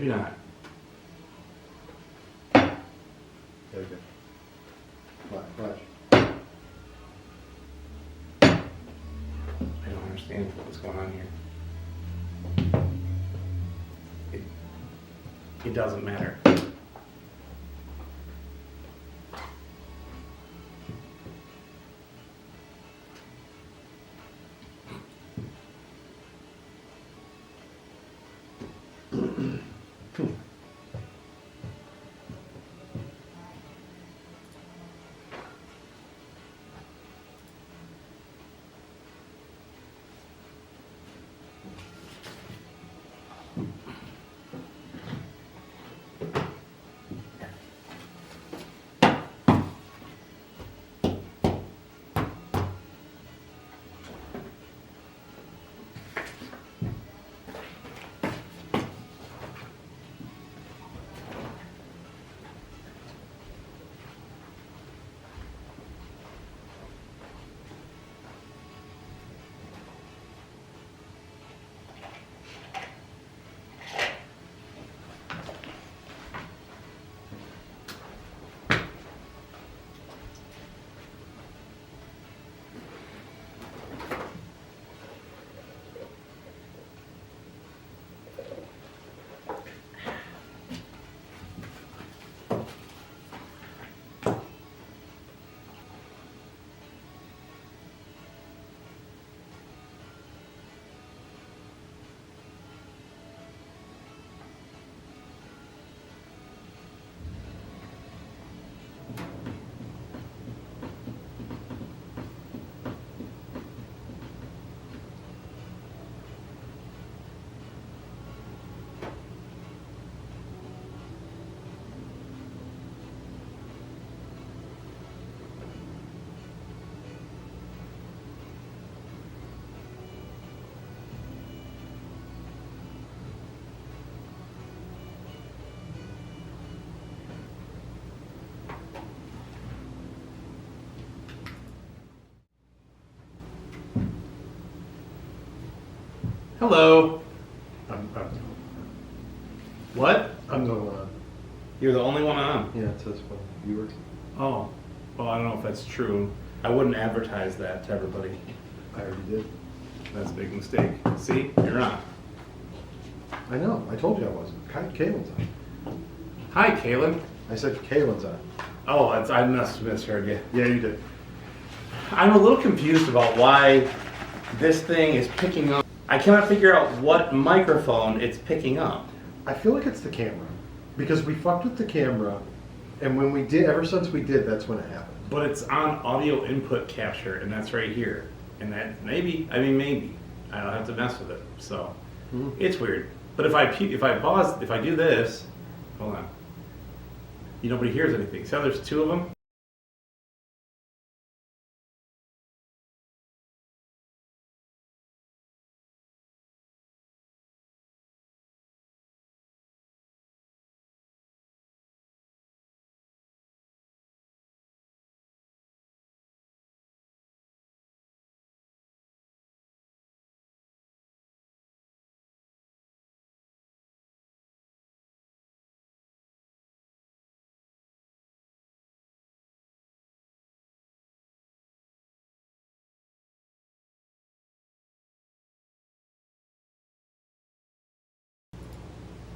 Maybe not. Okay. Watch. I don't understand what's going on here. It doesn't matter. Hello. What? I'm going on. You're the only one on. Yeah, it says what viewers. Oh. Well, I don't know if that's true. I wouldn't advertise that to everybody. I already did. That's a big mistake. See? You're on. I know. I told you I wasn't. Kaylin's on. Hi, Kaylin. I said Kaylin's on. Oh, I must have misheard you. Yeah, you did. I'm a little confused about why this thing is picking up. I cannot figure out what microphone it's picking up. I feel like it's the camera. Because we fucked with the camera, and when we did, ever since we did, that's when it happened. But it's on audio input capture, and that's right here. And that maybe I don't have to mess with it. So it's weird. But if I pause, if I do this, hold on. Nobody hears anything. See how there's two of them?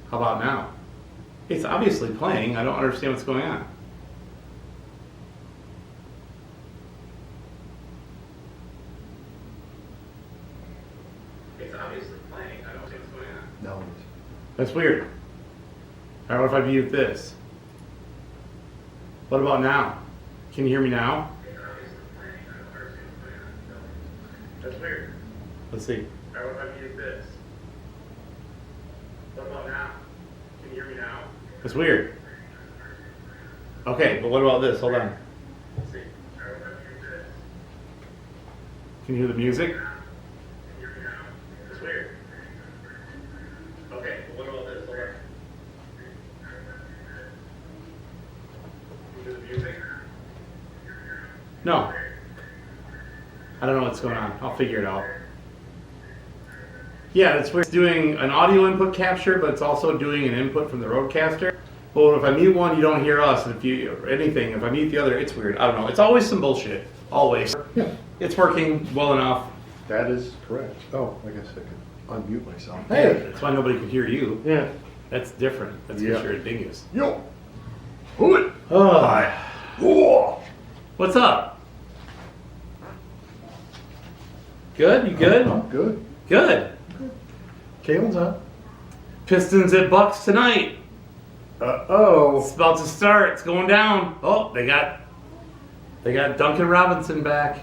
How about now? It's obviously playing. I don't understand what's going on. It's obviously playing. I don't understand what's going on. No. That's weird. All right, what if I mute this? What about now? Can you hear me now? It's obviously playing. I don't understand what's going on. That's weird. Let's see. All right, what if I mute this? What about now? Can you hear me now? That's weird. Okay, but what about this? Hold on. Let's see. Can you hear the music? Can you hear me now? That's weird. Okay, but what about this? Hold on. Can you hear the music? No. I don't know what's going on. I'll figure it out. Yeah, it's doing an audio input capture, but it's also doing an input from the Rodecaster. But if I mute one, you don't hear us. And if I mute the other, it's weird. I don't know. It's always some bullshit. Always. Yeah. It's working well enough. That is correct. Oh, I guess I could unmute myself. Hey! That's why nobody could hear you. Yeah. That's different. That's because you're a dingus. Yo! Who? Oh. Hi. Whoa. What's up? Good? You good? I'm good. Good. Kalen's on. Pistons at Bucks tonight. Uh-oh. It's about to start. It's going down. Oh, they got Duncan Robinson back.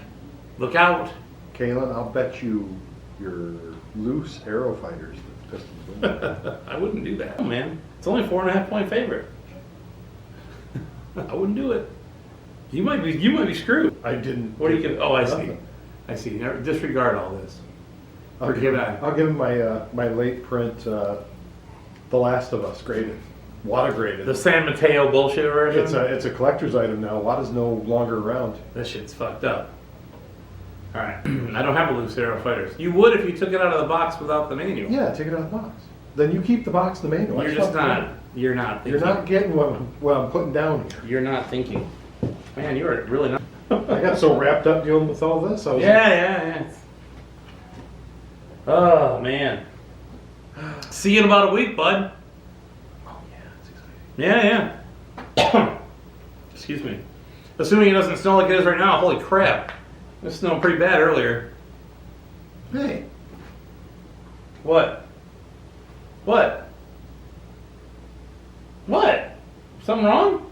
Look out. Kalen, I'll bet you your loose arrow fighters the Pistons win. I wouldn't do that. Oh, man. It's only 4.5 point favorite. I wouldn't do it. You might be screwed. I didn't. What do you give? Oh, I see. Nothing. I see. Now, disregard all this. I'll give him my late print, The Last of Us graded. Wada graded. The San Mateo bullshit version? It's a collector's item now. Wada's no longer around. That shit's fucked up. Alright. I don't have a loose arrow fighters. You would if you took it out of the box without the manual. Yeah, take it out of the box. Then you keep the box and the manual. You're just not. You're not thinking. You're not getting what I'm putting down here. You're not thinking. Man, you are really not. I got so wrapped up dealing with all this. Yeah. Oh, man. See you in about a week, bud. Oh, yeah, it's exciting. Yeah. Excuse me. Assuming it doesn't snow like it is right now, holy crap. It snowed pretty bad earlier. Hey. What? Something wrong?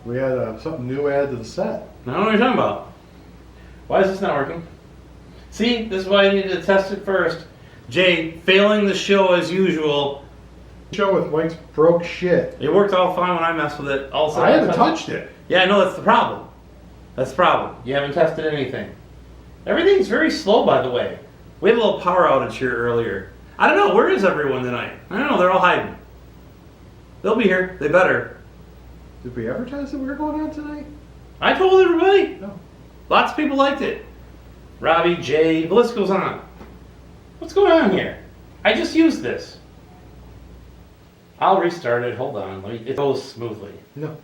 We had something new added to the set. I don't know what you're talking about. Why is this not working? See, this is why I needed to test it first. Jay, failing the show as usual. Show with Mike's broke shit. It worked all fine when I messed with it. Also, I haven't touched it. Yeah, I know that's the problem. That's the problem. You haven't tested anything. Everything's very slow, by the way. We had a little power outage here earlier. I don't know, where is everyone tonight? I don't know, they're all hiding. They'll be here. They better. Did we advertise that we were going on tonight? I told everybody. No. Lots of people liked it. Robbie, Jay, the list goes on. What's going on here? I just used this. I'll restart it. Hold on. It goes smoothly. No.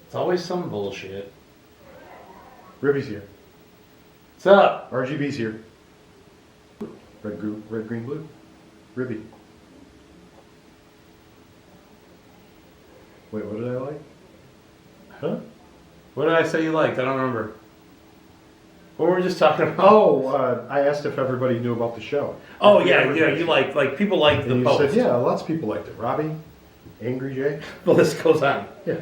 It's always some bullshit. Ribby's here. What's up? RGB's here. Red, green, blue. Ribby. Wait, what did I like? Huh? What did I say you liked? I don't remember. What were we just talking about? Oh, I asked if everybody knew about the show. Oh, yeah, you like people liked the And you post. said, yeah, lots of people liked it. Robbie, Angry Jay. The list goes on. Yeah.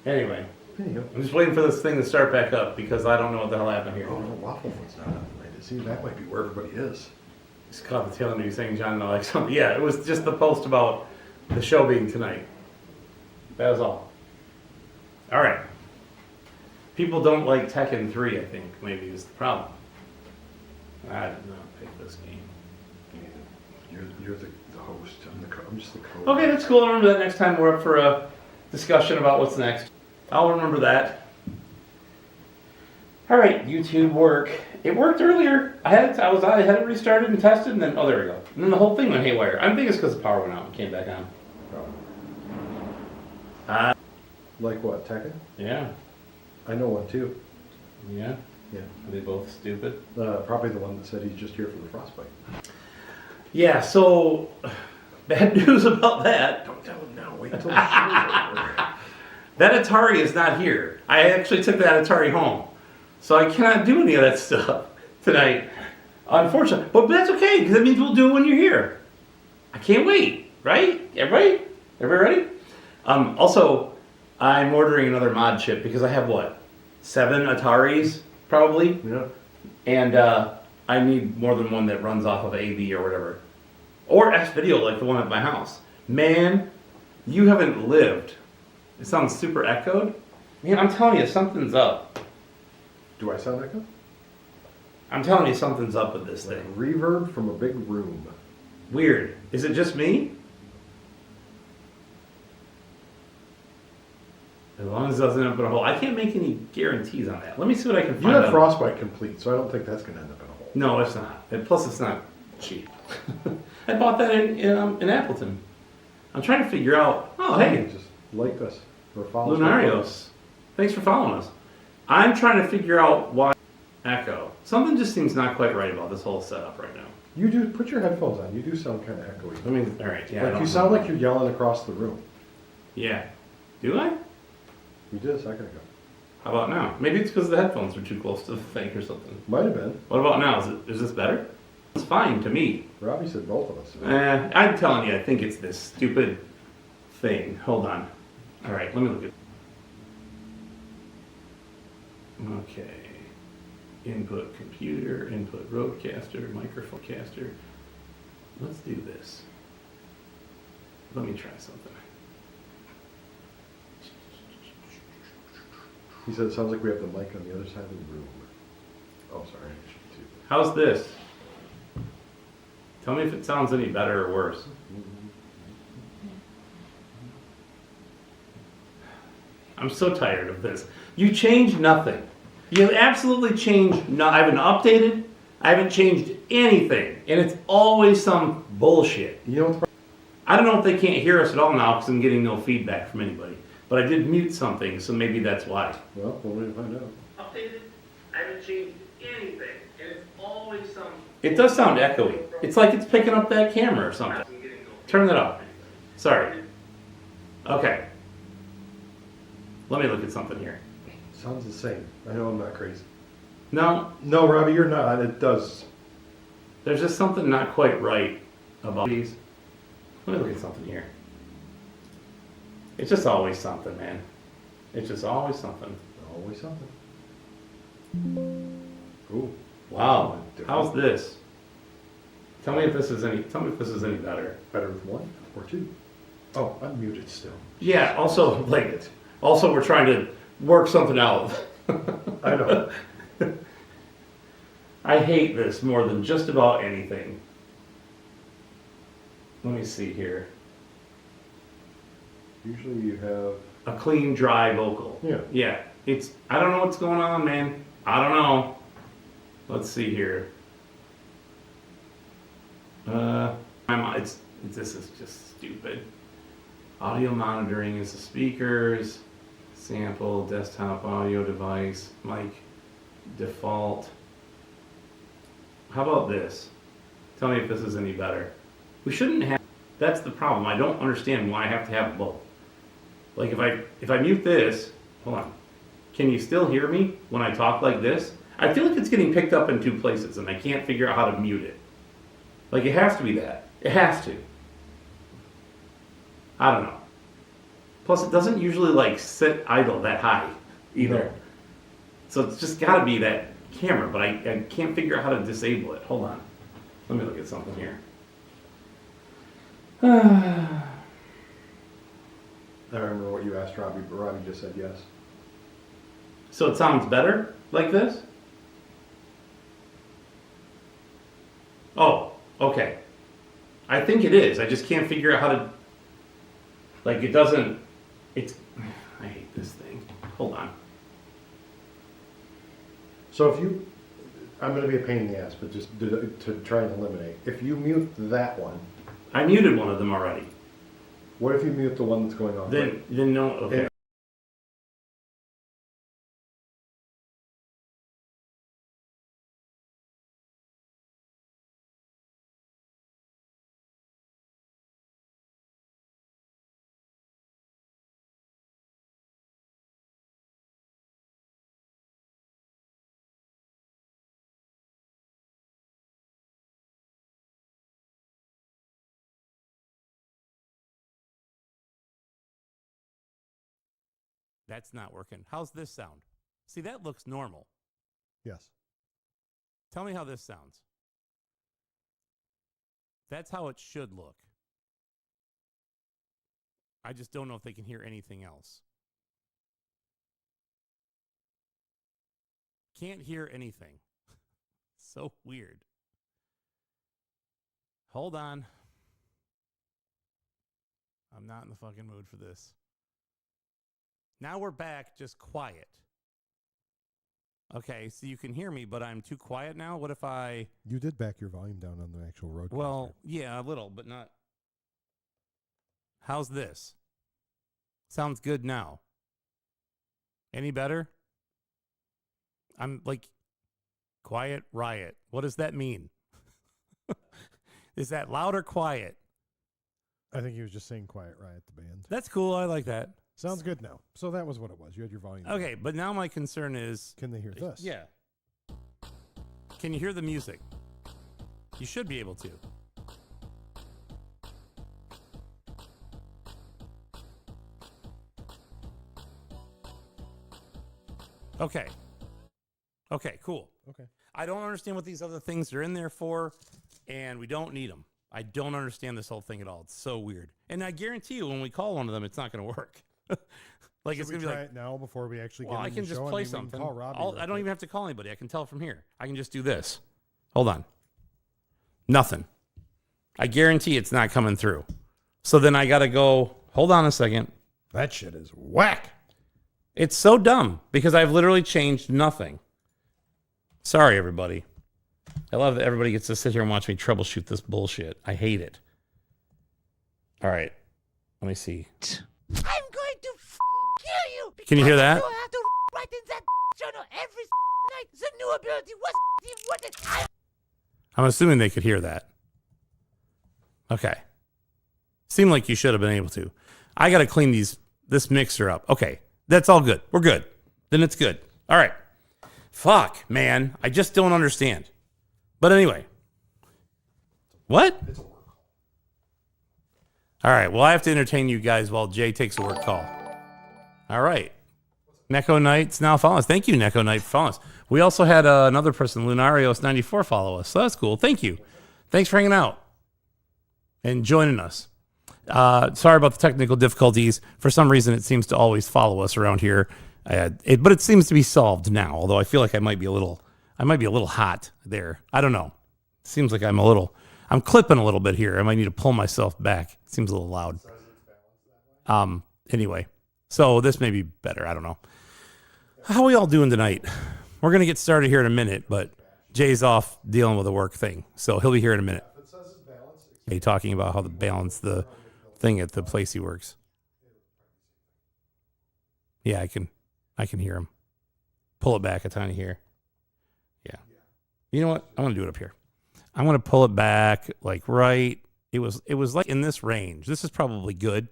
Anyway, Anywho. I'm just waiting for this thing to start back up because I don't know what the hell happened here. Oh, no, Wafflefoot's not on tonight. See, that might be where everybody is. Just caught the tail end of you saying John and I like something. Yeah, it was just the post about the show being tonight. That was all. All right. People don't like Tekken 3, I think, maybe is the problem. I did not pick this game. You're the host. I'm just the co-host. Okay, that's cool. I'll remember that next time we're up for a discussion about what's next. I'll remember that. All right, YouTube work. It worked earlier. I had it restarted and tested, and then, oh, there we go. And then the whole thing went haywire. I think it's because the power went out and came back on. Like what, Tekken? Yeah. I know one too. Yeah? Yeah. Are they both stupid? Probably the one that said he's just here for the frostbite. Yeah, so bad news about that. Don't tell him now. Wait until the show's over. That Atari is not here. I actually took that Atari home. So I cannot do any of that stuff tonight. Unfortunately. But that's okay, because that means we'll do it when you're here. I can't wait, right? Everybody ready? Also, I'm ordering another mod chip because I have, 7 Ataris, probably? Yeah. And I need more than one that runs off of AV or whatever. Or X-Video, like the one at my house. Man, you haven't lived. It sounds super echoed. Man, I'm telling you, something's up. Do I sound like that? I'm telling you, something's up with this Like thing. reverb from a big room. Weird. Is it just me? As long as it doesn't end up in a hole. I can't make any guarantees on that. Let me see what I can You find have out. frostbite complete, so I don't think that's going to end up in a hole. No, it's not. And plus, it's not cheap. I bought that in Appleton. I'm trying to figure out. Oh, hey, Just like us or follow us. Lunarios. Thanks for following us. I'm trying to figure out why echo. Something just seems not quite right about this whole setup right now. You do put your headphones on. You do sound kind of echoey. I mean, all right, yeah. Like you sound like you're yelling across the room. Yeah. Do I? You did a second ago. How about now? Maybe it's because the headphones are too close to the thing or something. Might have been. What about now? Is this better? It's fine to me. Robbie said both of us. I'm telling you, I think it's this stupid thing. Hold on. All right, let me look at. Okay. Input computer, input roadcaster, microphone caster. Let's do this. Let me try something. He said it sounds like we have the mic on the other side of the room. Oh, sorry. I should do that. How's this? Tell me if it sounds any better or worse. I'm so tired of this. You change nothing. You absolutely change no. I haven't updated. I haven't changed anything, and it's always some bullshit. You know what's I don't know if they can't hear us at all now because I'm getting no feedback from anybody. But I did mute something, so maybe that's why. well, we'll wait to find out. Updated. I haven't changed anything, and it's always some. It does sound echoey. It's like it's picking up that camera or something. Turn that off. Sorry. Okay. Let me look at something here. Sounds the same. I know I'm not crazy. No, No, Robbie, you're not. It does. there's just something not quite right about these. Let me look at something here. It's just always something, man. It's just always something. Always something. Ooh. Wow. Different. How's this? Tell me if this is any better. Better with one or two? Oh, I'm muted still. Yeah, also we're trying to work something out. I know. I hate this more than just about anything. Let me see here. Usually you have. A clean, dry vocal. Yeah. Yeah. I don't know what's going on, man. I don't know. Let's see here. This is just stupid. Audio monitoring is the speakers. Sample, desktop audio device, mic, default. How about this? Tell me if this is any better. We shouldn't have, that's the problem. I don't understand why I have to have both. Like if I mute this, hold on. Can you still hear me when I talk like this? I feel like it's getting picked up in two places and I can't figure out how to mute it. Like it has to be that. It has to. I don't know. Plus it doesn't usually like sit idle that high either. No. So it's just gotta be that camera, but I can't figure out how to disable it. Hold on. Let me look at something here. I remember what you asked Robbie, but Robbie just said yes. So it sounds better like this? Oh, okay. I think it is. I just can't figure out how to. Like it doesn't. I hate this thing. Hold on. So if you, I'm going to be a pain in the ass, but just to try and eliminate. If you mute that one, I muted one of them already. what if you mute the one that's going on? Then no. Okay. That's not working. How's this sound? See, that looks normal. Yes. Tell me how this sounds. That's how it should look. I just don't know if they can hear anything else. Can't hear anything. So weird. Hold on. I'm not in the fucking mood for this. Now we're back, just quiet. Okay, so you can hear me, but I'm too quiet now. What if I... You did back your volume down on the actual roadcaster. Well, yeah, a little, but not... How's this? Sounds good now. Any better? I'm like, quiet riot. What does that mean? Is that loud or quiet? I think he was just saying Quiet Riot, the band. That's cool. I like that. Sounds good now. So that was what it was. You had your volume down. Okay, but now my concern is... Can they hear this? Yeah. Can you hear the music? You should be able to. Okay. Okay, cool. Okay. I don't understand what these other things are in there for, and we don't need them. I don't understand this whole thing at all. It's so weird. And I guarantee you, when we call one of them, it's not going to work. Like, Should it's we going to be try like, it now before we actually well, get I in can the just show? play We can something. call Robbie I real don't quick. even have to call anybody. I can tell from here. I can just do this. Hold on. Nothing. I guarantee it's not coming through. So then I got to go, hold on a second. That shit is whack. It's so dumb because I've literally changed nothing. Sorry, everybody. I love that everybody gets to sit here and watch me troubleshoot this bullshit. I hate it. All right. Let me see. I'm going to kill you. Can you hear that? You have to write in that journal every night. The new ability was what it. I'm assuming they could hear that. Okay. Seemed like you should have been able to. I got to clean this mixer up. Okay. That's all good. We're good. Then it's good. All right. Fuck, man. I just don't understand. But anyway. What? All right. Well, I have to entertain you guys while Jay takes a work call. All right. Neko Knight's now following us. Thank you, Neko Knight, for following us. We also had another person, Lunarios94, follow us. So that's cool. Thank you. Thanks for hanging out and joining us. Sorry about the technical difficulties. For some reason, it seems to always follow us around here. But it seems to be solved now, although I feel like I might be a little hot there. I don't know. Seems like I'm clipping a little bit here. I might need to pull myself back. It seems a little loud. Anyway, so this may be better. I don't know. How are we all doing tonight? We're going to get started here in a minute, but Jay's off dealing with a work thing, so he'll be here in a minute. Hey, talking about how to balance the thing at the place he works. Yeah, I can hear him. Pull it back a tiny here. Yeah. You know what? I'm going to do it up here. I'm going to pull it back like right. It was like in this range. This is probably good.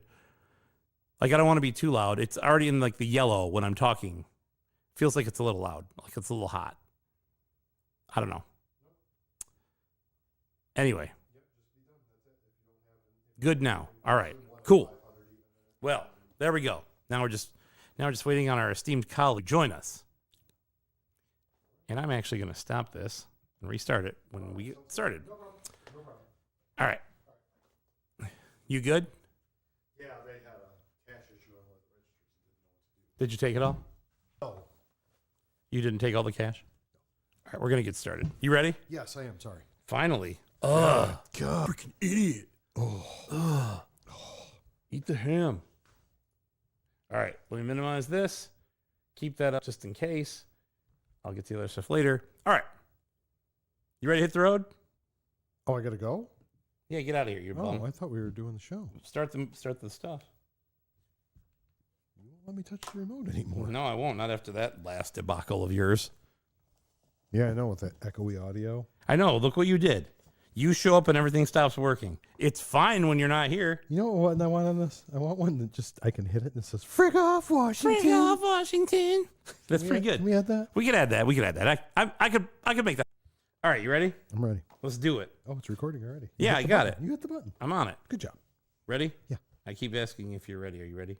Like, I don't want to be too loud. It's already in like the yellow when I'm talking. Feels like it's a little loud. Like it's a little hot. I don't know. Anyway. Good now. All right. Cool. Well, there we go. Now we're just waiting on our esteemed colleague to join us. And I'm actually going to stop this and restart it when we get started. All right. You good? Yeah, they had a cash issue on one of the registers. Did you take it all? No. You didn't take all the cash? All right, we're going to get started. You ready? Yes, I am. Sorry. Finally. Ugh. God. Freaking idiot. Oh. Ugh. Eat the ham. All right, let me minimize this. Keep that up just in case. I'll get to the other stuff later. All right. You ready to hit the road? Oh, I got to go? Yeah, get out of here. You're Oh, bum. I thought we were doing the show. Start the stuff. You won't let me touch the remote anymore. No, I won't. Not after that last debacle of yours. Yeah, I know, with that echoey audio. I know. Look what you did. You show up and everything stops working. It's fine when you're not here. You know what I want on this? I want one that just, I can hit it and it says, "Frig off, Washington." Frig off, Washington. That's pretty good. Can we add that? We could add that. I could make that. All right, you ready? I'm ready. Let's do it. Oh, it's recording already. Yeah, hit I the got button. it. You hit the button. I'm on it. Good job. Ready? Yeah. I keep asking if you're ready. Are you ready?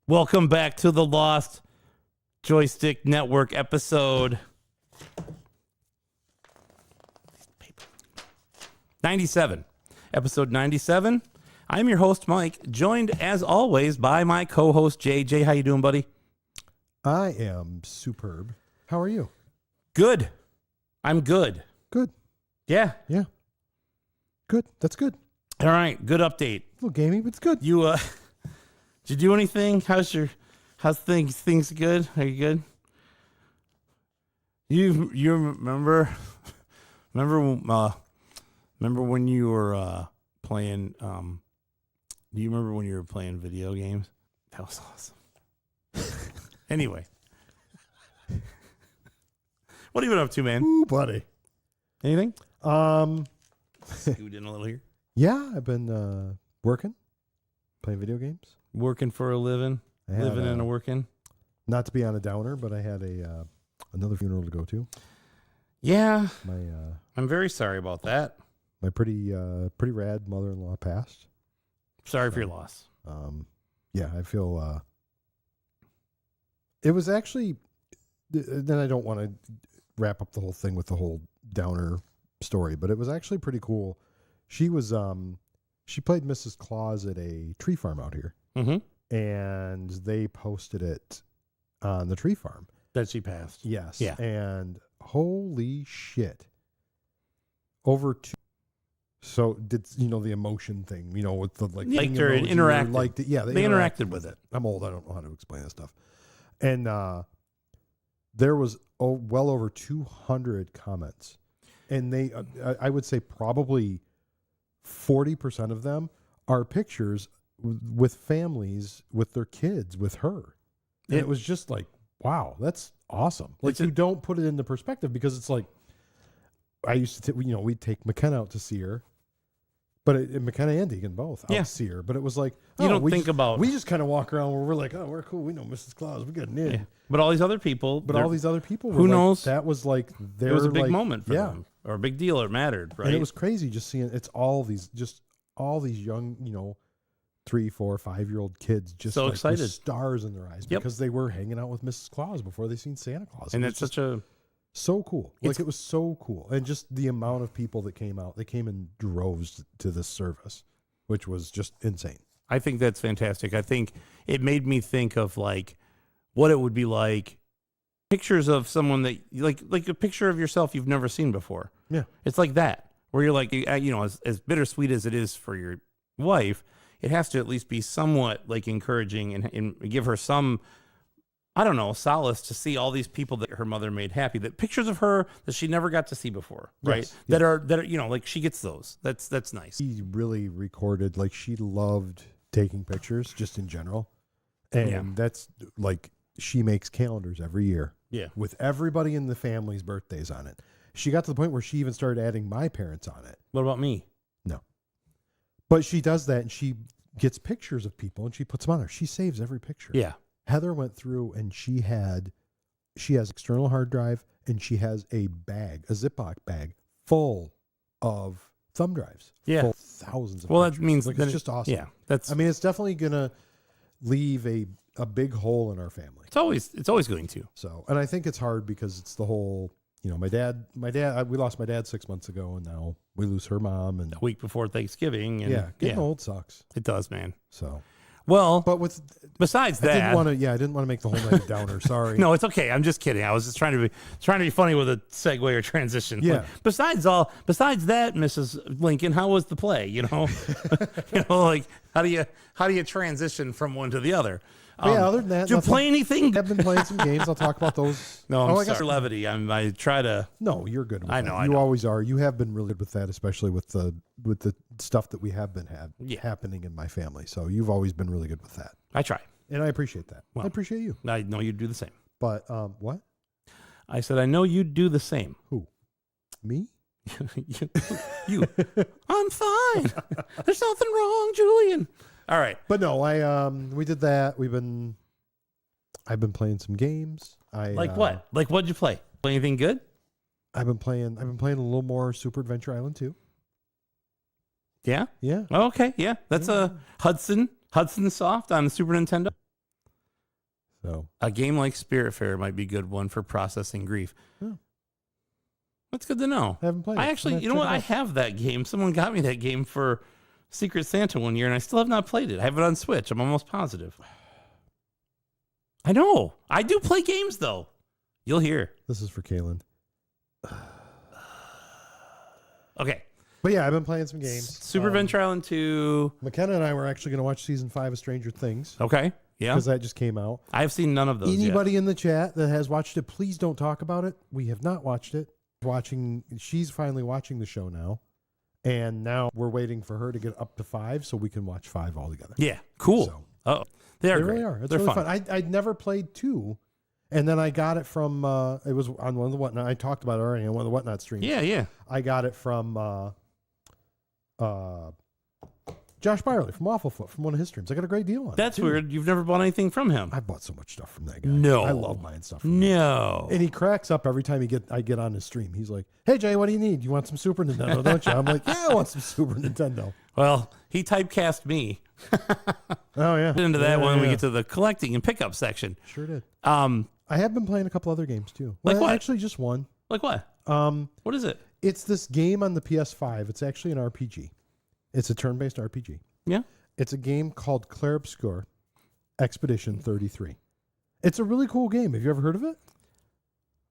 Welcome back to the Lost Joystick Network episode 97. Episode 97. I'm your host, Mike, joined as always by my co-host, Jay. Jay, how you doing, buddy? I am superb. How are you? Good. I'm good. Good. Yeah. Yeah. Good. That's good. All right. Good update. A little gamey, but it's good. You did you do anything? How's things? Things good? Are you good? You remember when you were playing? Do you remember when you were playing video games? That was awesome. Anyway, what have you been up to, man? Ooh, buddy. Anything? Scoot in a little here. Yeah, I've been working, playing video games. Working for a living, living and a working. Not to be on a downer, but I had another funeral to go to. Yeah, My I'm very sorry about that. my pretty rad mother-in-law passed. Sorry for your loss. Yeah, I feel it was actually. Then I don't want to wrap up the whole thing with the whole downer story, but it was actually pretty cool. She was she played Mrs. Claus at a tree farm out here, and they posted it on the tree farm That she passed. Yes. Yeah. And holy shit. Over two. So did the emotion thing, with the Liked her and emoji, or interacted. liked it. Yeah, They interacted with it. I'm old. I don't know how to explain this stuff. And there was well over 200 comments, and they I would say probably 40% of them are pictures with families with their kids with her. And it was just like, wow, that's awesome. Like, you don't put it into perspective, because it's like, I used to, we'd take McKenna out to see her, but McKenna and Deegan both out to see her. But it was like, you don't think about. We just kind of walk around where we're like, oh, we're cool. We know Mrs. Claus. We got an in. Yeah. But all these other people. But all these other people were who like, knows? That was like, it was a big moment for them, or a big deal. It mattered, right? And it was crazy just seeing it's all these young, 3, 4, 5-year-old kids just so like excited, with stars in their eyes, because they were hanging out with Mrs. Claus before they seen Santa Claus. And it's such a so cool. Like, it was so cool. And just the amount of people that came out, they came in droves to this service, which was just insane. I think that's fantastic. I think it made me think of like what it would be like, pictures of someone that like a picture of yourself you've never seen before. Yeah. It's like that, where you're like, as bittersweet as it is for your wife, it has to at least be somewhat like encouraging and give her some, I don't know, solace to see all these people that her mother made happy, that pictures of her that she never got to see before, right? Yes. That are, like she gets those. That's nice. She really recorded, like, she loved taking pictures just in general. And that's like, she makes calendars every year. Yeah. With everybody in the family's birthdays on it. She got to the point where she even started adding my parents on it. What about me? No. But she does that, and she gets pictures of people and she puts them on there. She saves every picture. Yeah. Heather went through and she has external hard drive, and she has a Ziploc bag full of thumb drives. Yeah. Full of thousands of Well, pictures. that means it's just awesome. Yeah. That's. I mean, it's definitely gonna leave a big hole in our family. It's always going to. So, and I think it's hard because it's the whole, my dad, we lost my dad 6 months ago, and now we lose her mom, and a week before Thanksgiving. And getting old sucks. It does, man. So, well, but besides that, I didn't want to make the whole night a downer. Sorry. No, it's okay. I'm just kidding. I was just trying to be funny with a segue or transition. Yeah. Besides that, Mrs. Lincoln, how was the play? Like how do you transition from one to the other? Other than that, do you play anything? I've been playing some games. I'll talk about those. No, I'm sorry. Levity. I try to. No, you're good with I that. know. You always are. You have been really good with that, especially with the stuff that we have been happening in my family. So you've always been really good with that. I try. And I appreciate that. Well, I appreciate you. I know you'd do the same. But what? I said I know you'd do the same. Who? Me? you. I'm fine. There's nothing wrong, Julian. All right. But no, we did that. I've been playing some games. Like what? Like what'd you play? Play anything good? I've been playing a little more Super Adventure Island 2. Yeah? Yeah. Oh, okay, yeah. That's a Hudson Soft on the Super Nintendo. So a game like Spiritfarer might be a good one for processing grief. Yeah. That's good to know. I haven't played I actually, you know what? I have that game. Someone got me that game for Secret Santa one year, and I still have not played it. I have it on Switch. I'm almost positive. I know. I do play games, though. You'll hear. This is for Kaylin. Okay. But yeah, I've been playing some games. Super Adventure Island 2. McKenna and I were actually going to watch season 5 of Stranger Things. Okay. Yeah. Because that just came out. I've seen none of those Anybody in the chat that has watched it, please don't talk about it. We have not watched it. She's finally watching the show now. And now we're waiting for her to get up to 5 so we can watch 5 all together. Yeah. Cool. So, they they great. really are. It's They're really fun. I'd never played 2. And then I got it from, it was on one of the Whatnot. I talked about it already on one of the Whatnot streams. Yeah. I got it from Josh Byerly from Wafflefoot from one of his streams. I got a great deal on it. That's too. weird. You've never bought anything from him. I bought so much stuff from that guy. No. I love buying stuff from him. No. And he cracks up every time I get on his stream. He's like, "Hey Jay, what do you need? You want some Super Nintendo, don't you?" I'm like, "Yeah, I want some Super Nintendo." Well, he typecast me. Oh yeah. Get into that Yeah, when we yeah. get to the collecting and pickup section. Sure did. I have been playing a couple other games too. Like what? Actually, just one. Like what? What is it? It's this game on the PS5. It's actually an RPG. It's a turn-based RPG. Yeah. It's a game called Claire Obscure Expedition 33. It's a really cool game. Have you ever heard of it?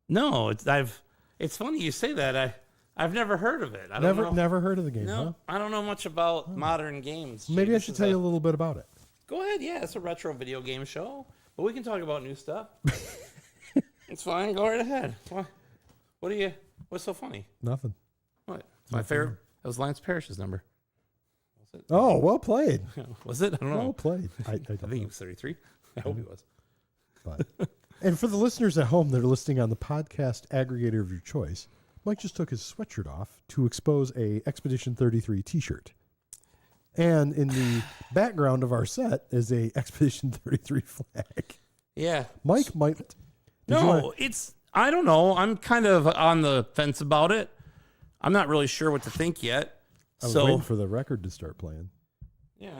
No, it's funny you say that. I've never heard of it. I don't know. Never heard of the game, No, huh? I don't know much about modern games. Maybe I This should is tell you a little bit about it. Go ahead. Yeah, it's a retro video game show, but we can talk about new stuff. It's fine. Go right ahead. What's so funny? Nothing. What? It's my favorite. That was Lance Parrish's number. Was it? Oh, well played. Was it? I don't know. Well played. I think he was 33. I hope he was. But, and for the listeners at home that are listening on the podcast aggregator of your choice, Mike just took his sweatshirt off to expose a Expedition 33 t-shirt. And in the background of our set is a Expedition 33 flag. Yeah. Mike might... I don't know. I'm kind of on the fence about it. I'm not really sure what to think yet. I was waiting for the record to start playing. Yeah.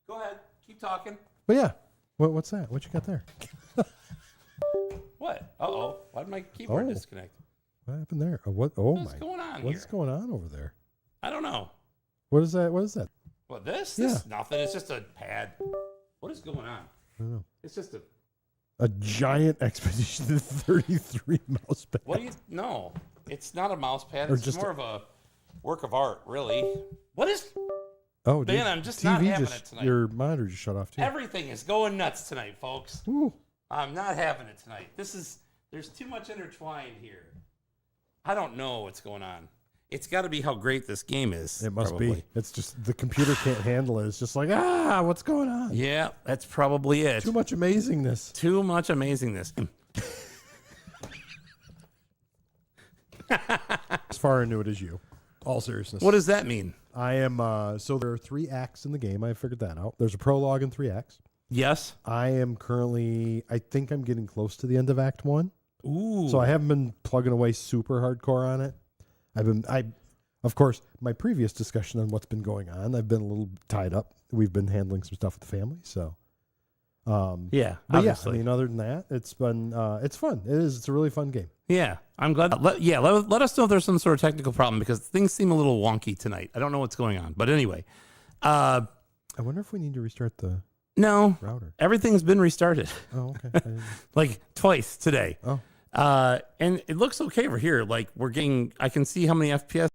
Go ahead. Keep talking. But yeah. What's that? What you got there? What? Uh-oh. Why did my keyboard disconnect? What happened there? What's going on What's going on over there? I don't know. What is that? What is that? What, this? Yeah. This is nothing. It's just a pad. What is going on? I don't know. It's just a giant Expedition 33 mouse pad. What do you... No. It's not a mouse pad. Or It's just more of a work of art, really. What is... Oh, Man, dude, I'm just not having it tonight. Your monitor just shut off too. Everything is going nuts tonight, folks. Ooh. I'm not having it tonight. There's too much intertwined here. I don't know what's going on. It's got to be how great this game is. It must probably be. It's just the computer can't handle it. It's just like, what's going on? Yeah, that's probably it. Too much amazingness. Too much amazingness. As far into it as you. All seriousness. What does that mean? I am, so there are 3 acts in the game. I figured that out. There's a prologue and 3 acts. Yes. I am currently, I think I'm getting close to the end of Act 1. Ooh. So I haven't been plugging away super hardcore on it. Of course, my previous discussion on what's been going on, I've been a little tied up. We've been handling some stuff with the family, so. Yeah, but obviously. yeah, I mean, other than that, it's been, it's fun. It is. It's a really fun game. Yeah, I'm glad. Let us know if there's some sort of technical problem because things seem a little wonky tonight. I don't know what's going on, but anyway. I wonder if we need to restart the router. Everything's been restarted. Oh, okay. Like twice today. Oh. And it looks okay over here. Like I can see how many FPS,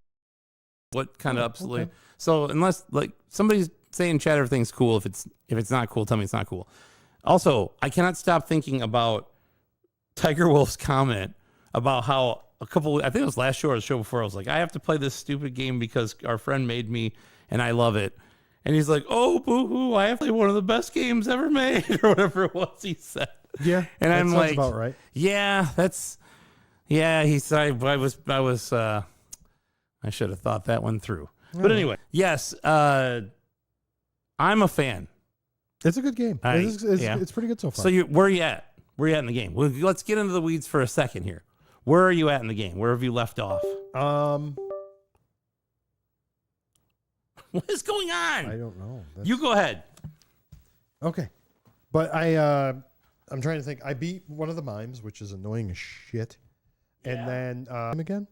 what kind of absolutely. Okay. So unless like somebody's saying in chat everything's cool, if it's not cool, tell me it's not cool. Also, I cannot stop thinking about Tiger Wolf's comment about how I think it was last show or the show before, I was like, I have to play this stupid game because our friend made me and I love it. And he's like, oh, boo-hoo, I have to play one of the best games ever made, or whatever it was he said. Yeah, and that I'm sounds like, about right. Yeah, he said, I should have thought that one through. But anyway, yes, I'm a fan. It's a good game. It's pretty good so far. So where are you at? Where are you at in the game? Well, let's get into the weeds for a second here. Where are you at in the game? Where have you left off? What is going on? I don't know. You go ahead. Okay. But I'm trying to think. I beat one of the mimes, which is annoying as shit. And then again?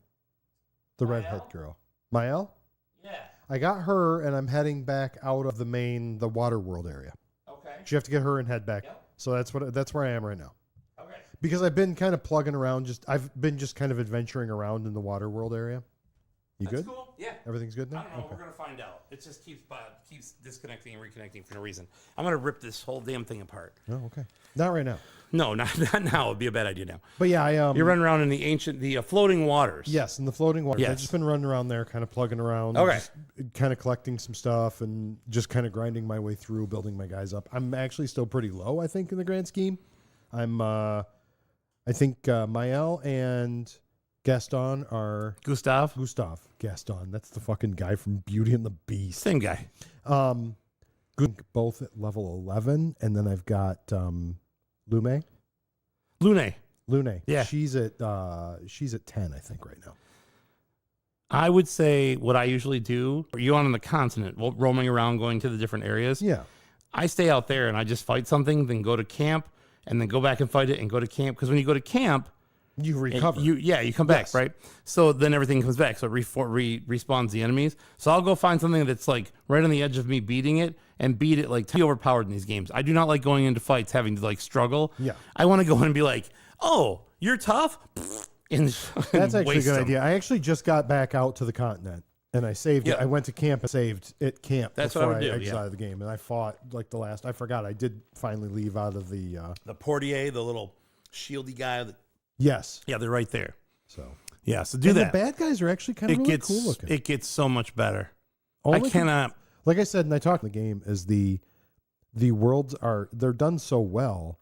The redhead girl. Mael? Yeah. I got her and I'm heading back out of the water world area. Okay. So you have to get her and head back So that's where I am right now. Okay. Because I've been kind of plugging around. I've been just kind of adventuring around in the water world area. You That's good? cool. Yeah. Everything's good now? I don't know. Okay. We're gonna find out. It just keeps disconnecting and reconnecting for no reason. I'm gonna rip this whole damn thing apart. Oh, okay. Not right now. No, not now. It'd be a bad idea now. But yeah, You're running around in the floating waters. Yes, in the floating water. Yes. I've just been running around there, kind of plugging around. Okay. Just kind of collecting some stuff and just kind of grinding my way through, building my guys up. I'm actually still pretty low, I think, in the grand scheme. I think Mael and Gaston are Gustav, Gaston. That's the fucking guy from Beauty and the Beast. same guy. Good, both at level 11, and then I've got Lune. Yeah. She's at 10, I think, right now. I would say what I usually do. Are you on the continent, roaming around, going to the different areas? Yeah. I stay out there and I just fight something, then go to camp, and then go back and fight it, and go to camp. Because when you go to camp, You recover. you come back, Yes. right? So then everything comes back. So it respawns the enemies. So I'll go find something that's like right on the edge of me beating it and beat it like to be overpowered in these games. I do not like going into fights having to like struggle. Yeah. I want to go in and be like, oh, you're tough? And That's actually a waste good them. idea. I actually just got back out to the continent and I saved it. Yeah. I went to camp and saved at camp That's what I before would do, exited yeah. the game. And I fought like I forgot. I did finally leave out of the. The Portier, the little shieldy guy. Yes. Yeah, they're right there. So Yeah, so do and that. the bad guys are actually kind of really cool looking. It gets so much better. Only I thing- cannot. like I said, and I talked in the game, is the worlds they're done so well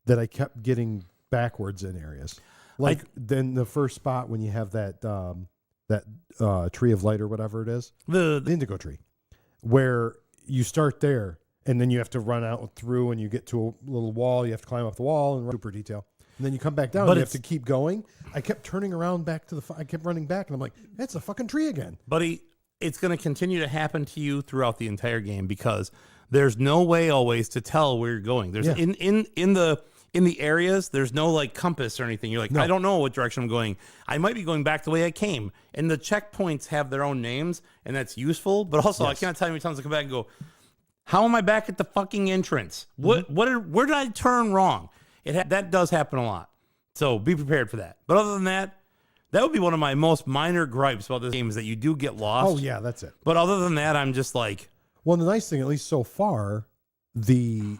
that I kept getting backwards in areas. Like then the first spot when you have that tree of light or whatever it is, the indigo tree, where you start there and then you have to run out through and you get to a little wall. You have to climb up the wall and super detail. And then you come back down But and you have it's- to keep going. I kept turning around back to I kept running back and I'm like, that's a fucking tree again. Buddy, it's going to continue to happen to you throughout the entire game because there's no way always to tell where you're going. There's Yeah. in the areas, there's no like compass or anything. You're like, No. I don't know what direction I'm going. I might be going back the way I came. And the checkpoints have their own names, and that's useful. But also, I cannot tell you how many times I come back and go, how am I back at the fucking entrance? Where did I turn wrong? That does happen a lot. So be prepared for that. But other than that, that would be one of my most minor gripes about this game is that you do get lost. Oh yeah, that's it. But other than that, I'm just like, Well, the nice thing, at least so far, the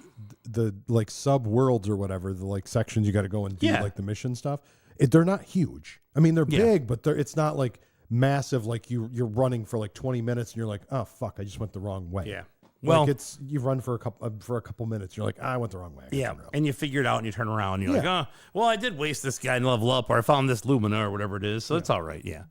like sub worlds or whatever, the like sections you got to go and do Yeah. like the mission stuff. They're not huge. I mean, they're Yeah. big, but it's not like massive. Like you're running for like 20 minutes and you're like, oh fuck, I just went the wrong way. yeah. Well, Well, it's you run for a couple minutes. You're like, I went the wrong way. I gotta yeah. turn around. And you figure it out and you turn around and you're like, Yeah. oh, well, I did waste this guy and level up, or I found this Lumina or whatever it is. So it's all right. Yeah.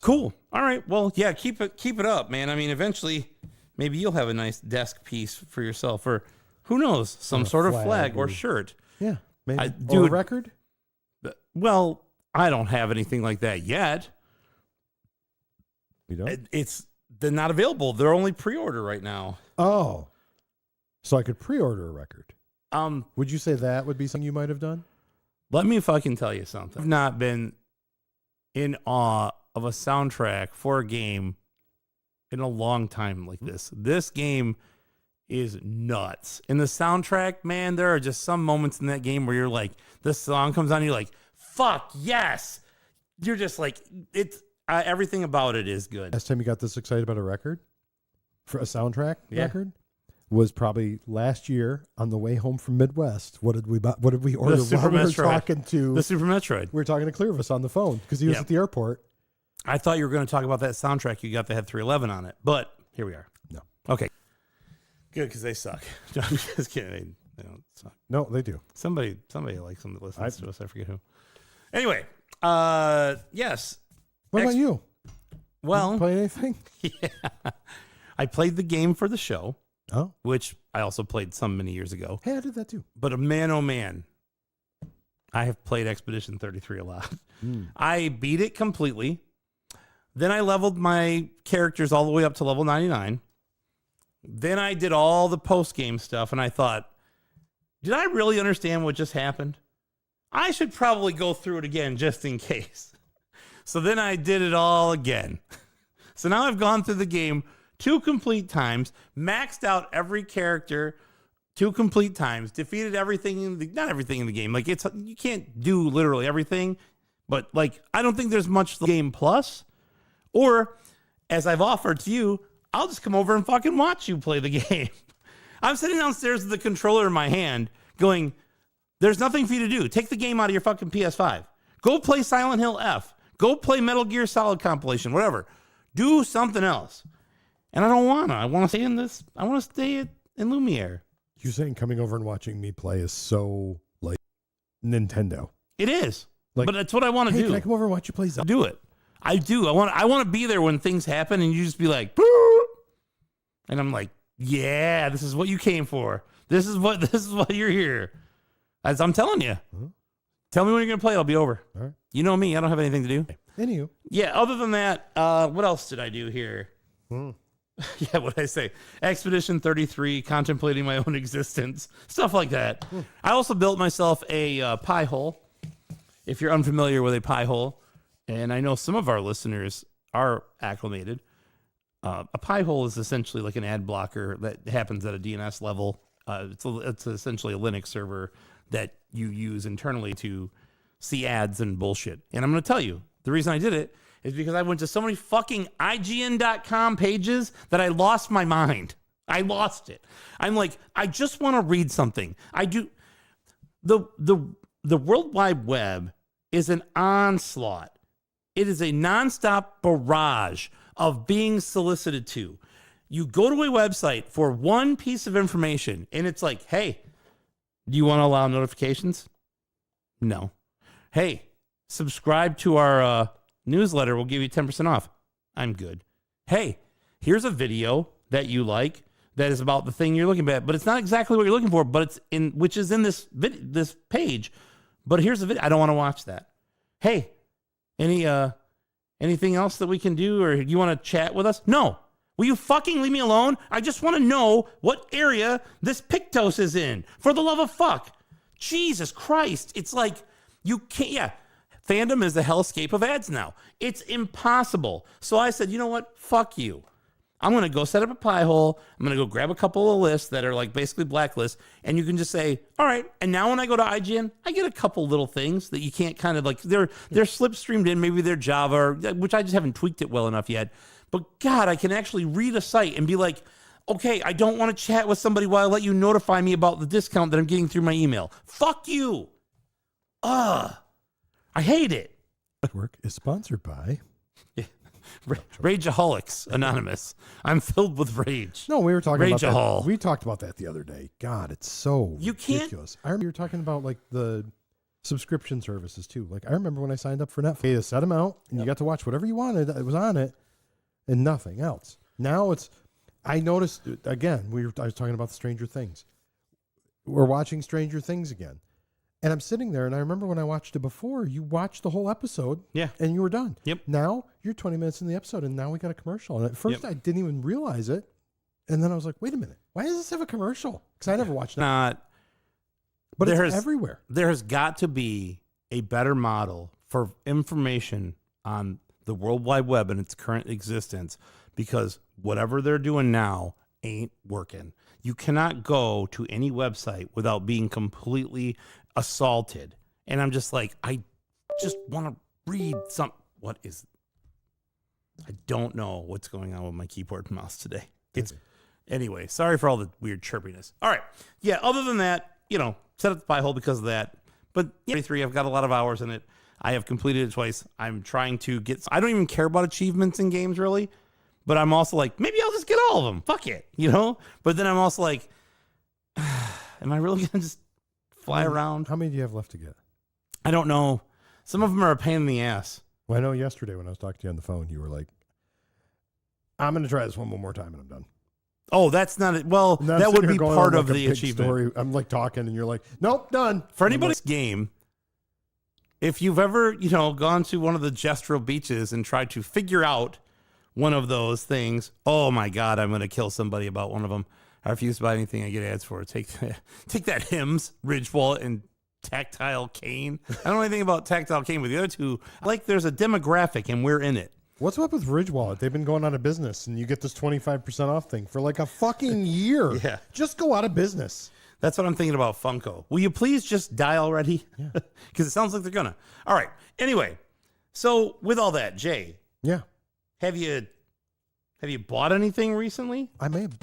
Cool. All right. Well, yeah, keep it up, man. I mean, eventually maybe you'll have a nice desk piece for yourself, or who knows, some Or a sort of flag flag or or- shirt. Yeah, maybe. Or a dude- record. Well, I don't have anything like that yet. You don't. They're not available. They're only pre-order right now. Oh, so I could pre-order a record. Would you say that would be something you might have done? Let me fucking tell you something. I've not been in awe of a soundtrack for a game in a long time like this. This game is nuts. In the soundtrack, man, there are just some moments in that game where you're like, the song comes on, and you're like, fuck yes. You're just like, it's everything about it is good. Last time you got this excited about a record, for a soundtrack Yeah. record, was probably last year on the way home from Midwest. What did we order? Super while we were Metroid. talking to The Super Metroid. we were talking to Clearvis on the phone because he was Yeah. at the airport. I thought you were going to talk about that soundtrack you got that had 311 on it, but here we are. No. Okay. Good, because they suck. No, I'm just kidding. They don't suck. No, they do. Somebody likes them that listens to us. I forget who. Anyway, yes. What about you? Well, Play anything? yeah. I played the game for the show, Oh, which I also played some many years ago. hey, I did that too. But man, oh man, I have played Expedition 33 a lot. I beat it completely. Then I leveled my characters all the way up to level 99. Then I did all the post-game stuff, and I thought, did I really understand what just happened? I should probably go through it again just in case. So then I did it all again. So now I've gone through the game 2 complete times, maxed out every character 2 complete times, defeated everything not everything in the game. Like you can't do literally everything, but like I don't think there's much game plus. Or as I've offered to you, I'll just come over and fucking watch you play the game. I'm sitting downstairs with the controller in my hand going, there's nothing for you to do. Take the game out of your fucking PS5. Go play Silent Hill F. Go play Metal Gear Solid compilation, whatever. Do something else. And I don't want to. I want to stay in this. I want to stay in Lumiere. You're saying coming over and watching me play is so like Nintendo. It is. Like, but that's what I want to hey, do. Can I come over and watch you play Zelda? Do it. I do. I want to be there when things happen and you just be like, boop. And I'm like, yeah, this is what you came for. This is what you're here. As I'm telling you. Huh? Tell me when you're going to play. I'll be over. All right. You know me. I don't have anything to do. Anywho. Yeah. Other than that, what else did I do here? Yeah, what did I say? Expedition 33, contemplating my own existence, stuff like that. I also built myself a pie hole. If you're unfamiliar with a pie hole, and I know some of our listeners are acclimated, a pie hole is essentially like an ad blocker that happens at a DNS level. It's essentially a Linux server that you use internally to see ads and bullshit. And I'm going to tell you, the reason I did it is because I went to so many fucking IGN.com pages that I lost my mind. I lost it. I'm like, I just want to read something. I do. The World Wide Web is an onslaught. It is a nonstop barrage of being solicited to. You go to a website for one piece of information, and it's like, hey, do you want to allow notifications? No. Hey, subscribe to our newsletter. We'll give you 10% off. I'm good. Hey, here's a video that you like that is about the thing you're looking at, but it's not exactly what you're looking for, but it's in, which is in this page. But here's a video. I don't want to watch that. Hey, anything else that we can do, or you want to chat with us? No. Will you fucking leave me alone? I just want to know what area this Pictos is in. For the love of fuck. Jesus Christ. It's like, you can't, yeah. Fandom is the hellscape of ads now. It's impossible. So I said, you know what? Fuck you. I'm going to go set up a pie hole. I'm going to go grab a couple of lists that are like basically blacklists. And you can just say, all right. And now when I go to IGN, I get a couple little things that you can't kind of like, they're slipstreamed in. Maybe they're Java, which I just haven't tweaked it well enough yet. But God, I can actually read a site and be like, okay, I don't want to chat with somebody while I let you notify me about the discount that I'm getting through my email. Fuck you. I hate it. Work is sponsored by Rageaholics Anonymous. I'm filled with rage. No, we were talking about Rage-a-hol. that. We talked about that the other day. God, it's so You can't- ridiculous. I remember you were talking about like the subscription services too. Like I remember when I signed up for Netflix, you set them out and you got to watch whatever you wanted. It was on it and nothing else. Now I noticed again, I was talking about the Stranger Things. We're watching Stranger Things again. And I'm sitting there, and I remember when I watched it before, you watched the whole episode, Yeah. and you were done. Yep. Now, you're 20 minutes in the episode, and now we got a commercial. And at first, Yep. I didn't even realize it. And then I was like, wait a minute. Why does this have a commercial? Because I never watched it. Not. But there it's has- everywhere. There has got to be a better model for information on the World Wide Web and its current existence, because whatever they're doing now ain't working. You cannot go to any website without being completely assaulted. And I'm just like, I just want to read some. What is? I don't know what's going on with my keyboard and mouse today. Anyway, sorry for all the weird chirpiness. All right. Yeah, other than that, set up the pie hole because of that. But 33, I've got a lot of hours in it. I have completed it twice. I'm trying to get, I don't even care about achievements in games really, but I'm also like, maybe I'll just get all of them. Fuck it, But then I'm also like, am I really going to just fly around? How many do you have left to get? I don't know. Some of them are a pain in the ass. Well, I know yesterday when I was talking to you on the phone, you were like, I'm going to try this one more time and I'm done. Oh, that's not it. Well, And I'm that sitting would here be going part on of like a the big achievement. story. I'm like talking and you're like, nope, done. For And I'm anybody's game, if you've ever, gone to one of the Jestro beaches and tried to figure out one of those things, oh my God, I'm going to kill somebody about one of them. I refuse to buy anything I get ads for. Take that Hims, Ridge Wallet, and Tactile Cane. I don't know anything about Tactile Cane, but the other two, like there's a demographic and we're in it. What's up with Ridge Wallet? They've been going out of business and you get this 25% off thing for like a fucking year. Yeah. Just go out of business. That's what I'm thinking about Funko. Will you please just die already? Yeah. Because it sounds like they're gonna. All right. Anyway, so with all that, Jay, Yeah. have you bought anything recently? I may have.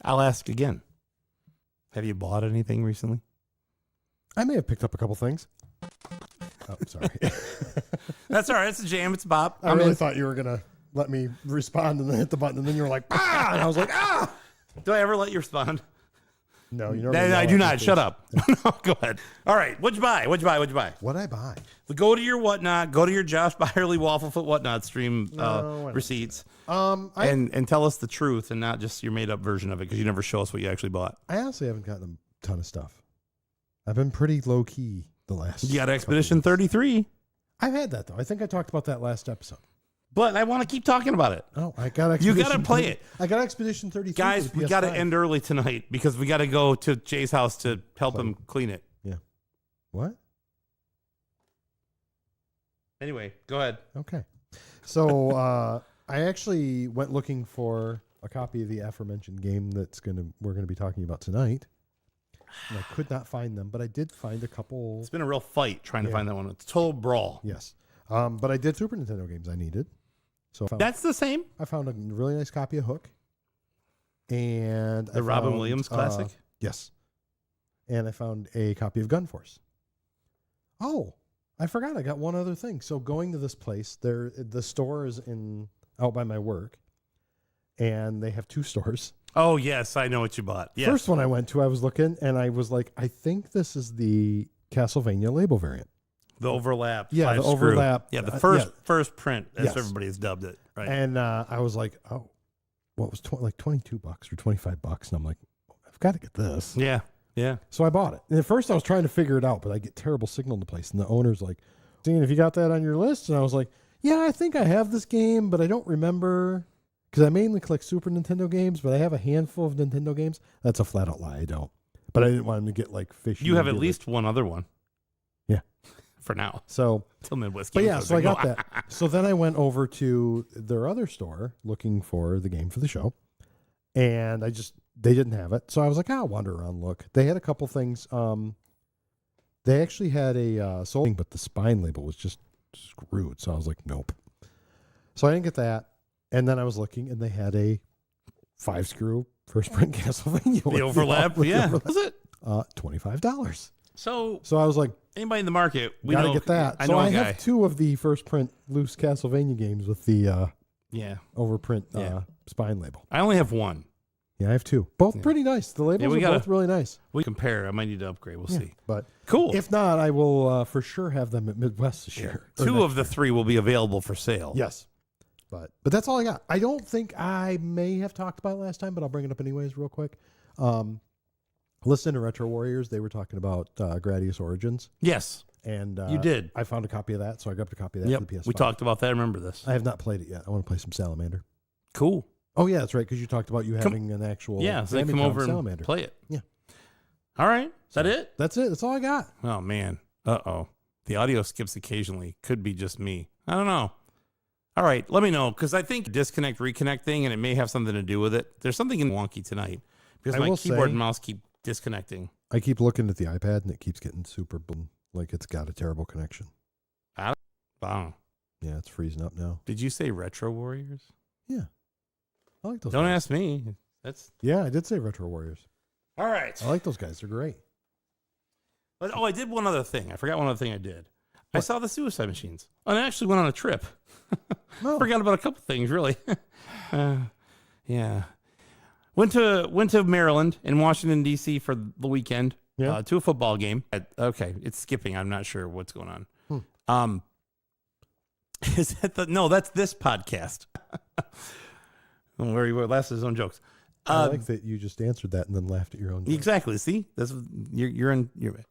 I'll ask again. Have you bought anything recently? I may have picked up a couple things. Oh, sorry. That's all right. It's a jam. It's a bop. I really thought you were gonna let me respond and then hit the button, and then you were like, "Ah!" And I was like, "Ah!" Do I ever let you respond? No, you know. I do not. Shut up. No, go ahead. All right. What'd you buy? What'd you buy? What'd I buy? Go to your whatnot. Go to your Josh Byerly Wafflefoot whatnot stream No, I don't. receipts. And Tell us the truth and not just your made up version of it because you never show us what you actually bought. I honestly haven't gotten a ton of stuff. I've been pretty low key the last. You got couple Expedition weeks. 33, I've had that though. I think I talked about that last episode. but I want to keep talking about it. Oh, I got You Expedition. gotta play it. I got Expedition 33. Guys, for the we got to PS5. end early tonight because we got to go to Jay's house to help him clean it. Yeah. What? Anyway, go ahead. Okay. So I actually went looking for a copy of the aforementioned game we're gonna be talking about tonight. And I could not find them, but I did find a couple. It's been a real fight trying to Yeah. find that one. It's a total brawl. Yes. But I did Super Nintendo games I needed. So That's the same. I found a really nice copy of Hook. And The Robin Williams classic? Yes. And I found a copy of Gun Force. Oh, I forgot. I got one other thing. So going to this place, the store is out by my work, and they have two stores. Oh, yes. I know what you bought. Yes. First one I went to, I was looking, and I was like, I think this is the Castlevania label variant. The overlap. Yeah, the 5-screw. overlap. Yeah, the Yeah. first print, as Yes. everybody's dubbed it. Right. And I was like, oh, what was like $22 or $25? And I'm like, I've got to get this. yeah. Yeah. So I bought it. And at first I was trying to figure it out, but I get terrible signal in the place. And the owner's like, seeing if you got that on your list. And I was like, yeah, I think I have this game, but I don't remember. Because I mainly collect Super Nintendo games, but I have a handful of Nintendo games. That's a flat out lie. I don't. But I didn't want him to get like fishy. You have and at get, least one other one. Yeah. For now. So, Till Midwest but Game yeah, Shows. so I got that. So then I went over to their other store looking for the game for the show. And they didn't have it. So I was like, I'll wander around, look. They had a couple things. They actually had a Soul, but the spine label was just screwed. So I was like, nope. So I didn't get that. And then I was looking, and they had a 5-screw first print Castlevania. The overlap. Yeah. Overlap. Was it? $25. So So I was like, anybody in the market, we gotta know, get that. I So know I a guy. have 2 of the first print loose Castlevania games with the Yeah. overprint Yeah. spine label. I only have one. Yeah, I have 2. Both Yeah. pretty nice. The labels we are gotta- both really nice. We compare. I might need to upgrade. We'll Yeah, see. But Cool. if not, I will for sure have them at Midwest this year. Or 2 next of the 3 will be available for sale. Yes. But that's all I got. I don't think I may have talked about it last time, but I'll bring it up anyways real quick. Listen to Retro Warriors. They were talking about Gradius Origins. Yes. And You did. I found a copy of that, so I grabbed a copy of that Yep. for the PS5. We talked about that. I remember this. I have not played it yet. I want to play some Salamander. Cool. Oh, yeah, that's right, because you talked about you having an actual Yeah. So they come Famicom over and Salamander. play it. Yeah. All right. Is that it? That's it. That's all I got. Oh, man. Uh-oh. The audio skips occasionally. Could be just me. I don't know. All right. Let me know, because I think disconnect, reconnect thing, and it may have something to do with it. There's something in wonky tonight because I my will keyboard say- and mouse keep disconnecting. I keep looking at the iPad, and it keeps getting super boom, like it's got a terrible connection. Wow. Yeah, it's freezing up now. Did you say Retro Warriors? Yeah. I like those Don't guys. ask me. That's Yeah, I did say Retro Warriors. all right. I like those guys. They're great. But, I did one other thing. I forgot one other thing I did. I What? saw the Suicide Machines. And I actually went on a trip. Oh. Forgot about a couple things, really. Yeah. Went to Maryland and Washington, D.C. for the weekend Yeah. to a football game. Okay, it's skipping. I'm not sure what's going on. Is that no, that's this podcast. Where he laughs at his own jokes. I like that you just answered that and then laughed at your own joke. Exactly. See, that's you're anyway.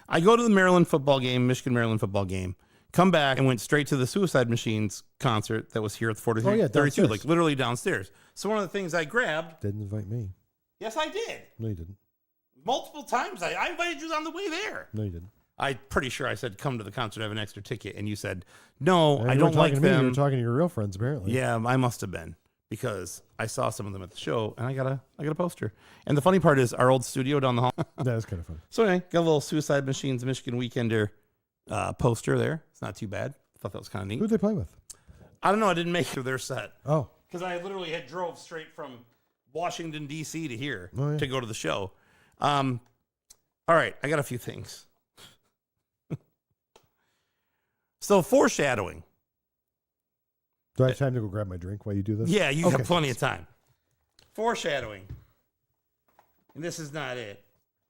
I go to the Maryland football game, Michigan Maryland football game, come back and went straight to the Suicide Machines concert that was here at 43, Oh, yeah, 32, downstairs. like literally downstairs. So one of the things I grabbed. Didn't invite me. Yes, I did. No, you didn't. Multiple times. I invited you on the way there. No, you didn't. I'm pretty sure I said, come to the concert, I have an extra ticket. And you said, no, And I you don't weren't like talking to me, them. You were talking to your real friends, apparently. Yeah, I must have been because I saw some of them at the show and I got a poster. And the funny part is our old studio down the hall. That is kind of funny. So anyway, got a little Suicide Machines Michigan Weekender poster there. It's not too bad. I thought that was kind of neat. Who'd they play with? I don't know. I didn't make it to their set Oh. because I literally had drove straight from Washington, D.C. to here Oh, yeah. to go to the show. All right, I got a few things. So foreshadowing. Do I have time to go grab my drink while you do this? Yeah, you Okay. got plenty of time. Foreshadowing. And this is not it.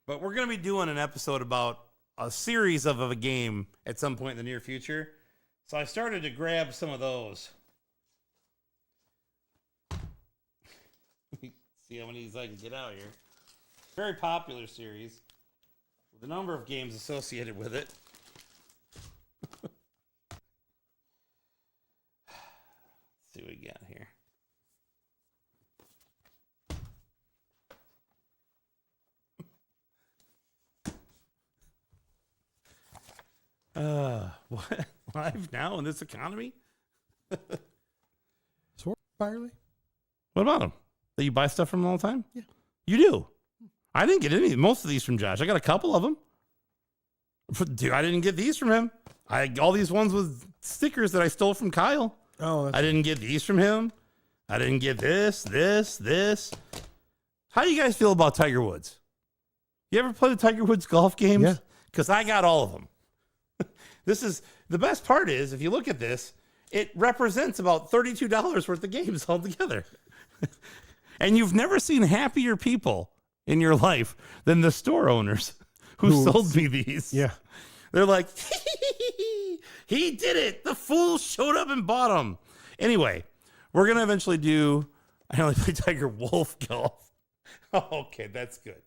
But we're going to be doing an episode about a series of a game at some point in the near future. So I started to grab some of those. See how many of these I can get out here. Very popular series with a number of games associated with it. Let's see what we got here. What? Live now in this economy? Sword Firely? What about them? That you buy stuff from them all the time? Yeah. You do? I didn't get any. Most of these from Josh. I got a couple of them. Dude, I didn't get these from him. All these ones with stickers that I stole from Kyle. Oh, I didn't get these from him. I didn't get this. How do you guys feel about Tiger Woods? You ever play the Tiger Woods golf games? Yeah. Because I got all of them. This is the best part is if you look at this, it represents about $32 worth of games altogether. And you've never seen happier people in your life than the store owners who sold me these. Yeah. They're like, he did it. The fool showed up and bought them. Anyway, we're going to eventually do, I only play Tiger Wolf golf. Oh, okay, that's good.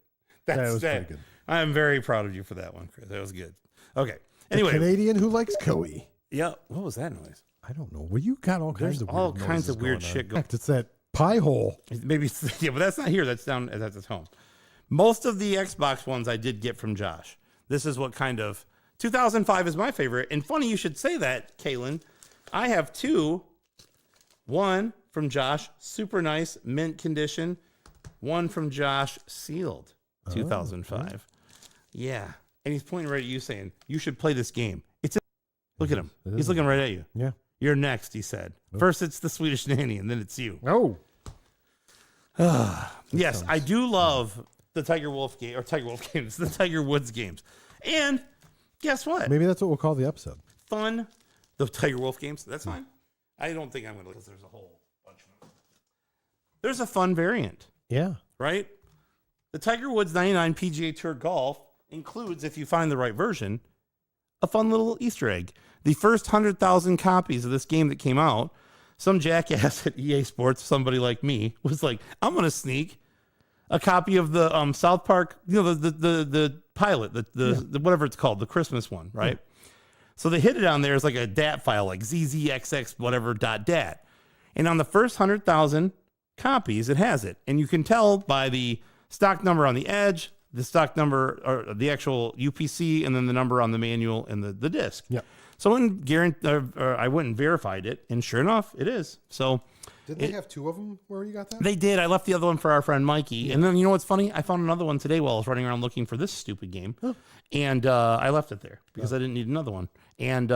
That was pretty good. I'm very proud of you for that one, Chris. That was good. Okay. Anyway. The Canadian who likes Coey. Yeah. What was that noise? I don't know. Well, you got all kinds There's of all weird kinds noises of weird going on. shit In going fact, it's that pie hole. Maybe, yeah, but that's not here. That's at home. Most of the Xbox ones I did get from Josh. This is what kind of 2005 is my favorite. And funny you should say that, Kaylin. I have two. One from Josh, super nice, mint condition. One from Josh, sealed, 2005. Yeah. And he's pointing right at you saying, you should play this game. Look at him. He's looking right at you. Yeah. You're next, he said. First it's the Swedish Nanny, and then it's you. Oh. Yes, I do love the Tiger Wolf game, or Tiger Wolf games, the Tiger Woods games. And guess what? Maybe that's what we'll call the episode. Fun. The Tiger Wolf games. That's fine. I don't think I'm going to, because there's a whole bunch of them. There's a fun variant, Yeah. right? The Tiger Woods 99 PGA Tour Golf includes, if you find the right version, a fun little Easter egg. The first 100,000 copies of this game that came out, some jackass at EA Sports, somebody like me, was like, I'm going to sneak a copy of the South Park, the pilot, the whatever it's called, the Christmas one, right? Yeah. So they hit it on there as like a DAT file, like zzxx whatever .dat. And on the first 100,000 copies, it has it. And you can tell by the stock number on the edge, the stock number, or the actual UPC, and then the number on the manual and the disc. Yeah. So I went and verified it, and sure enough, it is. So Didn't they have two of them where you got that? they did. I left the other one for our friend Mikey. Yeah. And then you know what's funny? I found another one today while I was running around looking for this stupid game. Oh. And I left it there because I didn't need another one. And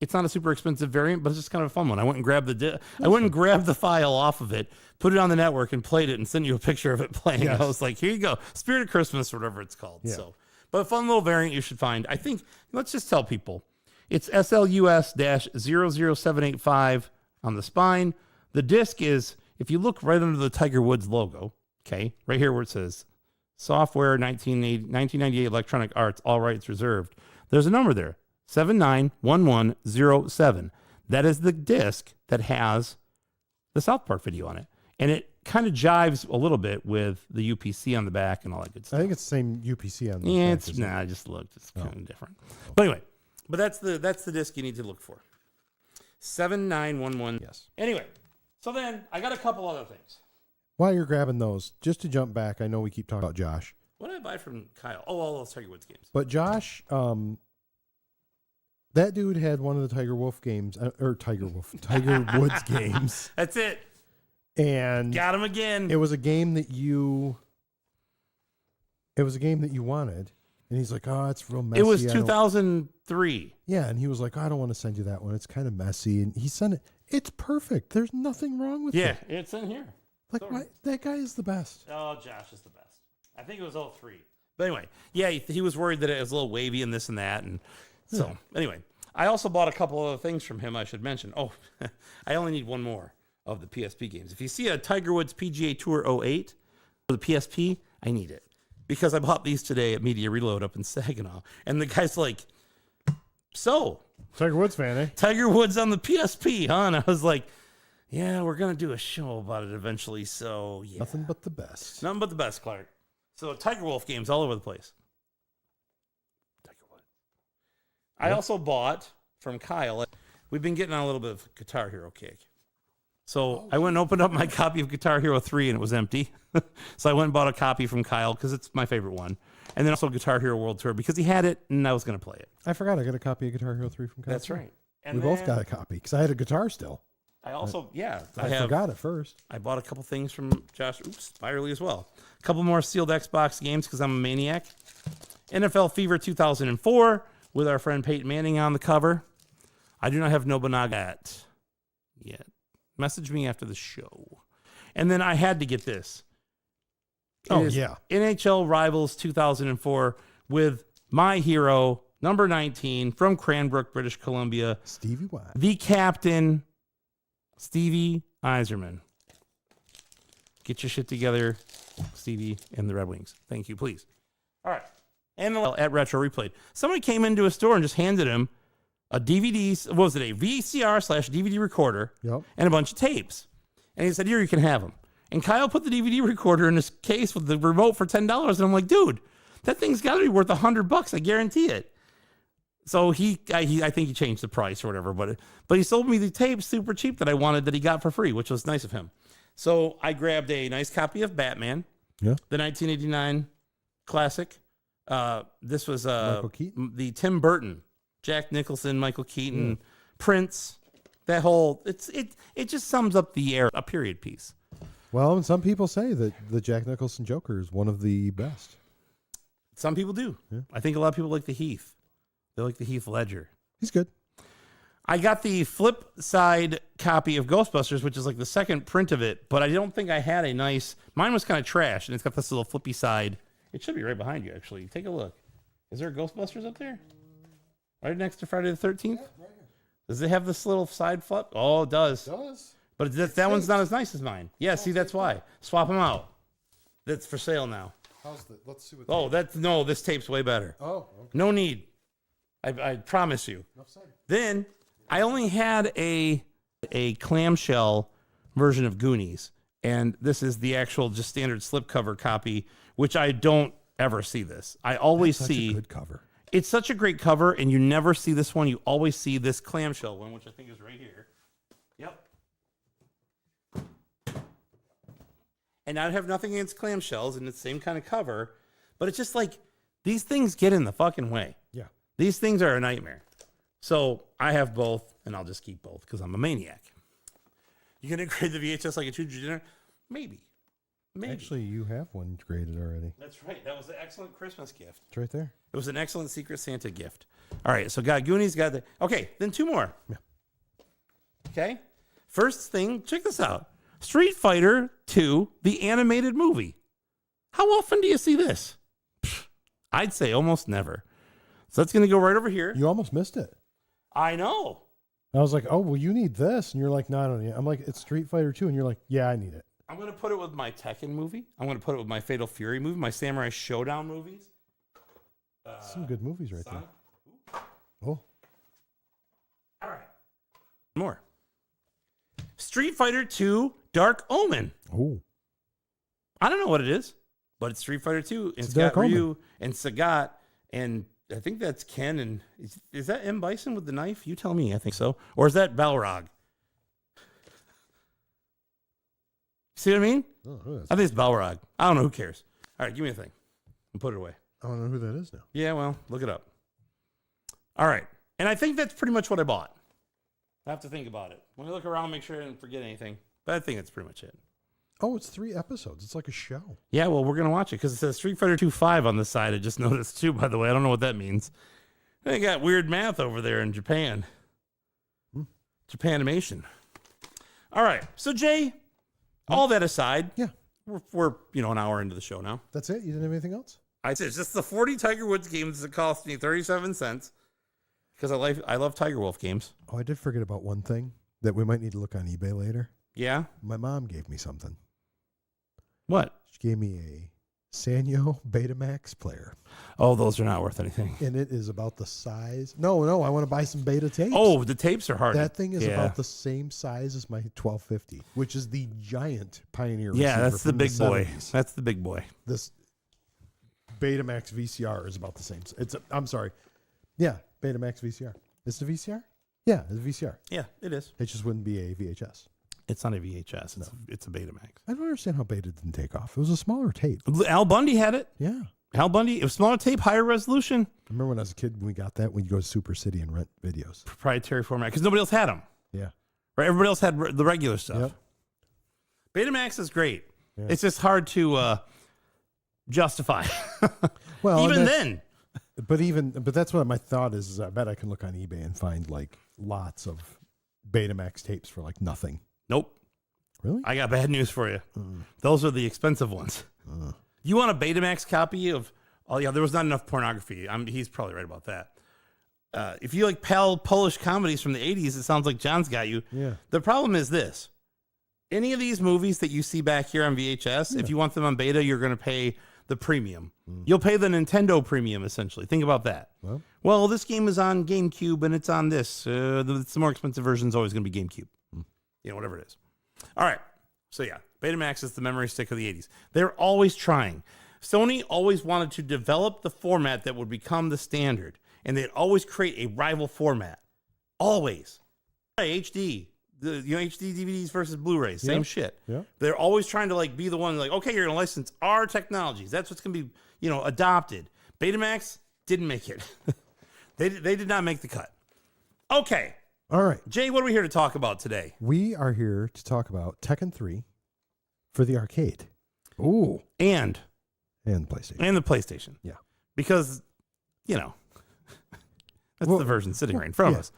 it's not a super expensive variant, but it's just kind of a fun one. I went and grabbed the file off of it, put it on the network, and played it, and sent you a picture of it playing. Yes. I was like, here you go. Spirit of Christmas, or whatever it's called. Yeah. So, but a fun little variant you should find. I think, let's just tell people, it's SLUS-00785 on the spine. The disc is, if you look right under the Tiger Woods logo, okay, right here where it says software 1998 Electronic Arts, all rights reserved. There's a number there, 791107. That is the disc that has the South Park video on it. And it kind of jives a little bit with the UPC on the back and all that good stuff. I think it's the same UPC on the Yeah, back, I just looked. It's kind of different. But anyway, But that's the disc you need to look for. 7911. Yes. Anyway, so then I got a couple other things. While you're grabbing those, just to jump back, I know we keep talking about Josh, What did I buy from Kyle? Oh, all those Tiger Woods games. but Josh, that dude had one of the Tiger Woods games, That's it. and Got him again. it was a game that you wanted, and he's like, "Oh, it's real messy." It was I don't-" 2003. Yeah, and he was like, "I don't want to send you that one. It's kind of messy." And he sent it. It's perfect. There's nothing wrong with Yeah, it. it's in here. Like, why, that guy is the best. Oh, Josh is the best. I think it was 03. But anyway, yeah, he was worried that it was a little wavy and this and that. And so, anyway, I also bought a couple other things from him I should mention. Oh, I only need one more of the PSP games. If you see a Tiger Woods PGA Tour 08 for the PSP, I need it. Because I bought these today at Media Reload up in Saginaw. And the guy's like, so, Tiger Woods fan, eh? Tiger Woods on the PSP, huh? And I was like, yeah, we're going to do a show about it eventually. So, yeah. Nothing but the best. Nothing but the best, Clark. So Tiger Wolf games all over the place. Tiger Woods. I also bought from Kyle. We've been getting on a little bit of Guitar Hero kick. So I went and opened up my copy of Guitar Hero 3 and it was empty. So I went and bought a copy from Kyle because it's my favorite one. And then also Guitar Hero World Tour because he had it and I was going to play it. I forgot I got a copy of Guitar Hero 3 from Kyle. That's right. And We both got a copy because I had a guitar still. I also, I forgot it first. I bought a couple things from Josh, Spirely as well. A couple more sealed Xbox games because I'm a maniac. NFL Fever 2004 with our friend Peyton Manning on the cover. I do not have Nobunaga yet. Message me after the show. And then I had to get this. It is NHL Rivals 2004 with my hero, number 19, from Cranbrook, British Columbia. Stevie Y. The captain, Stevie Yzerman. Get your shit together, Stevie and the Red Wings. Thank you, please. All right. And at Retro Replayed, somebody came into a store and just handed him a DVD, what was it, a VCR/DVD recorder and a bunch of tapes. And he said, here, you can have them. And Kyle put the DVD recorder in his case with the remote for $10. And I'm like, dude, that thing's got to be worth $100. I guarantee it. So I think he changed the price or whatever, but he sold me the tape super cheap that I wanted that he got for free, which was nice of him. So I grabbed a nice copy of Batman, the 1989 classic. This was Michael Keaton? the Tim Burton, Jack Nicholson, Michael Keaton, Prince. That whole it just sums up the era, a period piece. Well, and some people say that the Jack Nicholson Joker is one of the best. Some people do. Yeah. I think a lot of people like the Heath. They like the Heath Ledger. He's good. I got the flip side copy of Ghostbusters, which is like the second print of it, but I don't think I had a nice... Mine was kind of trash, and it's got this little flippy side. It should be right behind you, actually. Take a look. Is there a Ghostbusters up there? Right next to Friday the 13th? Yeah, right here. Does it have this little side flip? Oh, it does. It does. But that one's not as nice as mine. Yeah, see, that's why. Swap them out. That's for sale now. How's the... Let's see what... Oh, this tape's way better. Oh, okay. No need. I promise you. Then I only had a clamshell version of Goonies, and this is the actual just standard slipcover copy, which I don't ever see this. I always see... a good cover. It's such a great cover, and you never see this one. You always see this clamshell one, which I think is right here. Yep. And I have nothing against clamshells, and it's the same kind of cover, but it's just like these things get in the fucking way. Yeah. These things are a nightmare. So I have both, and I'll just keep both because I'm a maniac. You gonna grade the VHS like a Tuesday dinner? Maybe. Actually, you have one graded already. That's right. That was an excellent Christmas gift. It's right there. It was an excellent Secret Santa gift. All right, so got Goonies, got the... Okay, then two more. Yeah. Okay? First thing, check this out. Street Fighter 2, the animated movie. How often do you see this? I'd say almost never. So that's going to go right over here. You almost missed it. I know. I was like, oh, well, you need this. And you're like, no, I don't need it. I'm like, it's Street Fighter 2. And you're like, yeah, I need it. I'm going to put it with my Tekken movie. I'm going to put it with my Fatal Fury movie, my Samurai Showdown movies. Some good movies right there. Oh. All right. More. Street Fighter 2 Dark Omen. Oh. I don't know what it is, but it's Street Fighter 2. And it's Dark got Ryu Omen. and Sagat and I think that's Ken, and is that M. Bison with the knife? You tell me. I think so. Or is that Balrog? See what I mean? Oh, who is I think it's Balrog. I don't know. Who cares? All right, give me a thing and put it away. I don't know who that is now. Yeah, well, look it up. All right. And I think that's pretty much what I bought. I have to think about it. When I look around, make sure I didn't forget anything. But I think that's pretty much it. Oh, it's 3 episodes. It's like a show. Yeah, well, we're going to watch it because it says Street Fighter 2 5 on the side. I just noticed too, by the way. I don't know what that means. They got weird math over there in Japan. Japanimation. All right. So, Jay, all that aside, Yeah. we're an hour into the show now. That's it? You didn't have anything else? I said it's just the 40 Tiger Woods games that cost me 37 cents because I love Tiger Wolf games. Oh, I did forget about one thing that we might need to look on eBay later. Yeah? My mom gave me something. What? She gave me a Sanyo Betamax player. Oh, those are not worth anything. And it is about the size. No, I want to buy some beta tapes. Oh, the tapes are hard. That thing is yeah. about the same size as my 1250, which is the giant Pioneer Yeah, receiver that's the from big boy. 70s. That's the big boy. This Betamax VCR is about the same. I'm sorry. Yeah, Betamax VCR. It's the VCR? Yeah, it's a VCR. Yeah, it is. It just wouldn't be a VHS. It's not a VHS. It's a Betamax. I don't understand how beta didn't take off. It was a smaller tape. Al Bundy had it. Yeah. Al Bundy, it was smaller tape, higher resolution, I remember when I was a kid, when we got that, when you go to Super City and rent videos. proprietary format because nobody else had them. Yeah. Right? Everybody else had the regular stuff. Yep. Betamax is great. Yeah. It's just hard to justify. Well, Even and then. But that's what my thought is I bet I can look on eBay and find like lots of Betamax tapes for like nothing. Nope. Really? I got bad news for you. Those are the expensive ones. You want a Betamax copy of? Oh yeah, there was not enough pornography. He's probably right about that. If you like Polish comedies from the 80s, it sounds like John's got you. Yeah. The problem is this. Any of these movies that you see back here on VHS, if you want them on beta, you're going to pay the premium. You'll pay the Nintendo premium, essentially. Think about that. Well, this game is on GameCube and it's on this. The more expensive version is always going to be GameCube. Whatever it is. All right. So, yeah, Betamax is the memory stick of the 80s. They're always trying. Sony always wanted to develop the format that would become the standard, and they'd always create a rival format. Always. HD. HD DVDs versus Blu-rays, same shit. Yeah. They're always trying to be the one okay, you're gonna license our technologies. That's what's gonna be adopted. Betamax didn't make it. They did not make the cut. Okay, All right. Jay, what are we here to talk about today? We are here to talk about Tekken 3 for the arcade. Ooh. And And PlayStation. the PlayStation. Yeah. Because that's the version sitting right in front of yeah. us.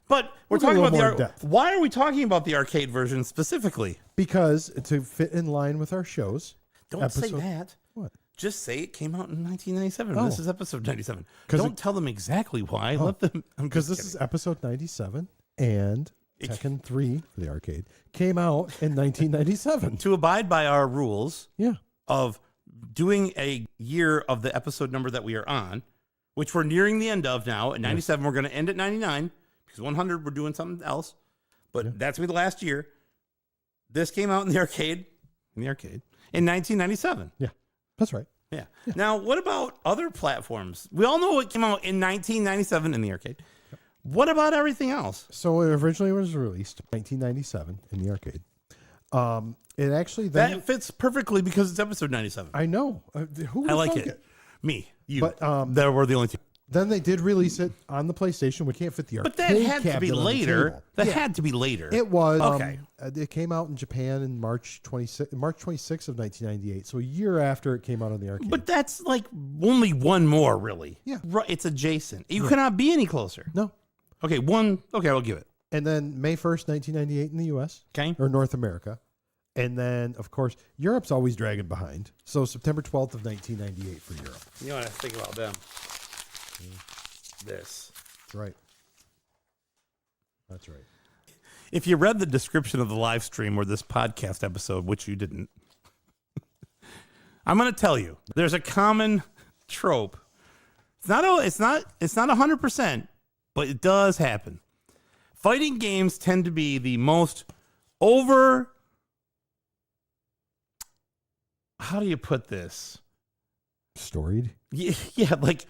But we're We'll go a talking little about more in depth. Why are we talking about the arcade version specifically? Because to fit in line with our shows. Don't say that. What? Just say it came out in 1997. Oh. This is episode 97. 'Cause Don't tell them exactly why. Oh. Let them. Because this is episode 97 and Tekken 3 for the arcade came out in 1997. to abide by our rules Yeah. of doing a year of the episode number that we are on, which we're nearing the end of now. At 97, we're going to end at 99 because 100 we're doing something else. But that's going to be the last year. This came out in the arcade. In 1997. Yeah. That's right. Yeah. Now, what about other platforms? We all know it came out in 1997 in the arcade. What about everything else? So it originally was released 1997 in the arcade. It actually then That fits perfectly because it's episode 97. I know. Who would I like thunk it. Me, you. But, there were the only two. Then they did release it on the PlayStation. We can't fit the arcade But that had to be cabinet on the later. table. That Yeah. had to be later. It was. Okay. It came out in Japan in March 26th of 1998. So a year after it came out on the arcade. But that's like only one more, really. Yeah. Right, it's adjacent. You cannot be any closer. no. Okay, one. Okay, I'll give it. And then May 1st, 1998 in the U.S. Okay. or North America. And then, of course, Europe's always dragging behind. So September 12th of 1998 for Europe. You know what I think about them? This. That's right. That's right. If you read the description of the live stream or this podcast episode, which you didn't, I'm going to tell you there's a common trope. It's not 100%, but it does happen. Fighting games tend to be the most how do you put this? Storied? Yeah, like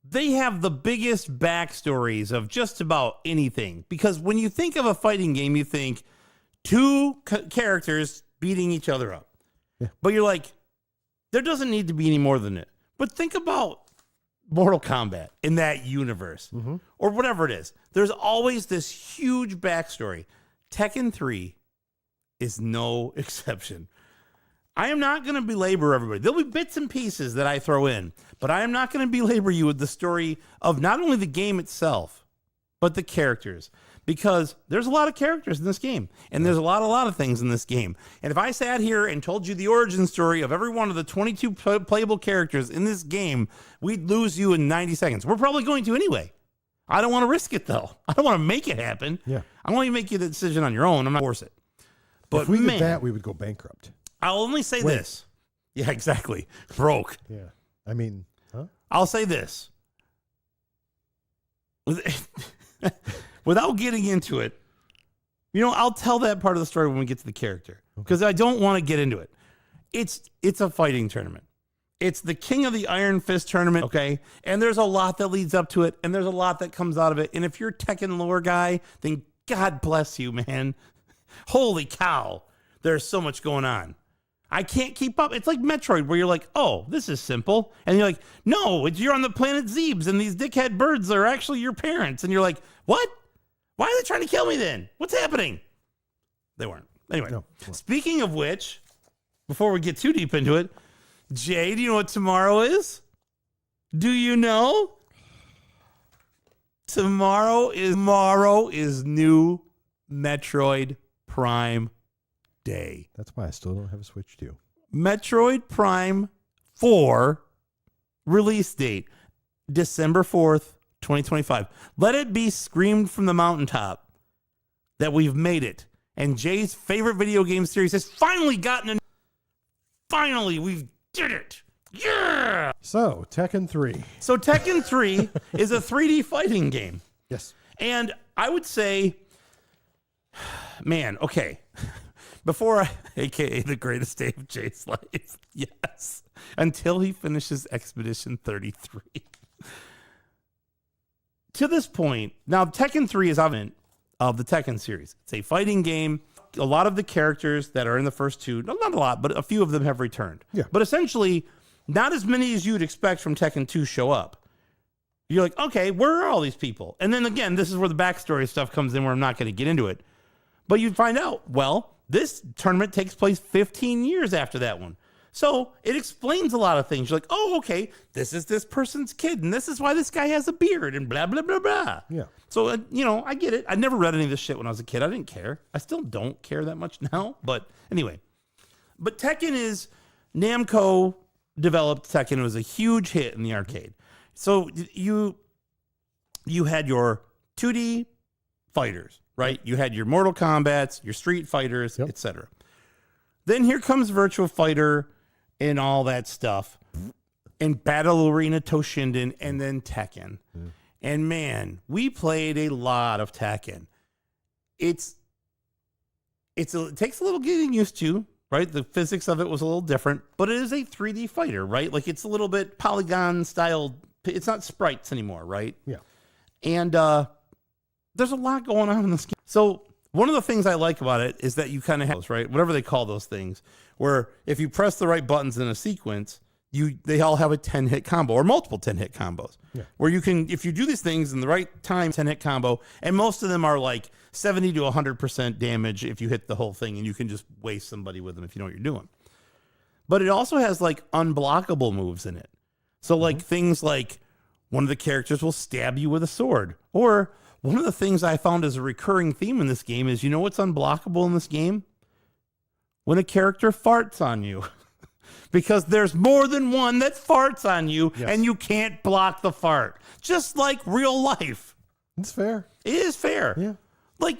they have the biggest backstories of just about anything. Because when you think of a fighting game, you think two characters beating each other up. Yeah. But you're like, there doesn't need to be any more than it. But think about Mortal Kombat in that universe or whatever it is. There's always this huge backstory. Tekken 3 is no exception. I am not going to belabor everybody. There'll be bits and pieces that I throw in, but I am not going to belabor you with the story of not only the game itself, but the characters. Because there's a lot of characters in this game, and there's a lot of things in this game. And if I sat here and told you the origin story of every one of the 22 playable characters in this game, we'd lose you in 90 seconds. We're probably going to anyway. I don't want to risk it, though. I don't want to make it happen. Yeah. I want you to make the decision on your own. I'm not force it. But if we did that, we would go bankrupt. I'll only say this. Yeah, exactly. Broke. Yeah. I mean, huh? I'll say this. Without getting into it, I'll tell that part of the story when we get to the character because I don't want to get into it. It's a fighting tournament. It's the King of the Iron Fist tournament, okay? And there's a lot that leads up to it, and there's a lot that comes out of it. And if you're a Tekken lore guy, then God bless you, man. Holy cow. There's so much going on. I can't keep up. It's like Metroid where you're like, oh, this is simple. And you're like, no, you're on the planet Zebes, and these dickhead birds are actually your parents. And you're like, what? Why are they trying to kill me then? What's happening? They weren't. Anyway, No. Speaking of which, before we get too deep into it, Jay, do you know what tomorrow is? Do you know? Tomorrow is new Metroid Prime Day. That's why I still don't have a Switch 2. Metroid Prime 4 release date, December 4th, 2025. Let it be screamed from the mountaintop that we've made it. And Jay's favorite video game series has finally Finally, we did it. Yeah! So, Tekken 3. So Tekken 3 is a 3D fighting game. Yes. And I would say, man, okay. AKA the greatest day of Jay's life. Yes. Until he finishes Expedition 33. To this point, now Tekken 3 is of the Tekken series. It's a fighting game. A lot of the characters that are in the first two, not a lot, but a few of them have returned. Yeah. But essentially, not as many as you'd expect from Tekken 2 show up. You're like, okay, where are all these people? And then again, this is where the backstory stuff comes in where I'm not going to get into it. But you find out, well, this tournament takes place 15 years after that one. So it explains a lot of things. You're like, oh, okay, this is this person's kid, and this is why this guy has a beard, and blah, blah, blah, blah. Yeah. So, I get it. I never read any of this shit when I was a kid. I didn't care. I still don't care that much now. But anyway. But Tekken is Namco developed Tekken. It was a huge hit in the arcade. So you had your 2D fighters, right? You had your Mortal Kombats, your Street Fighters, etc. Then here comes Virtua Fighter and all that stuff, and Battle Arena Toshinden, and then Tekken. Yeah. And man, we played a lot of Tekken. It takes a little getting used to, right? The physics of it was a little different, but it is a 3D fighter, right? Like it's a little bit polygon styled. It's not sprites anymore, right? Yeah. And there's a lot going on in this game. So one of the things I like about it is that you kind of have those, right? Whatever they call those things, where if you press the right buttons in a sequence, they all have a 10-hit combo or multiple 10-hit combos. Yeah. Where you can, if you do these things in the right time, 10-hit combo, and most of them are like 70 to 100% damage if you hit the whole thing, and you can just waste somebody with them if you know what you're doing. But it also has like unblockable moves in it. So like things like one of the characters will stab you with a sword. Or one of the things I found as a recurring theme in this game is, you know what's unblockable in this game? When a character farts on you. Because there's more than one that farts on you, and you can't block the fart. Just like real life. It's fair. It is fair. Yeah. Like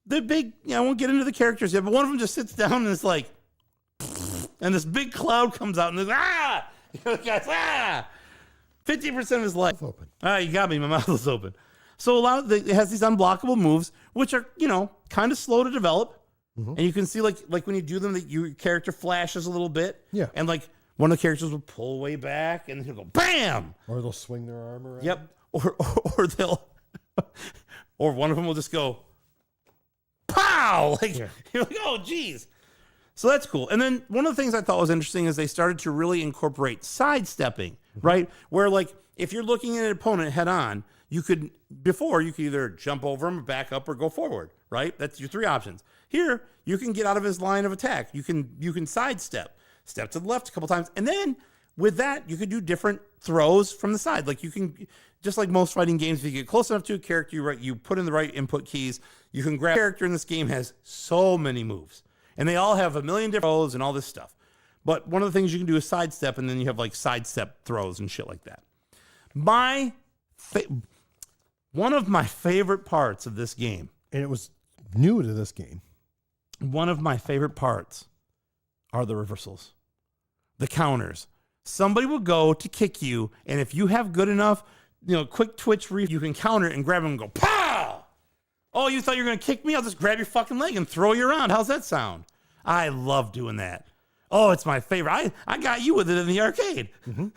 the big, I won't get into the characters yet, but one of them just sits down and it's like, and this big cloud comes out and there's, the guy's, 50% of his life. Open. You got me. My mouth is open. So it has these unblockable moves, which are, kind of slow to develop. Mm-hmm. And you can see like when you do them, that your character flashes a little bit. Yeah. And like one of the characters will pull way back and he'll go bam, Or they'll swing their arm around. yep, or they'll, or one of them will just go pow, like you're like, oh geez. So that's cool. And then one of the things I thought was interesting is they started to really incorporate sidestepping, right? Where like if you're looking at an opponent head on, you could either jump over him, back up, or go forward, right? That's your three options. Here, you can get out of his line of attack. You can sidestep, step to the left a couple times, and then with that, you could do different throws from the side. Like you can, just like most fighting games, if you get close enough to a character, you put in the right input keys, you can grab a character in this game has so many moves. And they all have a million different throws and all this stuff. But one of the things you can do is sidestep, and then you have like sidestep throws and shit like that. One of my favorite parts of this game, And it was new to this game. one of my favorite parts are the reversals, the counters. Somebody will go to kick you, and if you have good enough, quick twitch, you can counter it and grab him and go, pow! Oh, you thought you were going to kick me? I'll just grab your fucking leg and throw you around. How's that sound? I love doing that. Oh, it's my favorite. I got you with it in the arcade. Mm-hmm.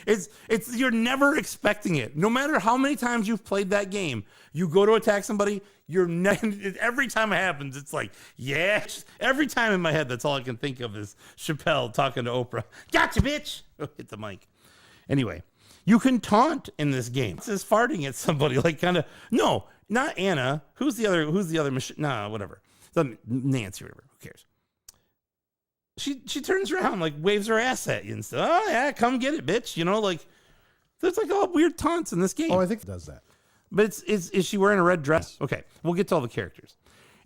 it's you're never expecting it. No matter how many times you've played that game, you go to attack somebody, every time it happens, it's like, yeah. Every time in my head, that's all I can think of is Chappelle talking to Oprah. Gotcha, bitch. Hit the mic. Anyway, you can taunt in this game. It's just farting at somebody, like kind of, no, not Anna. Who's the other machine? Nah, whatever. Nancy, whatever. Who cares? She turns around, like waves her ass at you and says, oh yeah, come get it, bitch. Like there's like all weird taunts in this game. Oh, I think it does that. But is she wearing a red dress? Okay, we'll get to all the characters.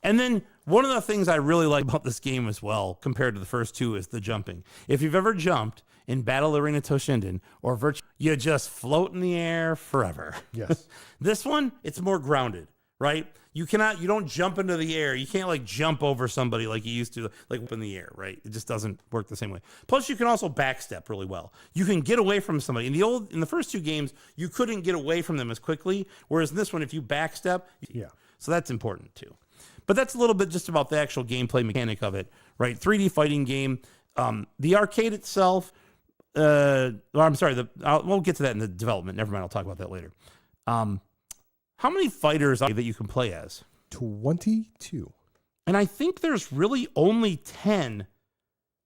And then one of the things I really like about this game as well, compared to the first two, is the jumping. If you've ever jumped in Battle Arena Toshinden or Virtua, you just float in the air forever. Yes. This one, it's more grounded, right? You don't jump into the air. You can't like jump over somebody like you used to, like up in the air, right? It just doesn't work the same way. Plus, you can also backstep really well. You can get away from somebody. In the first two games, you couldn't get away from them as quickly. Whereas in this one, if you backstep, yeah. So that's important too. But that's a little bit just about the actual gameplay mechanic of it, right? 3D fighting game. The arcade itself, we'll get to that in the development. Never mind, I'll talk about that later. How many fighters are that you can play as? 22. And I think there's really only 10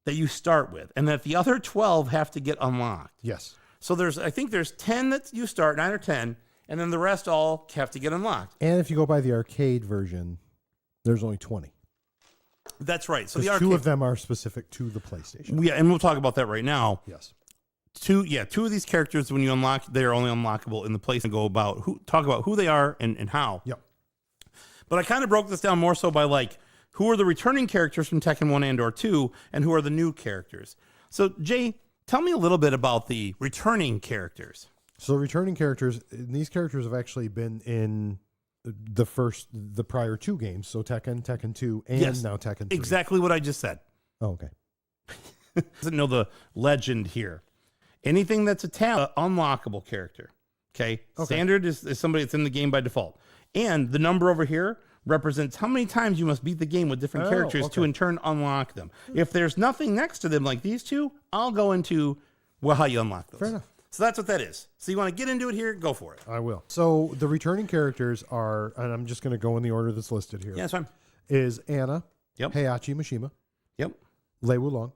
that you start with, and that the other 12 have to get unlocked. Yes. So I think there's 10 that you start, 9 or 10, and then the rest all have to get unlocked. And if you go by the arcade version, there's only 20. That's right. So two of them are specific to the PlayStation. Yeah, and we'll talk about that right now. Yes. Two of these characters, when you unlock, they are only unlockable in the place and talk about who they are and how. Yep. But I kind of broke this down more so by like, who are the returning characters from Tekken 1 and or 2, and who are the new characters. So Jay, tell me a little bit about the returning characters. So returning characters, these characters have actually been in the prior two games. So Tekken 2, and now Tekken 3. Exactly what I just said. Oh, okay. Doesn't know the legend here. Anything that's a unlockable character. Okay. Standard is somebody that's in the game by default. And the number over here represents how many times you must beat the game with different characters to in turn unlock them. If there's nothing next to them like these two, I'll go into how you unlock those. Fair enough. So that's what that is. So you want to get into it here? Go for it. I will. So the returning characters are, and I'm just going to go in the order that's listed here. Yeah, that's fine. Is Anna, Yep. Heihachi Mishima, Yep. Lei Wulong,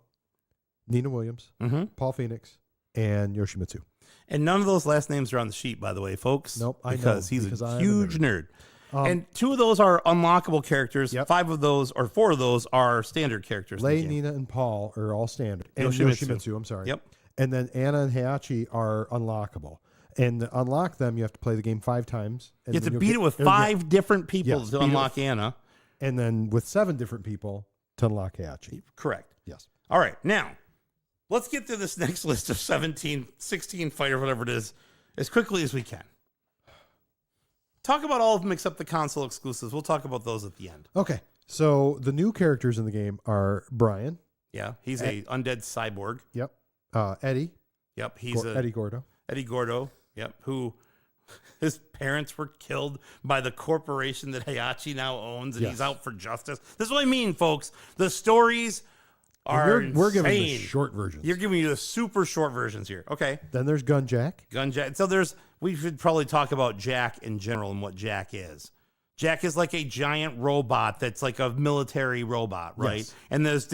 Nina Williams, Mm-hmm. Paul Phoenix, and Yoshimitsu. And none of those last names are on the sheet, by the way, folks. Nope, I know, because he's because a I'm a huge nerd. Um, And 2 of those are unlockable characters. Yep. 4 of those are standard characters. in the Lei, game. Nina, and Paul are all standard. And Yoshimitsu. Yoshimitsu, I'm sorry. Yep. And then Anna and Heihachi are unlockable. And to unlock them, you have to play the game 5 times. And You have then to you'll beat get- it with you'll get- 5 different people Yes, to beat it unlock with- Anna. And then with 7 different people to unlock Heihachi. Correct. Yes. All right. Now, let's get to this next list of 16 fighter, whatever it is, as quickly as we can. Talk about all of them except the console exclusives. We'll talk about those at the end. Okay. So the new characters in the game are Brian. Yeah. He's a undead cyborg. Yep. Eddie. Yep. He's Eddie Gordo. Eddie Gordo. Yep. Who his parents were killed by the corporation that Heihachi now owns, and Yes. he's out for justice. This is what I mean, folks. The stories are We're giving the insane. short versions. You're giving you the super short versions here. Okay. Then there's Gun Jack. Gun Jack. So we should probably talk about Jack in general and what Jack is. Jack is like a giant robot that's like a military robot, right? Yes. And there's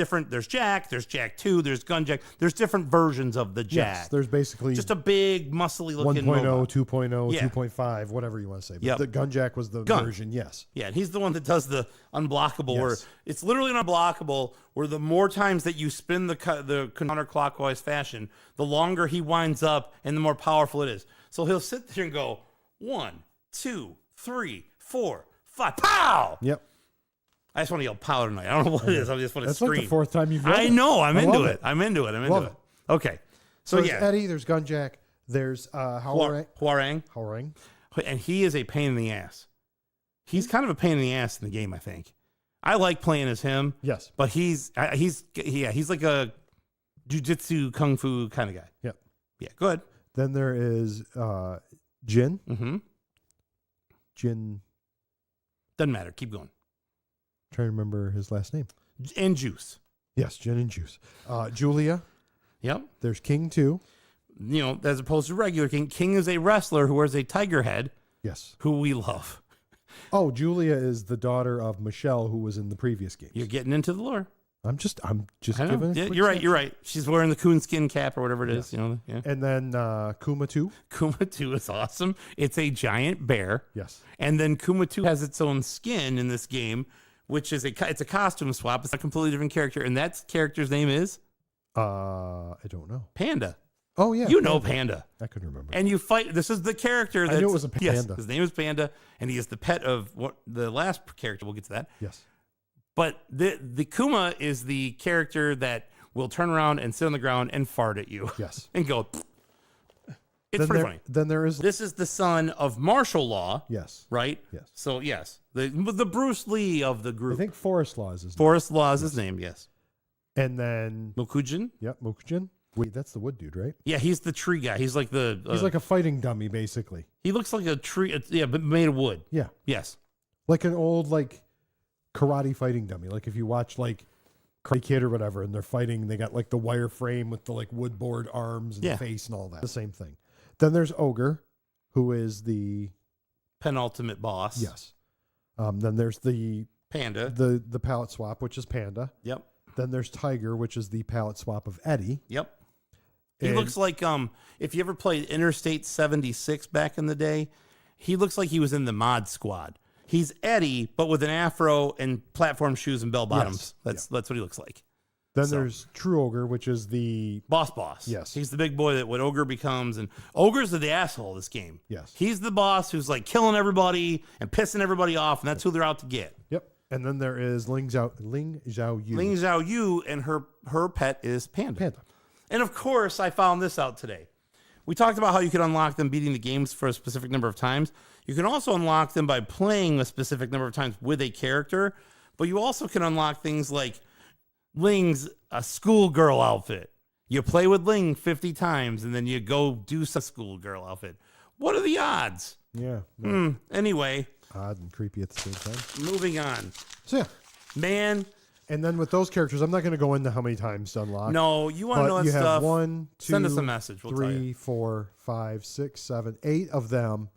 Jack 2, there's Gun Jack. There's different versions of the Jack. Yes, there's basically just a big, muscly looking 1.0, robot. 2.0, Yeah. 2.5, whatever you want to say. But Yep. the Gun Jack was the Gun. version, yes. Yeah, and he's the one that does the unblockable, where Yes. it's literally an unblockable, where the more times that you spin the counterclockwise fashion, the longer he winds up and the more powerful it is. So he'll sit there and go 1, 2, 3, 4, 5, pow! Yep. I just want to yell pow tonight. I don't know what it is. I just want to That's scream. like the fourth time you've read I it. know. I'm I into love it. I'm into it. Love it. Okay. So there's yeah, Eddie, there's Gun Jack, there's Huarang. And he is a pain in the ass. He's kind of a pain in the ass in the game, I think. I like playing as him. Yes. But he's like a jujitsu kung fu kind of guy. Yep. Yeah, good. Then there is Jin. Mm-hmm. Jin. Doesn't matter. Keep going. Trying to remember his last name. And Juice. Yes, Jin and Juice. Julia. Yep. There's King too. You know, as opposed to regular King. King is a wrestler who wears a tiger head, Yes. who we love. Oh, Julia is the daughter of Michelle, who was in the previous game. You're getting into the lore. I'm just I know. giving. Yeah, you're right. She's wearing the coonskin cap or whatever it is. You know. Yeah. And then Kuma 2. Kuma 2 is awesome. It's a giant bear. Yes. And then Kuma 2 has its own skin in this game, which is it's a costume swap. It's a completely different character, and that character's name is I don't know. Panda. Oh yeah. You know Panda. I couldn't remember. And you fight. This is the character that knew it was a Yes, panda. his name is Panda, and he is the pet of the last character. We'll get to that. Yes. But the Kuma is the character that will turn around and sit on the ground and fart at you. Yes. And go. It's Then pretty there, funny. then there is. This is the son of martial law, Yes. right? Yes. So yes, the Bruce Lee of the I group. think Forest Law is his name. Forest Law is his name. Yes. And then Mokujin. yep, Mokujin. Wait, that's the wood dude, right? Yeah, he's the tree guy. He's like the. He's like a fighting dummy, basically. He looks like a tree. Yeah, but made of wood. Yeah. Yes. Like an old karate fighting dummy. Like if you watch Karate Kid or whatever, and they're fighting, they got the wire frame with the wood board arms and Yeah. face and all that. The same thing. Then there's Ogre, who is the Penultimate boss. yes. Then there's the Panda. palette swap, which is Panda. Yep. Then there's Tiger, which is the palette swap of Eddie. Yep. He And- looks like if you ever played Interstate 76 back in the day, he looks like he was in the Mod Squad. He's Eddie, but with an afro and platform shoes and bell bottoms. Yes. That's what he looks like. Then So- there's True Ogre, which is the Boss. Yes. He's the big boy that what Ogre becomes. And Ogre's the asshole of this game. Yes. He's the boss who's killing everybody and pissing everybody off, and that's who they're out to get. yep. And then there is Ling Zhao Yu. Ling Zhao Yu, and her pet is Panda. Panda. And of course, I found this out today. We talked about how you can unlock them beating the games for a specific number of times. You can also unlock them by playing a specific number of times with a character, but you also can unlock things like Ling's a schoolgirl outfit. You play with Ling 50 times, and then you go do some schoolgirl outfit. What are the odds? Yeah. Anyway, Odd and creepy at the same time. moving on. So yeah. Man, And then with those characters, I'm not going to go into how many times to unlock. no, you want to But know that you have stuff? 1, 2, Send us a message. We'll tell you. 3, 4, 5, 6, 7, 8 of them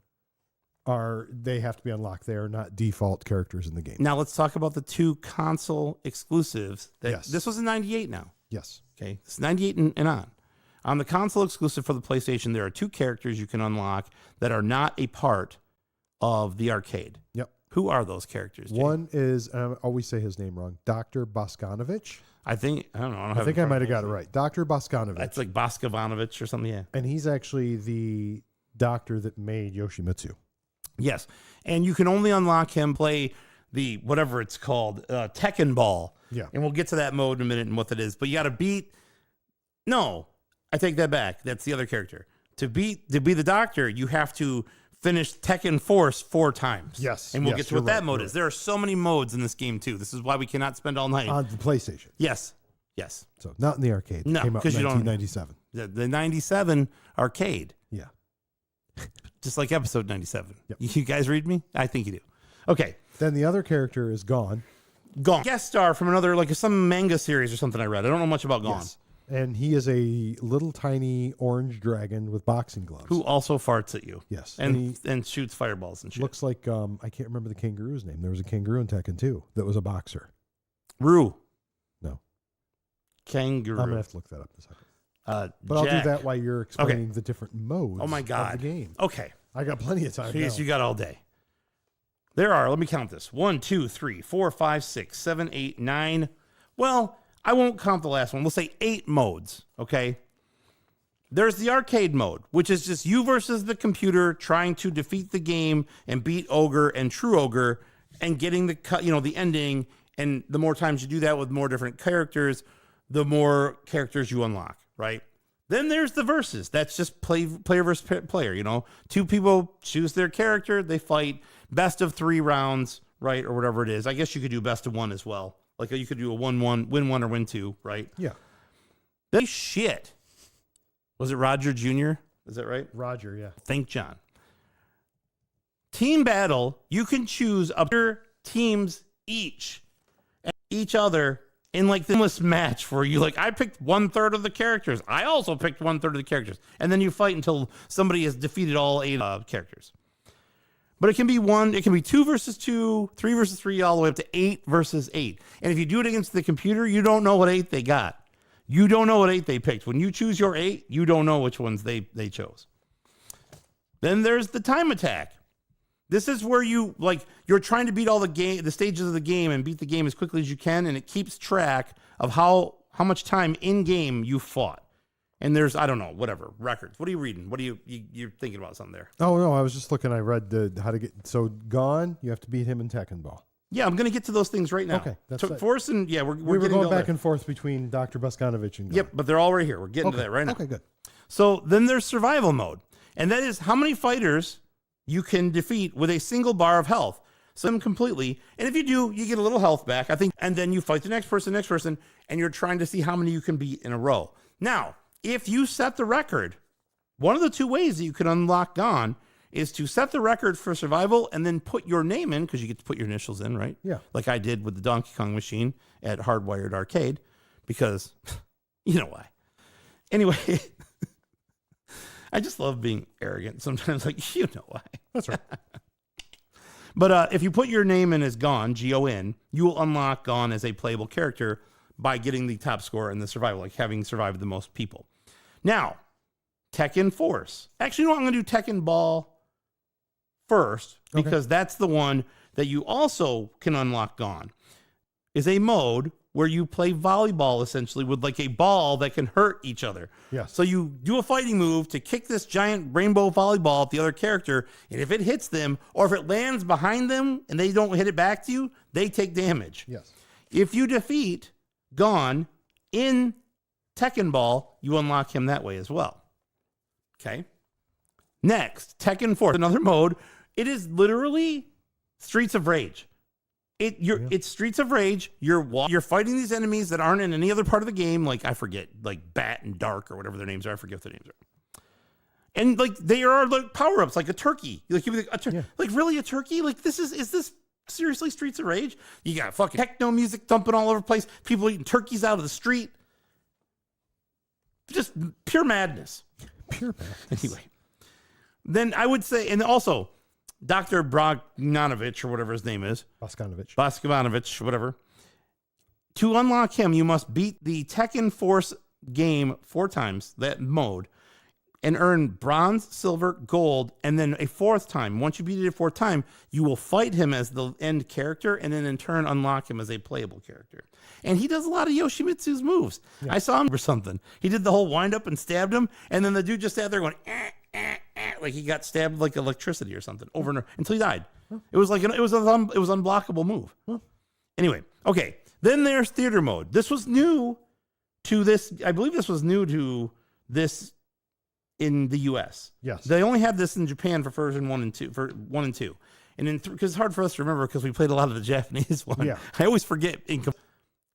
they have to be unlocked. They are not default characters in the game. Now let's talk about the 2 console exclusives. Yes. This was in 98 now. Yes. Okay, it's 98 and on. On the console exclusive for the PlayStation, there are 2 characters you can unlock that are not a part of the arcade. Yep. Who are those characters, Jay? One is, I always say his name wrong, Dr. Boskanovich. I don't know. I think I might have got it right. Dr. Boskanovich. That's like Boskovanovich or something, yeah. And he's actually the doctor that made Yoshimitsu. Yes, and you can only unlock him, play the, whatever it's called, Tekken Ball. Yeah. And we'll get to that mode in a minute and what that is. But you got to beat, no, I take that back. That's the other character. To be the doctor, you have to finish Tekken Force 4 times. Yes, And we'll yes, get to you're what that right, mode you're is. There are so many modes in this game, too. This is why we cannot spend all night. On the PlayStation. Yes. So not in the arcade. No, It came out in 'cause you don't- 1997. The 97 arcade, Yeah. just like episode 97. Yep. You guys read me? I think you do. Okay. Then the other character is gone. Gone. Guest star from another, like some manga series or something I read. I don't know much about Gone. Yes. And he is a little tiny orange dragon with boxing gloves. Who also farts at you. Yes. And shoots fireballs and shit. Looks like, I can't remember the kangaroo's name. There was a kangaroo in Tekken 2 that was a boxer. Rue. No. Kangaroo. I'm going to have to look that up in a second. But Jack. I'll do that while you're explaining the different modes Oh my God. of the game. Okay. I got plenty of time Jeez, now. you got all day. There are, let me count this. 1, 2, 3, 4, 5, 6, 7, 8, 9. Well, I won't count the last one. We'll say 8 modes, okay? There's the arcade mode, which is just you versus the computer trying to defeat the game and beat Ogre and True Ogre and getting the ending. And the more times you do that with more different characters, the more characters you unlock, right? Then there's the versus. That's just player versus player, 2 people choose their character, they fight, best of 3 rounds, right? Or whatever it is. I guess you could do best of 1 as well. Like you could do a 1-1, win 1 or win 2, right? Yeah. Then shit. Was it Roger Jr.? Is that right? Roger, yeah. Thank John. Team battle, you can choose up to teams each other in like this match where you I picked 1/3 of the characters. I also picked 1/3 of the characters. And then you fight until somebody has defeated all 8 characters. But it can be 2 versus 2, 3 versus 3, all the way up to 8 versus 8. And if you do it against the computer, you don't know what 8 they got. You don't know what 8 they picked. When you choose your 8, you don't know which ones they chose. Then there's the time attack. This is where you're trying to beat all the stages of the game and beat the game as quickly as you can, and it keeps track of how much time in game you fought. And there's, I don't know, whatever, records. What are you reading? What are you're thinking about something there? Oh, no, I was just looking. I read how to get, so Gone, you have to beat him in Tekken Ball. Yeah, I'm going to get to those things right now. Okay. Force and, yeah, we were going back and forth between Dr. Boskanovich and Gone. Yep, but they're all right here. We're getting to that right now. Okay, good. So then there's survival mode. And that is how many fighters you can defeat with a single bar of health. So them completely. And if you do, you get a little health back, I think. And then you fight the next person, and you're trying to see how many you can beat in a row. Now, if you set the record, one of the 2 ways that you can unlock Gone is to set the record for survival and then put your name in, because you get to put your initials in, right? Yeah. Like I did with the Donkey Kong machine at Hardwired Arcade, because you know why. Anyway, I just love being arrogant sometimes, you know why. That's right. But if you put your name in as Gone, G-O-N, you will unlock Gone as a playable character by getting the top score in the survival, like having survived the most people. Now, Tekken Force. Actually, no, I'm going to do Tekken Ball first, because that's the one that you also can unlock Gone. Is a mode where you play volleyball, essentially, with like a ball that can hurt each other. Yes. So you do a fighting move to kick this giant rainbow volleyball at the other character, and if it hits them, or if it lands behind them and they don't hit it back to you, they take damage. Yes. If you defeat Gone in Tekken Ball, you unlock him that way as well. Okay. Next, Tekken Force, another mode. It is literally Streets of Rage. It's Streets of Rage. You're fighting these enemies that aren't in any other part of the game. Like I forget, like Bat and Dark or whatever their names are. I forget what their names are. And like they are like power ups, like a turkey. Like you like really a turkey? Like is this seriously Streets of Rage? You got fucking techno music thumping all over the place. People eating turkeys out of the street. Just pure madness. Pure madness. Anyway, then I would say, and also Dr. Bogdanovich or whatever his name is. Boskanovich, whatever. To unlock him, you must beat the Tekken Force game 4 times, that mode, and earn bronze, silver, gold, and then a 4th time. Once you beat it a 4th time, you will fight him as the end character, and then in turn unlock him as a playable character. And he does a lot of Yoshimitsu's moves. Yeah. I saw him for something. He did the whole wind up and stabbed him, and then the dude just sat there going, like he got stabbed like electricity or something over and over until he died. Huh. It was like it was unblockable move. Huh. Anyway, okay. Then there's theater mode. This was new to this. I believe this was new to this in the U.S. Yes, they only had this in Japan for version 1 and 2. And then because it's hard for us to remember because we played a lot of the Japanese one. Yeah. I always forget.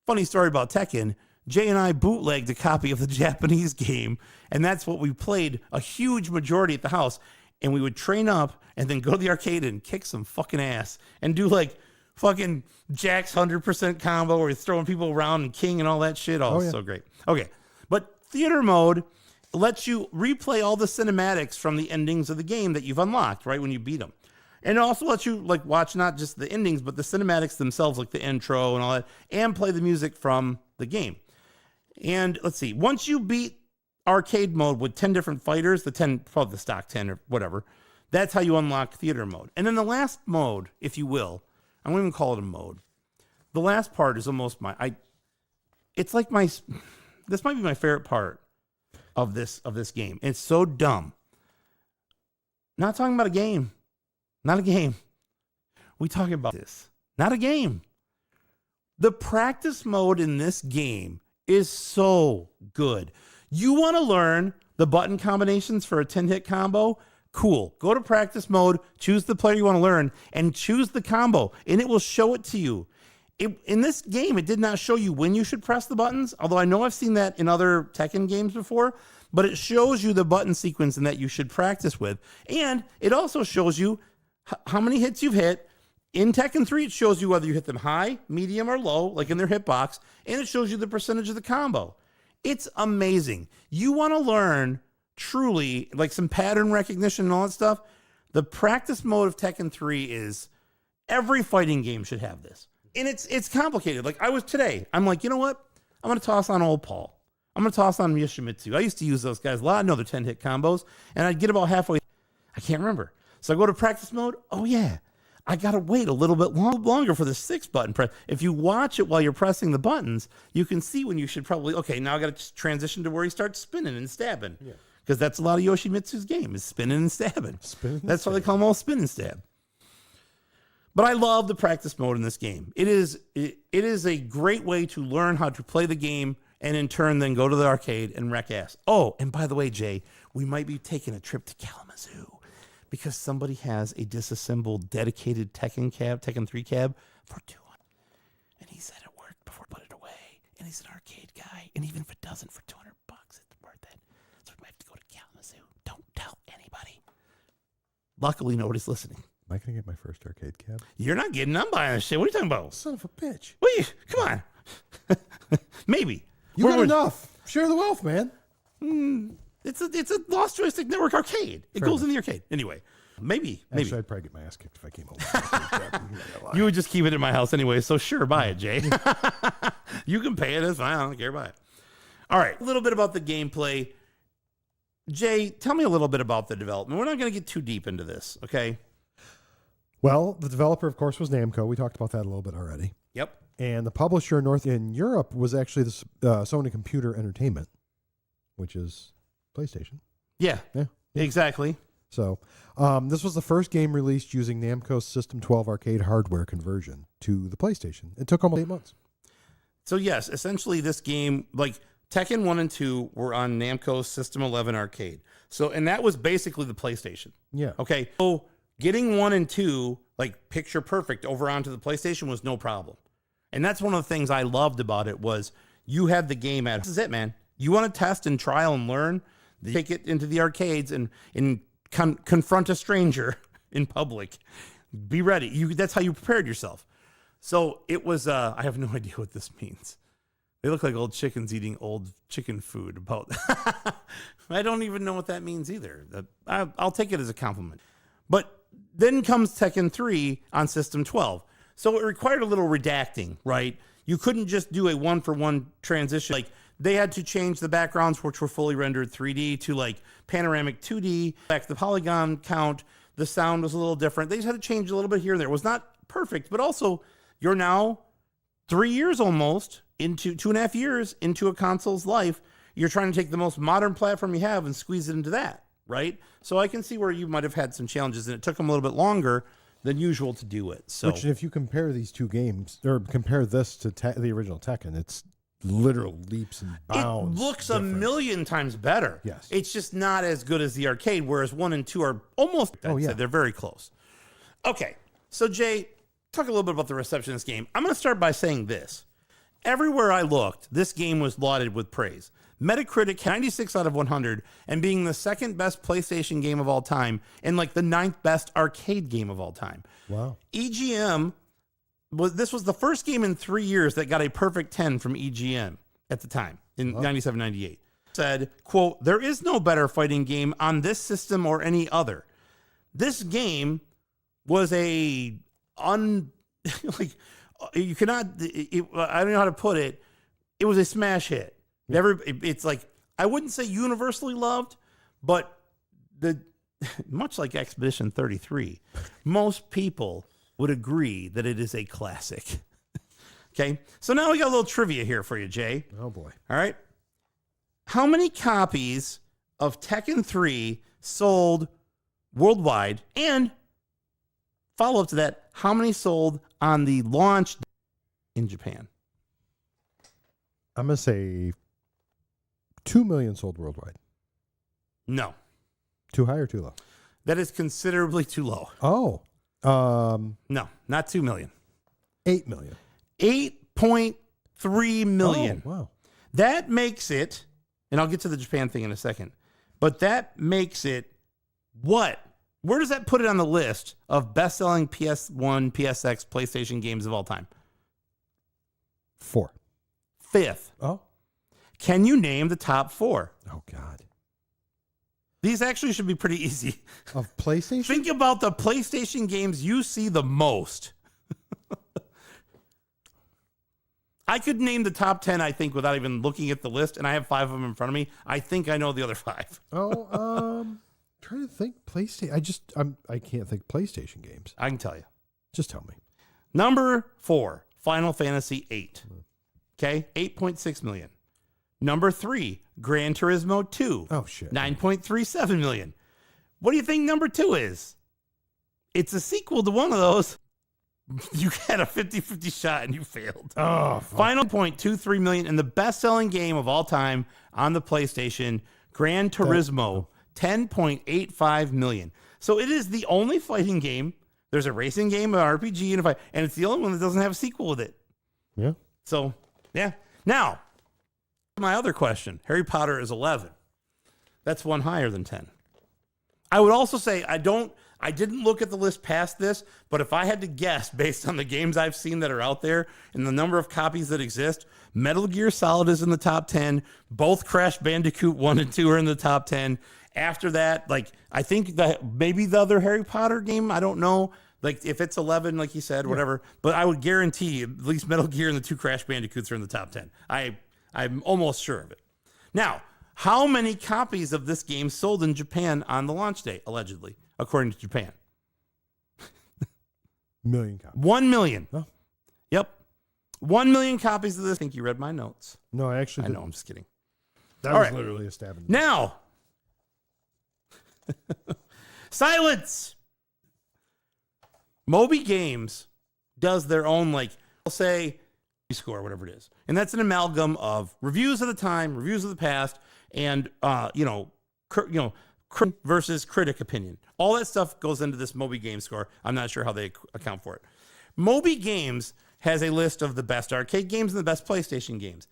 Funny story about Tekken. Jay and I bootlegged a copy of the Japanese game, and that's what we played a huge majority at the house. And we would train up and then go to the arcade and kick some fucking ass and do like fucking Jack's 100% combo where he's throwing people around and king and all that shit. Oh, yeah. so great. Okay. But theater mode lets you replay all the cinematics from the endings of the game that you've unlocked, right, when you beat them. And it also lets you like watch not just the endings, but the cinematics themselves, like the intro and all that, and play the music from the game. And let's see, once you beat arcade mode with 10 different fighters, probably the stock 10 or whatever, that's how you unlock theater mode. And then the last mode, if you will, I won't even call it a mode. The last part is almost this might be my favorite part of this game. It's so dumb. Not talking about a game. Not a game. We talking about this. Not a game. The practice mode in this game is so good. You want to learn the button combinations for a 10-hit combo? Cool. Go to practice mode, choose the player you want to learn, and choose the combo, and it will show it to you. In this game, it did not show you when you should press the buttons, although I know I've seen that in other Tekken games before, but it shows you the button sequence and that you should practice with. And it also shows you how many hits you've hit. In Tekken 3, it shows you whether you hit them high, medium, or low, like in their hitbox, and it shows you the percentage of the combo. It's amazing. You want to learn truly, like some pattern recognition and all that stuff. The practice mode of Tekken 3 is every fighting game should have this. And it's complicated. Like I'm like, you know what? I'm going to toss on old Paul. I'm going to toss on Yoshimitsu. I used to use those guys a lot. I know they're 10-hit combos, and I'd get about halfway. I can't remember. So I go to practice mode. Oh, yeah. I got to wait a little bit longer for the 6-button press. If you watch it while you're pressing the buttons, you can see when you should probably, okay, now I got to transition to where he starts spinning and stabbing. Yeah. Because that's a lot of Yoshimitsu's game, is spinning and stabbing. That's why they call them all spin and stab. But I love the practice mode in this game. It is a great way to learn how to play the game and in turn then go to the arcade and wreck ass. Oh, and by the way, Jay, we might be taking a trip to Kalamazoo because somebody has a disassembled dedicated Tekken 3 cab for $200. And he said it worked before I put it away. And he's an arcade guy. And even if it doesn't, for $200, it's worth it. So we might have to go to Kalamazoo. Don't tell anybody. Luckily, nobody's listening. Am I going to get my first arcade cab? You're not getting. I'm buying this shit. What are you talking about? Son of a bitch. Wait, come on. Maybe. You got enough. Share the wealth, man. It's a Lost Joystick Network arcade. It goes in the arcade. Anyway, maybe. Actually, I'd probably get my ass kicked if I came home with an arcade cab. You would just keep it in my house anyway, so sure, buy it, Jay. You can pay it. It's fine. I don't care. Buy it. All right, a little bit about the gameplay. Jay, tell me a little bit about the development. We're not going to get too deep into this, okay? Well, the developer, of course, was Namco. We talked about that a little bit already. Yep. And the publisher in Europe was actually the Sony Computer Entertainment, which is PlayStation. Yeah. Exactly. So this was the first game released using Namco's System 12 arcade hardware conversion to the PlayStation. It took almost 8 months. So yes, essentially this game, like Tekken 1 and 2 were on Namco's System 11 arcade. So, and that was basically the PlayStation. Yeah. Okay. So getting 1 and 2, like picture perfect over onto the PlayStation was no problem. And that's one of the things I loved about it was you had the game at, this is it, man. You want to test and trial and learn, take it into the arcades and confront a stranger in public. Be ready. That's how you prepared yourself. So it was, I have no idea what this means. They look like old chickens eating old chicken food. I don't even know what that means either. I'll take it as a compliment. But then comes Tekken 3 on System 12. So it required a little redacting, right? You couldn't just do a one-for-one transition. Like they had to change the backgrounds, which were fully rendered 3D, to like panoramic 2D. Back the polygon count, the sound was a little different. They just had to change a little bit here and there. It was not perfect, but also you're now 3 years almost into 2.5 years into a console's life. You're trying to take the most modern platform you have and squeeze it into that, right? So I can see where you might have had some challenges, and it took them a little bit longer than usual to do it. So, which, if you compare these two games, or compare this to the original Tekken, it's literal leaps and bounds. It looks different. 1,000,000 times better. Yes. It's just not as good as the arcade, whereas 1 and 2 are almost, they're very close. Okay, so Jay, talk a little bit about the reception of this game. I'm going to start by saying this. Everywhere I looked, this game was lauded with praise. Metacritic 96 out of 100, and being the second best PlayStation game of all time, and like the 9th best arcade game of all time. Wow. EGM this was the first game in 3 years that got a perfect 10 from EGM at the time in 97, 98. Said, quote, there is no better fighting game on this system or any other. This game was a like you cannot. I don't know how to put it. It was a smash hit. It's like I wouldn't say universally loved, but much like Expedition 33, most people would agree that it is a classic. Okay, so now we got a little trivia here for you, Jay. Oh boy! All right, how many copies of Tekken 3 sold worldwide, and follow up to that, how many sold on the launch in Japan? I'm gonna say 2 million sold worldwide. No, Too high or too low? that is considerably too low. Oh, No, not 2 million. 8 million. 8.3 million. Oh, wow. That makes it, and I'll get to the Japan thing in a second, but that makes it what? Where does that put it on the list of best-selling PS1, PSX, PlayStation games of all time? 4. 5th. Oh. Can you name the top 4? Oh God. These actually should be pretty easy. Of PlayStation? Think about the PlayStation games you see the most. I could name the top 10, I think, without even looking at the list, and I have 5 of them in front of me. I think I know the other 5. Trying to think PlayStation. I can't think PlayStation games. I can tell you. Just tell me. Number 4, Final Fantasy VIII. Okay, 8.6 million. Number 3, Gran Turismo 2. Oh shit. 9.37 million. What do you think number 2 is? It's a sequel to one of those. You had a 50-50 shot and you failed. Oh, fuck. Final 0.23 million, and the best-selling game of all time on the PlayStation, Gran Turismo, 10.85 million. So it is the only fighting game. There's a racing game, an RPG, and a fight, and it's the only one that doesn't have a sequel with it. Yeah. So, yeah. Now, my other question. Harry Potter is 11. That's one higher than 10. I would also say I didn't look at the list past this, but if I had to guess based on the games I've seen that are out there and the number of copies that exist, Metal Gear Solid is in the top 10. Both Crash Bandicoot 1 and 2 are in the top 10. After that, like, I think that maybe the other Harry Potter game, I don't know. Like, if it's 11, like you said, whatever. But I would guarantee at least Metal Gear and the 2 Crash Bandicoots are in the top 10. I'm almost sure of it. Now, how many copies of this game sold in Japan on the launch day, allegedly, according to Japan? Million copies. 1 million. Oh. Yep. 1 million copies of this. I think you read my notes. No, I actually I didn't. know, I'm just kidding. That All was right. literally a stab in the Now, silence. Moby Games does their own, like, I'll say, score, whatever it is. And that's an amalgam of reviews of the time, reviews of the past, and, versus critic opinion. All that stuff goes into this Moby Games score. I'm not sure how they account for it. Moby Games has a list of the best arcade games and the best PlayStation games.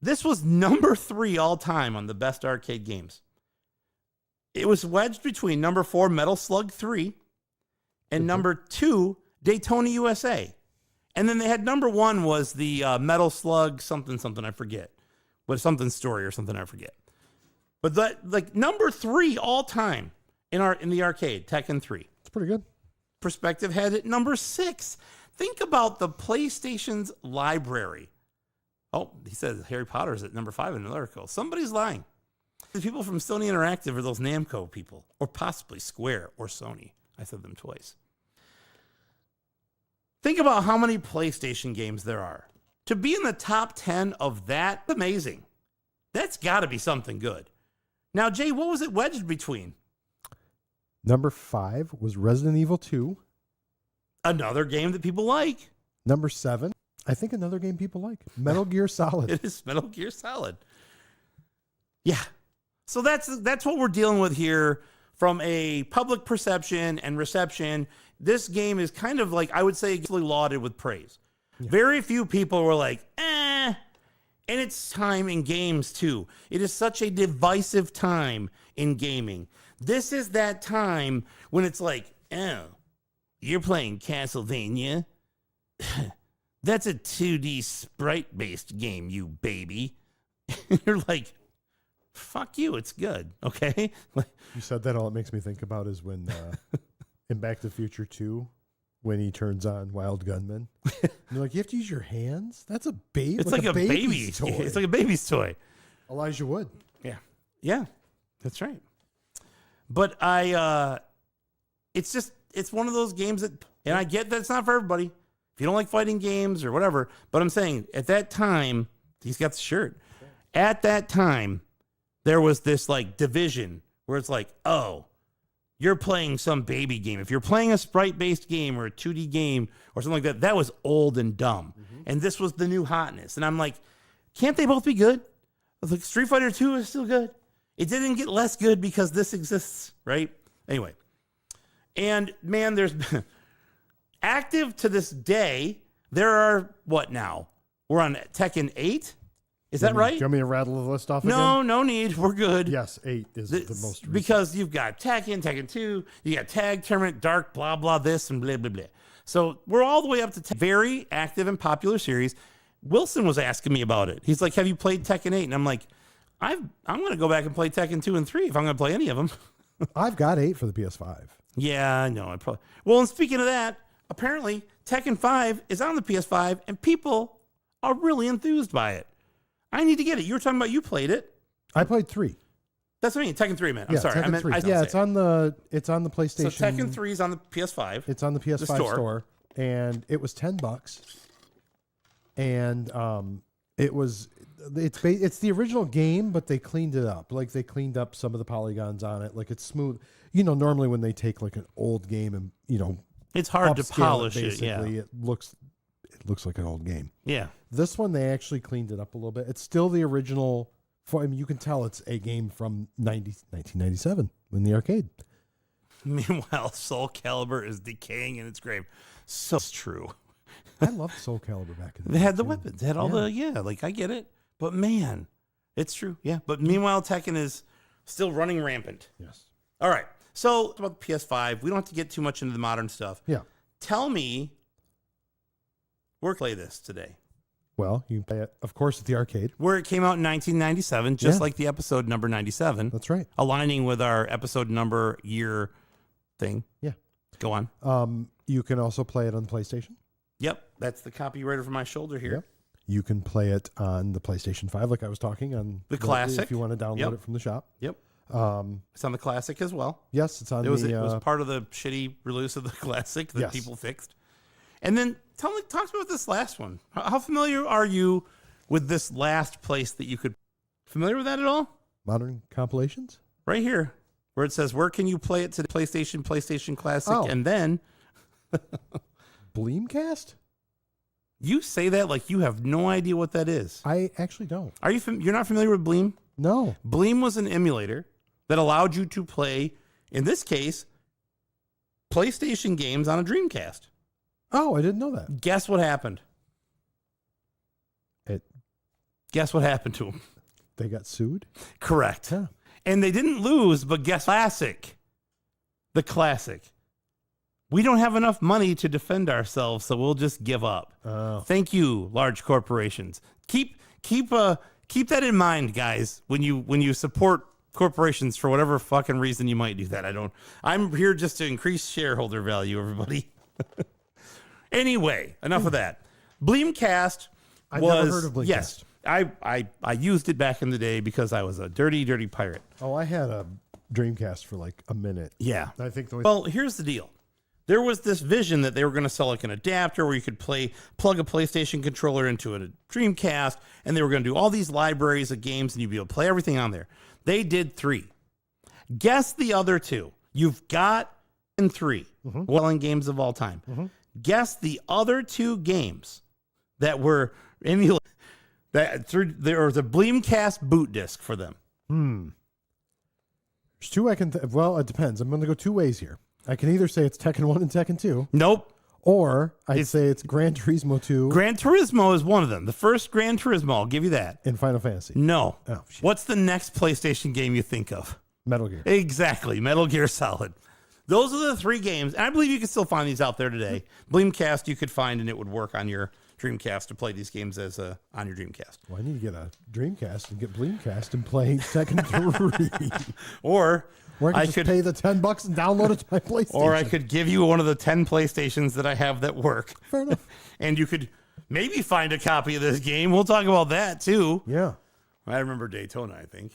This was number 3 all time on the best arcade games. It was wedged between number 4, Metal Slug 3, and number 2, Daytona USA. And then they had number 1 was the Metal Slug something, I forget. But something story or something, I forget. But that, like, number 3 all time in the arcade, Tekken 3. It's pretty good. Perspective had it number 6. Think about the PlayStation's library. Oh, he says Harry Potter is at number 5 in the article. Somebody's lying. The people from Sony Interactive are those Namco people, or possibly Square or Sony. I said them twice. Think about how many PlayStation games there are. To be in the top 10 of that, amazing. That's got to be something good. Now, Jay, what was it wedged between? Number 5 was Resident Evil 2. Another game that people like. Number 7, I think another game people like, Metal Gear Solid. It is Metal Gear Solid. Yeah. So that's what we're dealing with here from a public perception and reception. This game is kind of like, I would say, lauded with praise. Yeah. Very few people were like, eh. And it's time in games, too. It is such a divisive time in gaming. This is that time when it's like, oh, you're playing Castlevania. that's a 2D sprite-based game, you baby. You're like, fuck you, it's good, okay? You said that, all it makes me think about is when in Back to the Future 2, when he turns on Wild Gunman. You're like, you have to use your hands? That's a baby. It's like a baby toy. It's like a baby's toy. Elijah Wood. Yeah, that's right. But it's one of those games that, and I get that it's not for everybody. If you don't like fighting games or whatever, but I'm saying at that time, he's got the shirt. At that time, there was this like division where it's like, oh, you're playing some baby game. If you're playing a sprite-based game or a 2D game or something like that, that was old and dumb. And this was the new hotness. And I'm like, can't they both be good? Like Street Fighter 2 is still good. It didn't get less good because this exists, right? Anyway. And man, there's active to this day, there are what now? We're on Tekken 8? Is that right? Do you want me to rattle the list off No, again? no need. We're good. Yes, 8 is the most recent. Because you've got Tekken, Tekken 2, you got Tag Tournament, Dark, blah, blah, this, and blah, blah, blah. So we're all the way up to very active and popular series. Wilson was asking me about it. He's like, have you played Tekken 8? And I'm like, I'm going to go back and play Tekken 2 and 3 if I'm going to play any of them. I've got 8 for the PS5. Yeah, I know. Well, and speaking of that, apparently Tekken 5 is on the PS5 and people are really enthused by it. I need to get it. You were talking about you played it. I played 3. That's what I mean. Tekken 3, man. I'm sorry. Tekken 3. Yeah, it's on the PlayStation. So Tekken 3 is on the PS5. It's on the PS5 store, and it was $10. And it's the original game, but they cleaned it up. Like they cleaned up some of the polygons on it. Like it's smooth. You know, normally when they take like an old game and it's hard to polish it. Basically, Yeah, it looks like an old game. Yeah. This one they actually cleaned it up a little bit. It's still the original. I mean, you can tell it's a game from 1997 in the arcade. Meanwhile, Soul Calibur is decaying in its grave. So it's true. I loved Soul Calibur back in the day. They had the weapons. They had all like I get it. But man, it's true. Yeah. But meanwhile, Tekken is still running rampant. Yes. All right. So about the PS5, we don't have to get too much into the modern stuff. Yeah. Tell me where to play this today. Well, you can play it, of course, at the arcade. Where it came out in 1997, just like the episode number 97. That's right. Aligning with our episode number year thing. Yeah. Go on. You can also play it on the PlayStation. Yep. That's the copyright over my shoulder here. Yep. You can play it on the PlayStation 5, like I was talking on the classic. If you want to download it from the shop. Yep. It's on the classic as well. Yes, it's on it was part of the shitty release of the classic that people fixed. And then talk to me about this last one. How familiar are you with this last place that you could? Familiar with that at all? Modern compilations? Right here, where it says, where can you play it to the PlayStation Classic? Oh. And then Bleemcast? You say that like you have no idea what that is. I actually don't. Are you? You're not familiar with Bleem? No. Bleem was an emulator that allowed you to play, in this case, PlayStation games on a Dreamcast. Oh, I didn't know that. Guess what happened? Guess what happened to them? They got sued? Correct. Huh. And they didn't lose, but guess classic. The classic. We don't have enough money to defend ourselves, so we'll just give up. Oh. Thank you, large corporations. Keep that in mind, guys, when you support corporations for whatever fucking reason you might do that. I'm here just to increase shareholder value, everybody. Anyway, enough of that. Bleemcast I've was never heard of Bleemcast. Yes. I used it back in the day because I was a dirty pirate. Oh, I had a Dreamcast for like a minute. Yeah. I think well, here's the deal. There was this vision that they were going to sell like an adapter where you could plug a PlayStation controller into a Dreamcast, and they were going to do all these libraries of games, and you'd be able to play everything on there. They did 3. Guess the other 2. You've got in 3 selling games of all time. Guess the other 2 games that were emulated. There was a Bleemcast boot disc for them. There's 2 I can. Well, it depends. I'm going to go 2 ways here. I can either say it's Tekken 1 and Tekken 2. Nope. Or I'd say it's Gran Turismo 2. Gran Turismo is one of them. The first Gran Turismo, I'll give you that. In Final Fantasy. No. Oh, shit. What's the next PlayStation game you think of? Metal Gear. Exactly. Metal Gear Solid. Those are the 3 games, and I believe you can still find these out there today. Bleemcast you could find, and it would work on your Dreamcast to play these games as on your Dreamcast. Well, I need to get a Dreamcast and get Bleemcast and play Tekken 3. Or I could pay the $10 and download it to my PlayStation. Or I could give you one of the 10 PlayStations that I have that work. Fair enough. And you could maybe find a copy of this game. We'll talk about that too. Yeah. I remember Daytona, I think.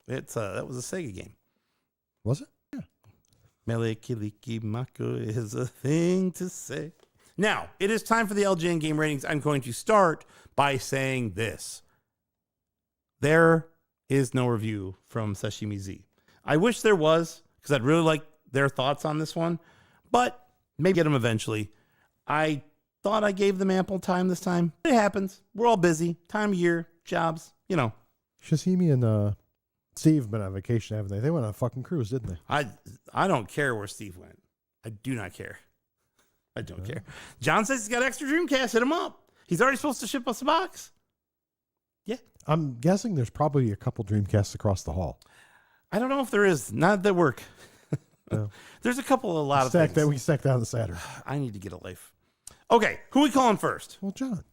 That was a Sega game. Was it? Yeah. Melekiliki Mako is a thing to say. Now, it is time for the LJN game ratings. I'm going to start by saying this. There is no review from Sashimi Z. I wish there was, because I'd really like their thoughts on this one, but maybe get them eventually. I thought I gave them ample time this time. It happens. We're all busy. Time of year, jobs, you know. Shazimi and Steve have been on vacation, haven't they? They went on a fucking cruise, didn't they? I don't care where Steve went. I do not care. I don't care. John says he's got extra Dreamcast. Hit him up. He's already supposed to ship us a box. Yeah. I'm guessing there's probably a couple Dreamcasts across the hall. I don't know if there is. Not that work. No. There's a lot of things. We stacked down the Saturn. I need to get a life. Okay, who we calling first? Well, John.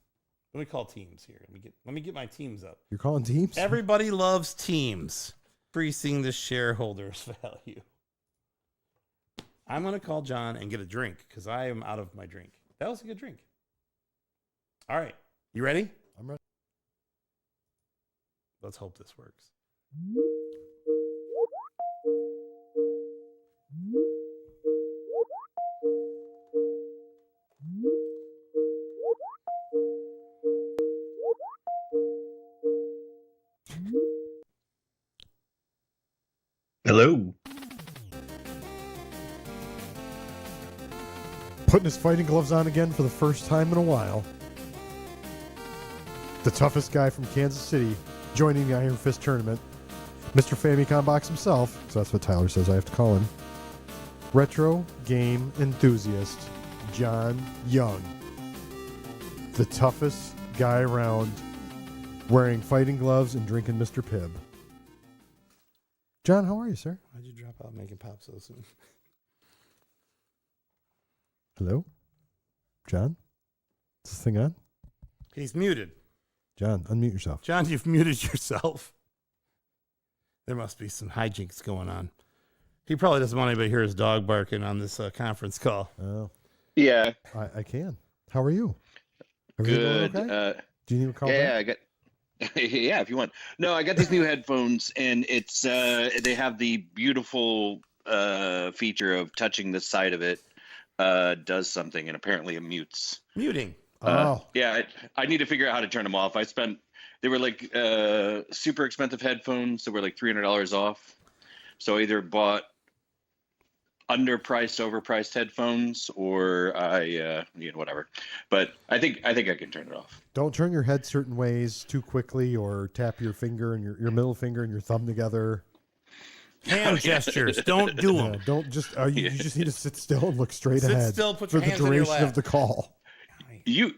Let me call teams here. Let me get my teams up. You're calling teams? Everybody loves teams. Increasing the shareholders' value. I'm going to call John and get a drink because I am out of my drink. That was a good drink. All right. You ready? I'm ready. Let's hope this works. Hello. Putting his fighting gloves on again for the first time in a while. The toughest guy from Kansas City joining the Iron Fist tournament. Mr. Famicom Box himself, so that's what Tyler says I have to call him. Retro game enthusiast, John Young. The toughest guy around, wearing fighting gloves and drinking Mr. Pibb. John, how are you, sir? Why'd you drop out making pop so soon? Hello? John? Is this thing on? He's muted. John, unmute yourself. John, you've muted yourself. There must be some hijinks going on. He probably doesn't want anybody to hear his dog barking on this conference call. Oh. Yeah. I can. How are you? Everything Good. going okay? Do you need a call Yeah, back? yeah, if you want. No, I got these new headphones, and it's they have the beautiful feature of touching the side of it does something, and apparently it mutes. Muting. Yeah, I need to figure out how to turn them off. They were like super expensive headphones that were like $300 off. So I either bought underpriced, overpriced headphones, or whatever. But I think I can turn it off. Don't turn your head certain ways too quickly, or tap your finger and your middle finger and your thumb together. Hand gestures. Don't do them. Don't just. You just need to sit still and look straight Sit ahead still, put for your the hands on your duration lap. of the call. You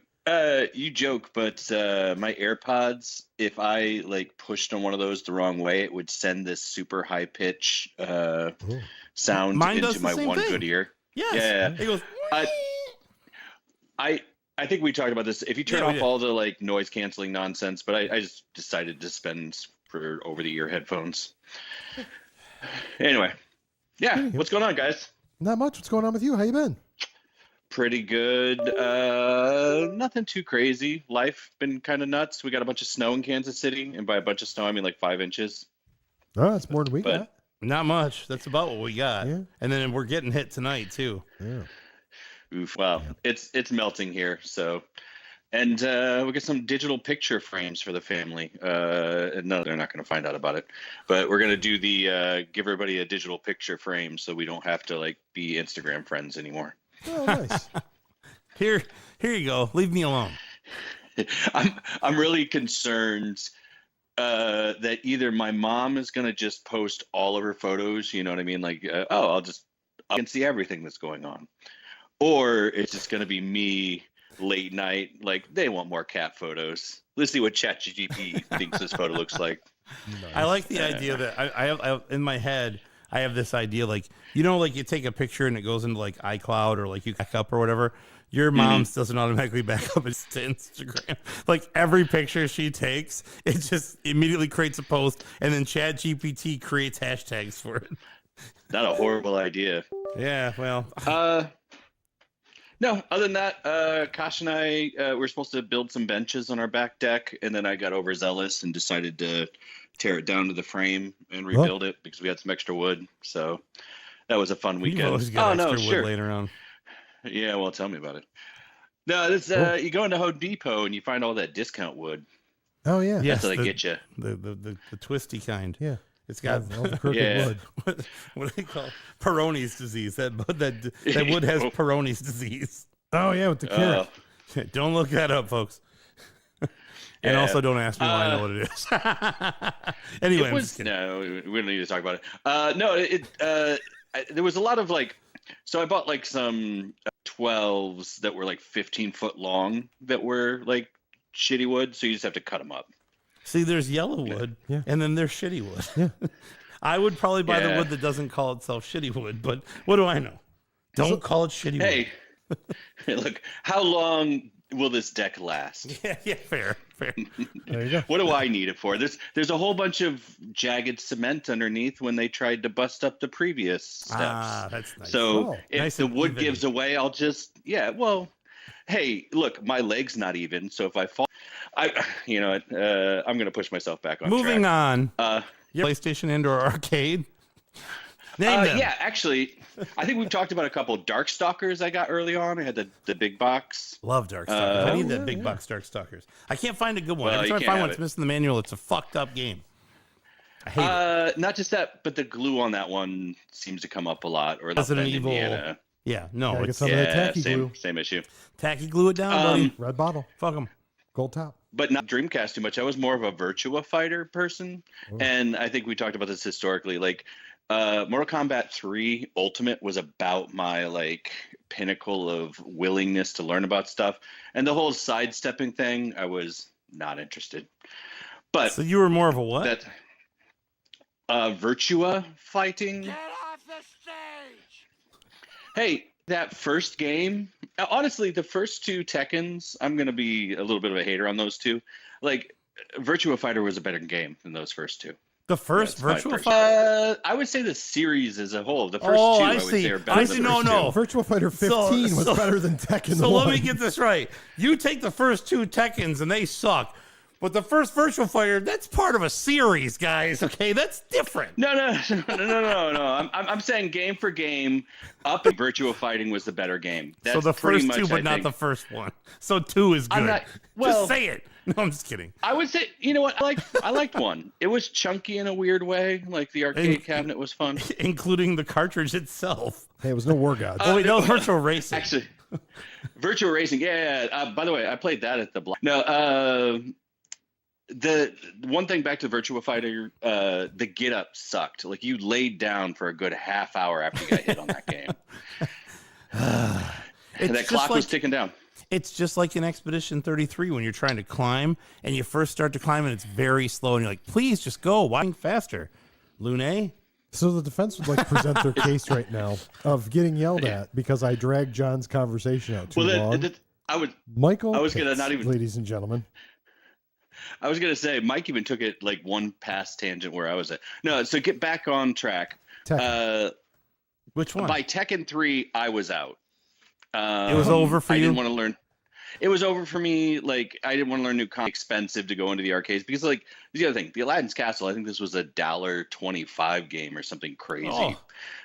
joke, but my AirPods, if I like pushed on one of those the wrong way, it would send this super high pitch sound Mine does into the my same one thing. good ear. Yes. Yeah. It goes. I think we talked about this. If you turn Yeah, we off did. all the like noise canceling nonsense, but I just decided to spend for over the ear headphones. Anyway, yeah. What's going on, guys? Not much. What's going on with you? How you been? Pretty good. Nothing too crazy. Life been kind of nuts. We got a bunch of snow in Kansas City, and by a bunch of snow, I mean like 5 inches. Oh, that's more than we But- got. Not much. That's about what we got. Yeah. And then we're getting hit tonight too. Yeah. Oof. Well, it's melting here. So, and we got some digital picture frames for the family. No, they're not going to find out about it. But we're going to do the give everybody a digital picture frame so we don't have to like be Instagram friends anymore. Oh, nice. Here you go. Leave me alone. I'm really concerned that either my mom is going to just post all of her photos, you know what I mean? Like, I can see everything that's going on. Or it's just going to be me late night, like, they want more cat photos. Let's see what ChatGPT thinks this photo looks like. I like the idea that I in my head, I have this idea, like, you know, like you take a picture and it goes into like iCloud or like you back up or whatever. Your mom's doesn't automatically back up to Instagram. Like every picture she takes, it just immediately creates a post, and then ChatGPT creates hashtags for it. Not a horrible idea. Yeah, well, No, other than that, Kosh and I were supposed to build some benches on our back deck, and then I got overzealous and decided to tear it down to the frame and rebuild it because we had some extra wood. So that was a fun you've weekend. always got extra wood sure. laying around. Yeah, well, tell me about it. No, this you go into Home Depot and you find all that discount wood. Oh yeah. Yes, That's how they get you. The twisty kind. Yeah. It's got all the crooked Yeah. wood. what do they call it? Peyronie's disease? That wood has Peyronie's disease. Oh yeah, with the carrot. Don't look that up, folks. And Yeah. also, don't ask me why I know what it is. Anyway, It was, no, we don't need to talk about it. There was a lot of like, so I bought like some 12s that were like 15 foot long that were like shitty wood, so you just have to cut them up. see, there's yellow wood, Yeah. and then there's shitty wood. Yeah. I would probably buy the Yeah. wood that doesn't call itself shitty wood, but what do I know? Don't call it shitty wood. Hey, look, how long will this deck last? Yeah, fair. There you go. What do I need it for? There's a whole bunch of jagged cement underneath when they tried to bust up the previous steps. Ah, that's nice. So Oh, if nice the and wood even. gives away, I'll just hey, look, my leg's not even, so if I fall, I'm gonna push myself back on Moving track. on. Your PlayStation and/or arcade. Name them. Yeah, actually, I think we've talked about a couple Darkstalkers I got early on. I had the big box. Love Darkstalkers. I need that yeah, big yeah. box Darkstalkers. I can't find a good one. Well, Every you time I can't find have one that's it. missing the manual, it's a fucked up game. I hate it. Not just that, but the glue on that one seems to come up a lot. Or Resident Bend, Evil. Indiana. Yeah, no, Gotta get it's some of that tacky same glue. same issue. tacky glue it down, buddy. Red bottle, Fuck them. gold top. But not Dreamcast too much. I was more of a Virtua Fighter person, Oh. and I think we talked about this historically. Like, Mortal Kombat 3 Ultimate was about my like pinnacle of willingness to learn about stuff, and the whole sidestepping thing, I was not interested. But So you were more of a what? that Virtua fighting. Get off the stage! Hey, that first game, honestly, the first two Tekkens, I'm going to be a little bit of a hater on those two. Like, Virtua Fighter was a better game than those first two. The first That's my virtual first- fighter? I would say the series as a whole. The first Oh, two, I I would see. say, are better I than see. the No, first no. two. Virtual Fighter 15 was better than Tekken. So 1. let me get this right. You take the first two Tekkens and they suck. But the first Virtual Fighter, that's part of a series, guys. Okay, that's different. No. I'm saying game for game, up and Virtua Fighting was the better game. That's So the pretty first much, two, but I not think. the first one. So 2 is good. I'm not- well- just say it. No, I'm just kidding. I would say, you know what? I liked one. It was chunky in a weird way. Like the arcade cabinet was fun. Including the cartridge itself. Hey, it was no War Gods. Oh, wait, no, Virtual Racing. Actually, Virtual Racing. Yeah. By the way, I played that at the block. No. The one thing back to Virtua Fighter, the get up sucked. Like you laid down for a good half hour after you got hit on that game. And that just clock was like- ticking down. It's just like in Expedition 33 when you're trying to climb and you first start to climb and it's very slow and you're like, please just go. Why faster? Lune? So the defense would like to present their case right now of getting yelled at because I dragged John's conversation out too long. Michael, I was Pitts, gonna not even- ladies and gentlemen. I was gonna say Mike even took it like one past tangent where I was at. No, so get back on track. Tekken. Which one? By Tekken 3, I was out. It was over for I you? didn't want to learn. It was over for me. Like I didn't want to learn new content. Expensive to go into the arcades because like the other thing, the Aladdin's Castle. I think this was a $1.25 game or something crazy. Oh.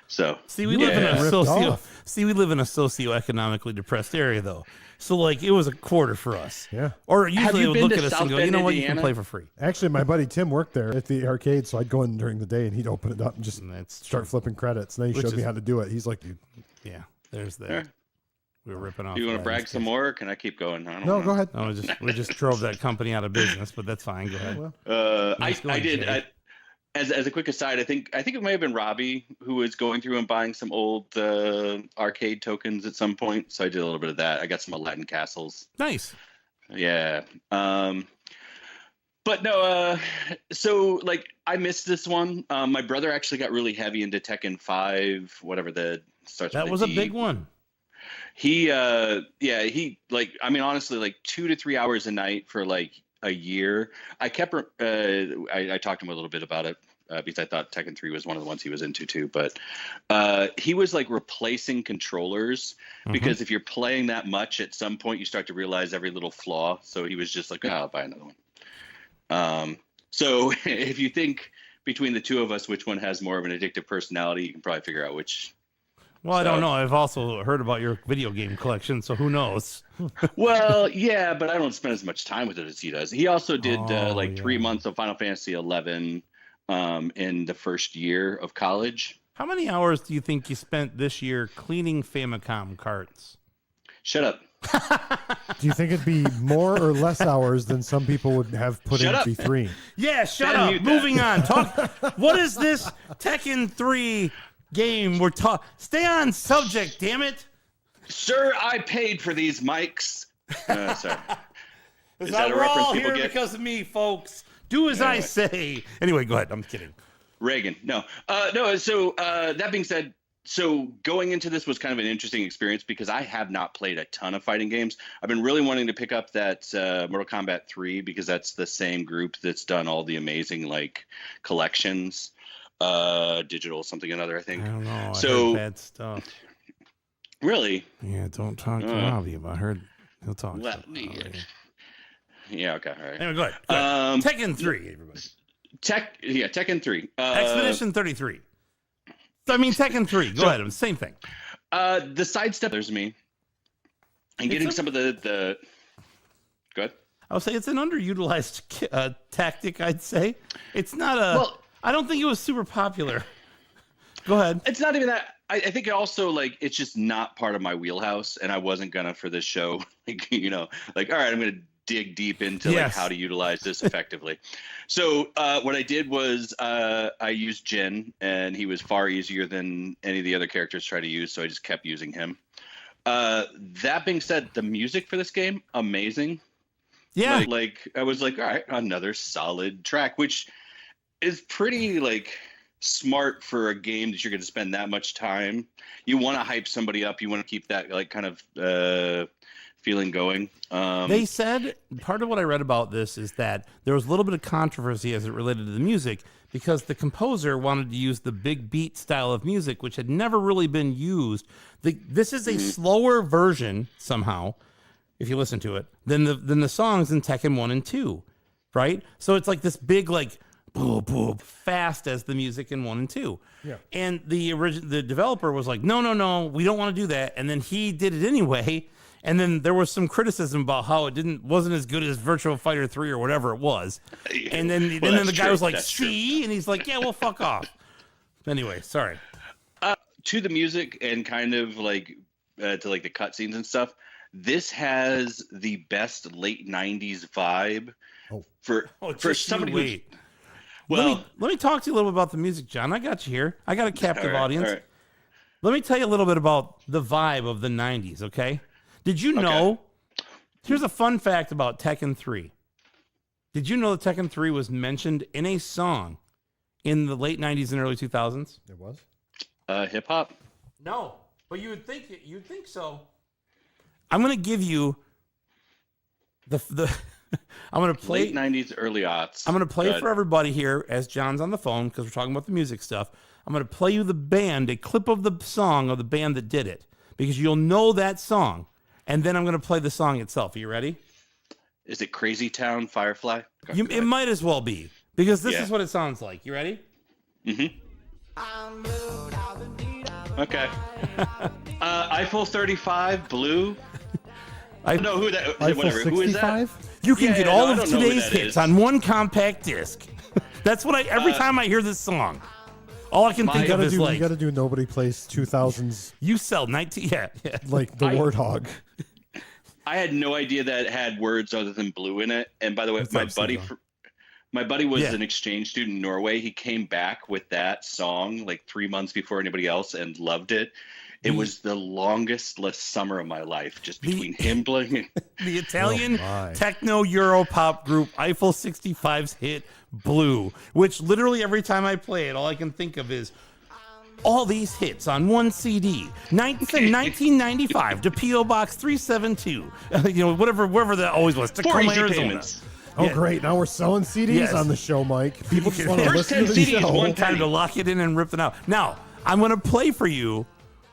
So See, we You live in were a ripped off. we live in a socioeconomically depressed area though. So like it was a quarter for us. Yeah. Or Have usually you they would been look to at us South and go, you Bend, know what, you can Indiana? play for free. Actually, my buddy Tim worked there at the arcade, so I'd go in during the day and he'd open it up and just And that's start flipping credits. And then he Which showed me is- how to do it. He's like, dude, Yeah, there's that. Yeah. We were ripping off. Do you want to Aladdin's brag some Castle. more? Or can I keep going? I don't no, know. go ahead. No, we just drove that company out of business, but that's fine. Go ahead. Well, Nice I going, did. Jay. As a quick aside, I think it may have been Robbie who was going through and buying some old arcade tokens at some point. So I did a little bit of that. I got some Aladdin castles. Nice. Yeah. But no, so like I missed this one. My brother actually got really heavy into Tekken 5, whatever the starts That with was a a D. big one. He he like, I mean, honestly, like 2 to 3 hours a night for like a year. I kept I talked to him a little bit about it because I thought Tekken 3 was one of the ones he was into too. But he was like replacing controllers because if you're playing that much, at some point you start to realize every little flaw. So he was just like, oh, I'll buy another one. So if you think between the two of us which one has more of an addictive personality, you can probably figure out which. Well, I So- don't know. I've also heard about your video game collection, so who knows? Well, yeah, but I don't spend as much time with it as he does. He also did like 3 yeah. months of Final Fantasy 11 in the first year of college. How many hours do you think you spent this year cleaning Famicom carts? Shut up. Do you think it'd be more or less hours than some people would have put Shut in up. V3? Yeah, shut Ben, up. mute that. Moving on. Talk. What is this Tekken 3 game we're talking? Stay on subject, damn it. Sir, I paid for these mics. Sorry. Is that a we're reference all people here get? because of me, folks. Do as I Anyway. say. Anyway, go ahead. I'm kidding. Reagan. No. No, so that being said, so going into this was kind of an interesting experience because I have not played a ton of fighting games. I've been really wanting to pick up that Mortal Kombat 3 because that's the same group that's done all the amazing like collections, digital something or another, I think. I don't know. I So- heard bad stuff. Really? Yeah, don't talk to Robbie. I heard he'll talk. Well, to Robbie. yeah, okay, all right. Anyway, go ahead. Go ahead. Tekken 3, everybody. Tekken 3. Expedition 33. I mean, Tekken 3. Go ahead. Same thing. The sidestep bothers me. And getting some of the good. I would say it's an underutilized tactic, I'd say. It's not a. Well- I don't think it was super popular. Go ahead. It's not even that. I think it also like it's just not part of my wheelhouse, and I wasn't gonna for this show. Like like all right, I'm gonna dig deep into like Yes. how to utilize this effectively. So what I did was I used Jin, and he was far easier than any of the other characters try to use, so I just kept using him. That being said, the music for this game amazing. Yeah. Like I was like, all right, another solid track, which is pretty like smart for a game that you're going to spend that much time. You want to hype somebody up. You want to keep that like kind of feeling going. They said part of what I read about this is that there was a little bit of controversy as it related to the music because the composer wanted to use the big beat style of music, which had never really been used. This is a slower version somehow, if you listen to it, than the songs in Tekken 1 and 2, right? So it's like this big like boom, boom, fast as the music in 1 and 2. Yeah. And the developer was like, no, we don't want to do that. And then he did it anyway. And then there was some criticism about how it wasn't as good as Virtua Fighter 3 or whatever it was. And then, Well, the that's guy true. was like, That's true. see? And he's like, yeah, well, fuck off. Anyway, sorry. To the music and kind of like to like the cutscenes and stuff. This has the best late '90s vibe for Just you somebody who's wait. well. Let me talk to you a little bit about the music, John. I got you here. I got a captive all right, audience. all right. Let me tell you a little bit about the vibe of the 90s, okay? Did you know? Here's a fun fact about Tekken 3. Did you know that Tekken 3 was mentioned in a song in the late 90s and early 2000s? It was? Hip hop. No, but you'd think so. I'm going to give you the I'm going to play Late '90s, early aughts. I'm going to play Good. for everybody here as John's on the phone because we're talking about the music stuff. I'm going to play you the band, a clip of the song of the band that did it, because you'll know that song. And then I'm going to play the song itself. Are you ready? Is it Crazy Town Firefly? Okay, go It ahead. might as well be, because this Yeah. is what it sounds like. You ready? Okay. Eiffel 35, Blue. I No, who that? Eiffel Whatever. Who is that? 65? You can Yeah, get yeah, all no, I of don't know who today's that hits is. on one compact disc. That's what every time I hear this song, all I can think You of gotta, is do, like, you gotta do Nobody Plays 2000s, you sell 19, yeah. like the Warthog. I had no idea that it had words other than blue in it. And by the way, What's my up, buddy, Steve? my buddy was Yeah. an exchange student in Norway. He came back with that song like 3 months before anybody else and loved it. It was the longest summer of my life, just between him playing. The Italian my. techno Europop group Eiffel 65's hit Blue, which literally every time I play it, all I can think of is all these hits on one CD. 1995 to P.O. Box 372. Wherever that always was. For Tacoma, easy Arizona. payments. Oh, Yeah. great. Now we're selling CDs Yes. on the show, Mike. People just want to First listen to 10 the CDs, show. one Time to lock it in and rip them out. Now, I'm going to play for you.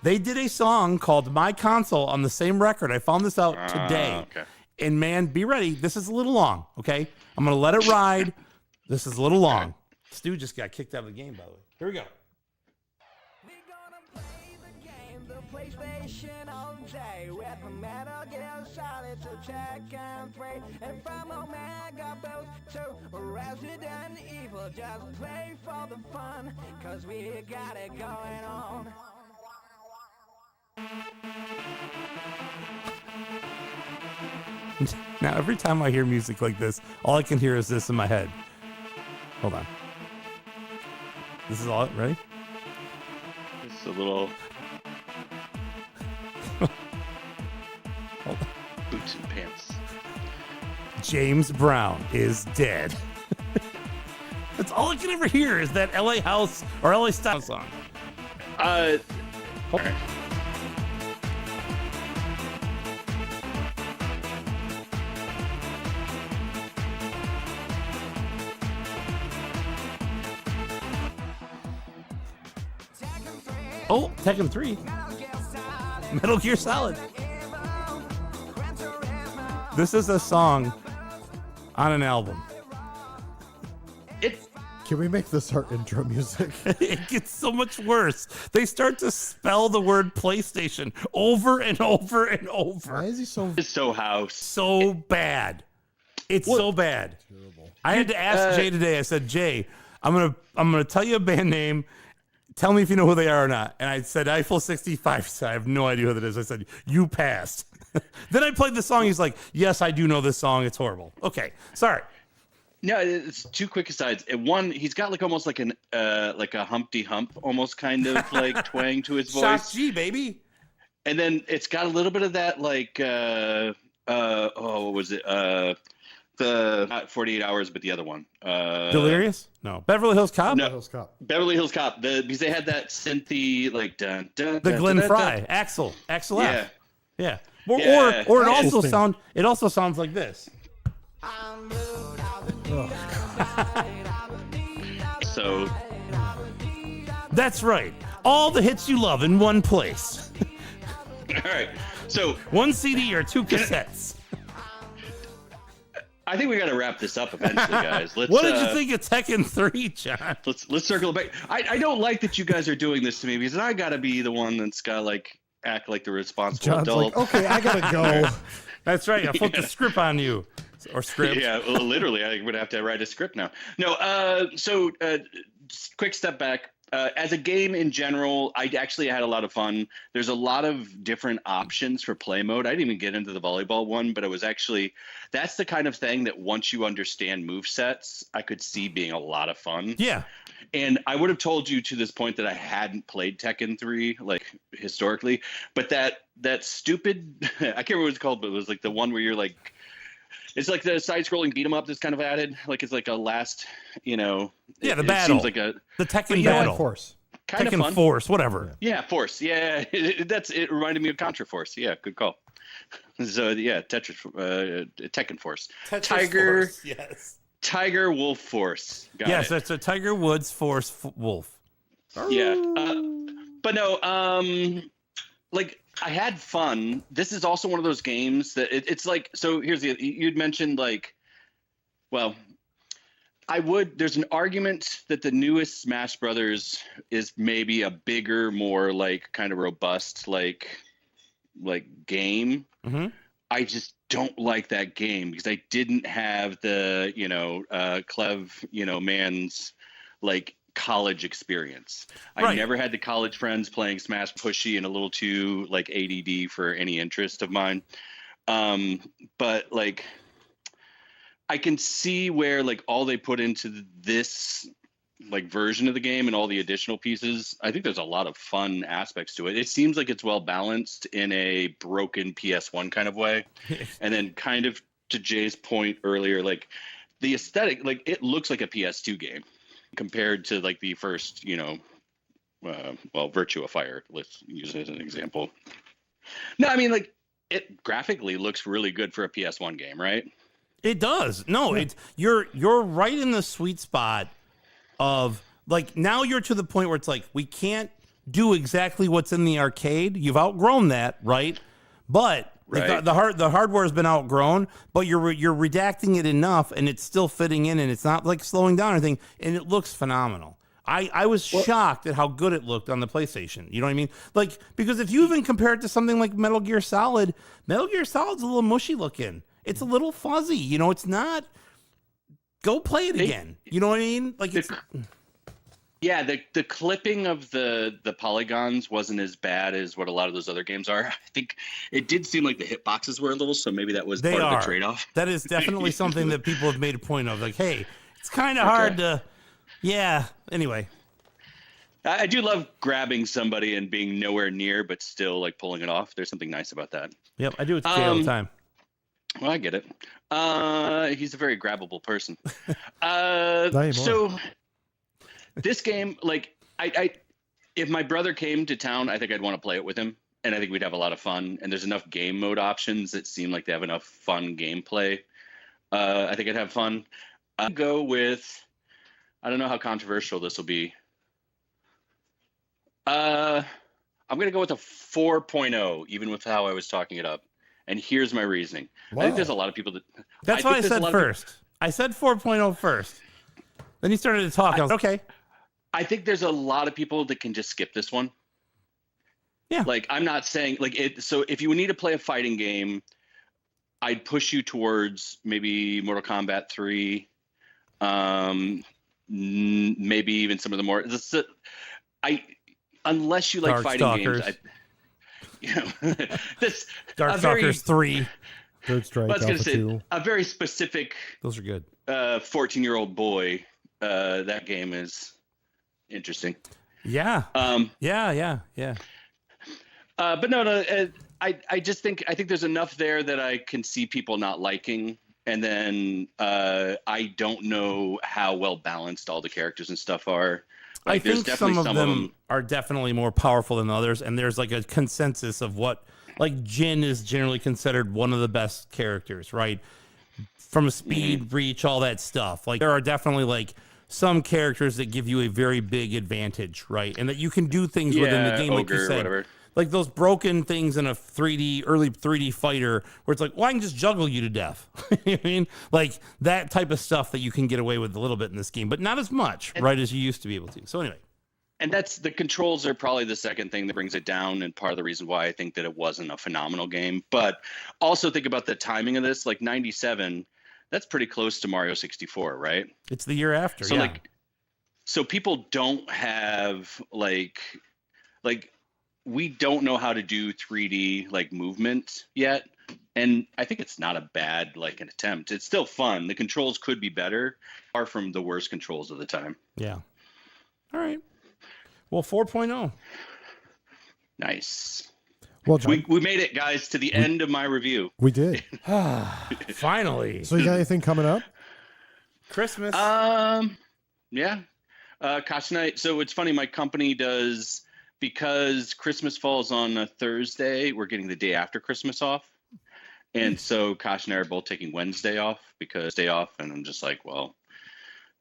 They did a song called My Console on the same record. I found this out today. Okay. And man, be ready. This is a little long, okay? I'm going to let it ride. This is a little long. Stu just got kicked out of the game, by the way. Here we go. We gonna play the game, the PlayStation all day with the Metal Gear Solid to Tekken 3 and from Omega Boost to Resident Evil. Just play for the fun, cause we got it going on. Now, every time I hear music like this, all I can hear is this in my head. Hold on. This is all ready? It's a little Hold on. boots and pants. James Brown is dead. That's all I can ever hear is that LA House or LA Style song. All right. Oh, Tekken 3. Metal Gear Solid. This is a song on an album. Can we make this our intro music? It gets so much worse. They start to spell the word PlayStation over and over and over. Why is he so... It's so house. So bad. It's so bad. I had to ask Jay today. I said, Jay, I'm gonna tell you a band name. Tell me if you know who they are or not. And I said Eiffel 65. He said, I have no idea who that is. I said, you passed. Then I played the song. He's like, yes, I do know this song. It's horrible. Okay, sorry. No, it's two quick asides. And one, he's got like almost like a Humpty Hump almost kind of like twang to his voice. Shock G, baby. And then it's got a little bit of that like what was it? The not 48 Hours, but the other one. Delirious? No. Beverly Hills Cop? No. Hills Cop. Beverly Hills Cop. Because they had that synthy like dun dun. The dun, Glenn dun, Fry. dun. Axel. Axel Yeah. F. Yeah. Or Yeah. it also sounds like this. So That's right. All the hits you love in one place. all right. So One CD or two cassettes. I think we got to wrap this up eventually, guys. Let's, What did you think of Tekken 3, John? Let's circle back. I don't like that you guys are doing this to me because I got to be the one that's got to like act like the responsible John's adult. like, okay, I gotta go. That's right. I flipped the script on you. Or script. Yeah, well, literally, I would have to write a script now. No, so just quick step back. As a game in general, I actually had a lot of fun. There's a lot of different options for play mode. I didn't even get into the volleyball one, but it was actually, that's the kind of thing that once you understand movesets, I could see being a lot of fun. Yeah. And I would have told you to this point that I hadn't played Tekken 3, like historically, but that stupid, I can't remember what it's called, but it was like the one where you're like, it's like the side-scrolling beat 'em up that's kind of added. Like it's like a last, Yeah, the it battle. seems like a The Tekken yeah, battle. Force. kind of Tekken fun. Force, whatever. Yeah, Force. Yeah, it reminded me of Contra Force. Yeah, good call. So yeah, Tekken Force. Tetris Tiger, Force, yes. Tiger Wolf Force. Got Yes, it. that's a Tiger Woods Force Wolf. Yeah, but no, like I had fun. This is also one of those games that it's like. So here's you'd mentioned like, well, there's an argument that the newest Smash Brothers is maybe a bigger, more like kind of robust like game. Mm-hmm. I just don't like that game because I didn't have the Clev man's like college experience. I Right. never had the college friends playing Smash pushy and a little too like ADD for any interest of mine. But like I can see where like all they put into this like version of the game and all the additional pieces, I think there's a lot of fun aspects to it. It seems like it's well balanced in a broken PS1 kind of way. And then kind of to Jay's point earlier, like the aesthetic, like it looks like a PS2 game compared to like the first, Virtua Fire, let's use it as an example. No, I mean, like, it graphically looks really good for a PS1 game, right? It does. No, it's you're right in the sweet spot of like now you're to the point where it's like we can't do exactly what's in the arcade. You've outgrown that, right? But Right. the hardware has been outgrown, but you're redacting it enough, and it's still fitting in, and it's not like slowing down or anything, and it looks phenomenal. I was shocked at how good it looked on the PlayStation. You know what I mean? Like, because if you even compare it to something like Metal Gear Solid's a little mushy looking. It's a little fuzzy. You know, it's not. Go play it again. You know what I mean? Like, Yeah, the clipping of the polygons wasn't as bad as what a lot of those other games are. I think it did seem like the hitboxes were a little, so maybe that was part of the trade-off. That is definitely something that people have made a point of. Like, hey, it's kind of hard to. Yeah. Anyway, I do love grabbing somebody and being nowhere near, but still like pulling it off. There's something nice about that. Yep, I do it all the time. Well, I get it. He's a very grabbable person. So this game, like, I if my brother came to town, I think I'd want to play it with him, and I think we'd have a lot of fun. And there's enough game mode options that seem like they have enough fun gameplay. I think I'd have fun. I'd go with. I don't know how controversial this will be. I'm going to go with a 4.0, even with how I was talking it up. And here's my reasoning. Wow. I think there's a lot of people that... That's what I said first. I said 4.0 first. Then you started to talk. I was okay. I think there's a lot of people that can just skip this one. Yeah. Like, I'm not saying... like it. So if you need to play a fighting game, I'd push you towards maybe Mortal Kombat 3. Maybe even some of the more unless you like fighting games, this Darkstalkers 3, Third Strike, I was going to Alpha say 2. a very specific those are good. 14-year-old boy. That game is interesting. Yeah. Yeah. But no. I just think there's enough there that I can see people not liking. And then I don't know how well balanced all the characters and stuff are. Like, I think some of them are definitely more powerful than others, and there's like a consensus of what, like Jin is generally considered one of the best characters, right? From a speed, reach, all that stuff. Like there are definitely like some characters that give you a very big advantage, right? And that you can do things within the game, like you said. Whatever. Like those broken things in a early 3D fighter where it's like, well, I can just juggle you to death. You know what I mean? Like that type of stuff that you can get away with a little bit in this game, but not as much, right, as you used to be able to. So anyway. And that's the controls are probably the second thing that brings it down, and part of the reason why I think that it wasn't a phenomenal game. But also think about the timing of this, like 97, that's pretty close to Mario 64, right? It's the year after, so so people don't have like we don't know how to do 3D like movement yet. And I think it's not a bad like an attempt. It's still fun. The controls could be better, far from the worst controls of the time. Yeah. All right. Well, 4.0. Nice. Well, John, we made it, guys, to the end of my review. we did. Finally. So you got anything coming up? Christmas. Yeah. Kosh Night. So it's funny, my company does, because Christmas falls on a Thursday, we're getting the day after Christmas off. And so Kosh and I are both taking Wednesday off because day off. And I'm just like, well,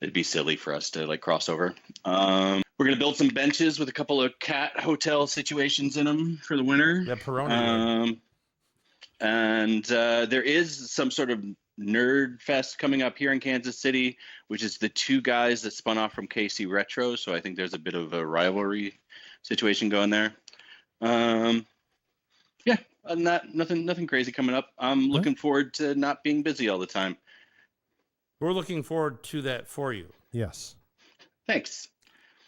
it'd be silly for us to like cross over. We're going to build some benches with a couple of cat hotel situations in them for the winter. The Perona. And there is some sort of nerd fest coming up here in Kansas City, which is the two guys that spun off from KC Retro. So I think there's a bit of a rivalry situation going there. Yeah, other than that, nothing crazy coming up. I'm looking forward to not being busy all the time. We're looking forward to that for you. Yes. Thanks.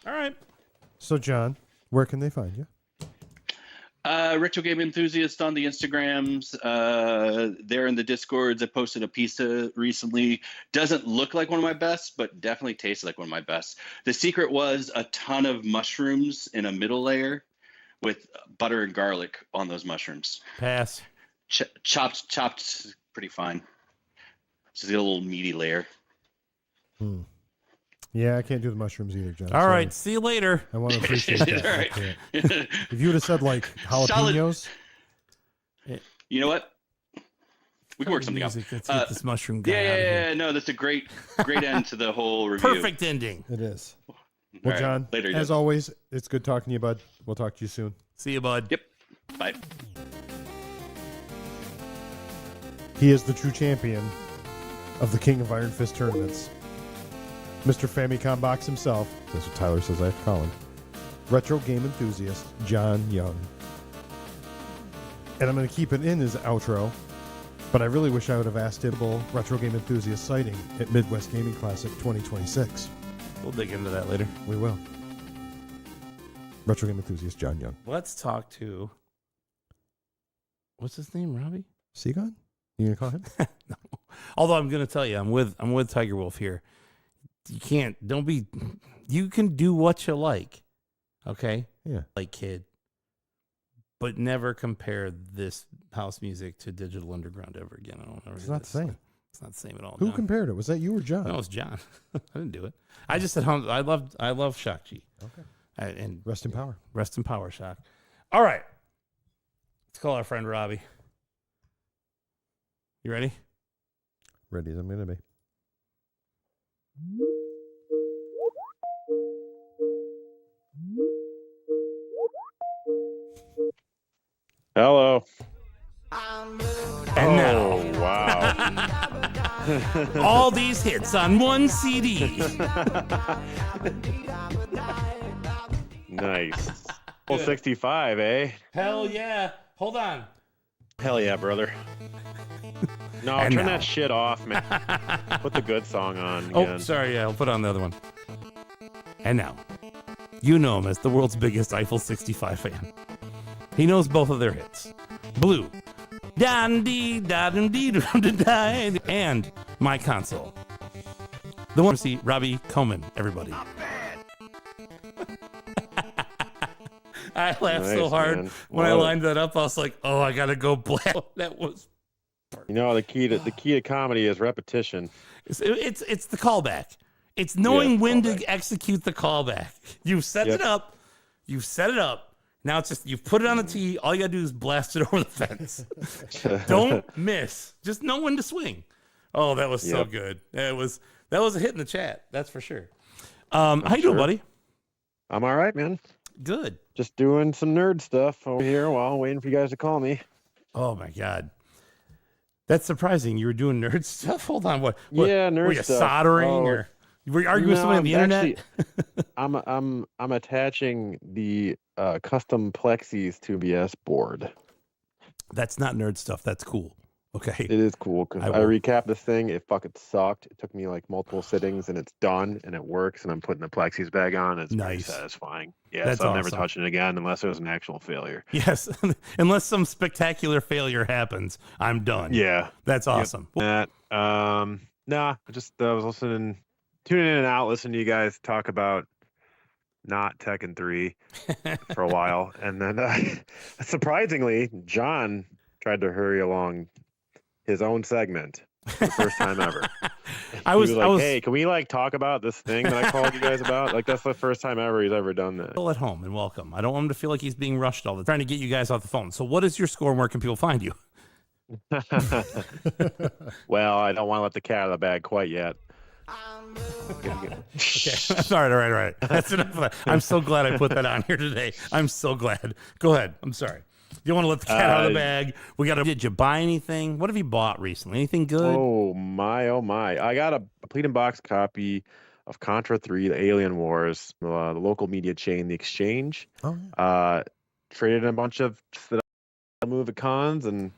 All right. So, John, where can they find you? Retro Game Enthusiast on the Instagrams. They're in the Discords. I posted a pizza recently. Doesn't look like one of my best, but definitely tastes like one of my best. The secret was a ton of mushrooms in a middle layer with butter and garlic on those mushrooms. Pass. Chopped pretty fine. Just a little meaty layer. Yeah, I can't do the mushrooms either, John. All Sorry. right, see you later. I want to appreciate that. All I right. can't. If you would have said like jalapenos, You know what? We can work something out. Music. Let's get this mushroom guy out of here. Yeah. No, that's a great end to the whole review. Perfect ending. it is. All Well, right. John, Later, as guys. always, it's good talking to you, bud. We'll talk to you soon. See you, bud. Yep. Bye. He is the true champion of the King of Iron Fist tournaments. Mr. Famicom Box himself, that's what Tyler says I have to call him, retro game enthusiast, John Young. And I'm going to keep it in his outro, but I really wish I would have asked him about retro game enthusiast sighting at Midwest Gaming Classic 2026. We'll dig into that later. We will. Retro game enthusiast, John Young. Let's talk to, what's his name, Robbie? Seagon? You going to call him? No. Although I'm going to tell you, I'm with Tiger Wolf here. You can do what you like. Okay? Yeah. Like kid. But never compare this house music to Digital Underground ever again. I don't know. It's not the same. It's not the same at all. Who John. compared it? Was that you or John? No, it was John. I didn't do it. I just said I love Shock G. Okay. And Rest in power. rest in power, Shock. All right. Let's call our friend Robbie. You ready? Ready as I'm going to be. Hello. And now, Oh, wow. all these hits on one CD. Nice. Full 65, eh? Hell yeah. Hold on. Hell yeah, brother. No, And turn now. that shit off, man. Put the good song on Oh, again. sorry. Yeah, I'll put on the other one. And now, you know him as the world's biggest Eiffel 65 fan. He knows both of their hits. Blue. And My Console. The one to see Robbie Coleman, everybody. I laughed so Nice, hard man. when I Love it. lined that up. I was like, "Oh, I gotta go black." That was You know, the key to comedy is repetition. it's the callback. It's knowing Yeah, when callback. to execute the callback. You've set Yep. it up. You've set it up. Now it's just you've put it on the tee. All you gotta do is blast it over the fence. Don't miss. Just know when to swing. Oh, that was so Yep. good. That was a hit in the chat. That's for sure. How you doing, sure. buddy? I'm all right, man. Good. Just doing some nerd stuff over here while waiting for you guys to call me. Oh my god. That's surprising. You were doing nerd stuff. Hold on. What? Yeah, nerd Were you stuff. soldering Oh, or were you arguing with somebody on the internet? Actually, I'm attaching the custom Plexis to BS board. That's not nerd stuff. That's cool. Okay. It is cool because I I will- recapped this thing. It fucking sucked. It took me like multiple sittings, and it's done, and it works. And I'm putting the Plexis bag on. It's very Nice. satisfying. Yeah, That's so I'm never awesome. touching it again unless it was an actual failure. Yes. Unless some spectacular failure happens, I'm done. Yeah, That's awesome. that. Nah, I just was tuning in and out, listening to you guys talk about not Tekken 3 for a while, and then surprisingly, John tried to hurry along his own segment for the first time ever. I He was like, hey, can we like talk about this thing that I called you guys about? Like that's the first time ever he's ever done that. still at home and welcome. I don't want him to feel like he's being rushed all the time. Trying to get you guys off the phone. So what is your score and where can people find you? Well, I don't want to let the cat out of the bag quite yet. Okay. All right. That's enough of that. I'm so glad I put that on here today. I'm so glad. Go ahead. I'm sorry. You want to let the cat out of the bag? Did you buy anything? What have you bought recently? Anything good? Oh my! I got a complete in box copy of Contra 3: The Alien Wars, the local media chain, The Exchange. Oh, yeah. Traded in a bunch of move at cons and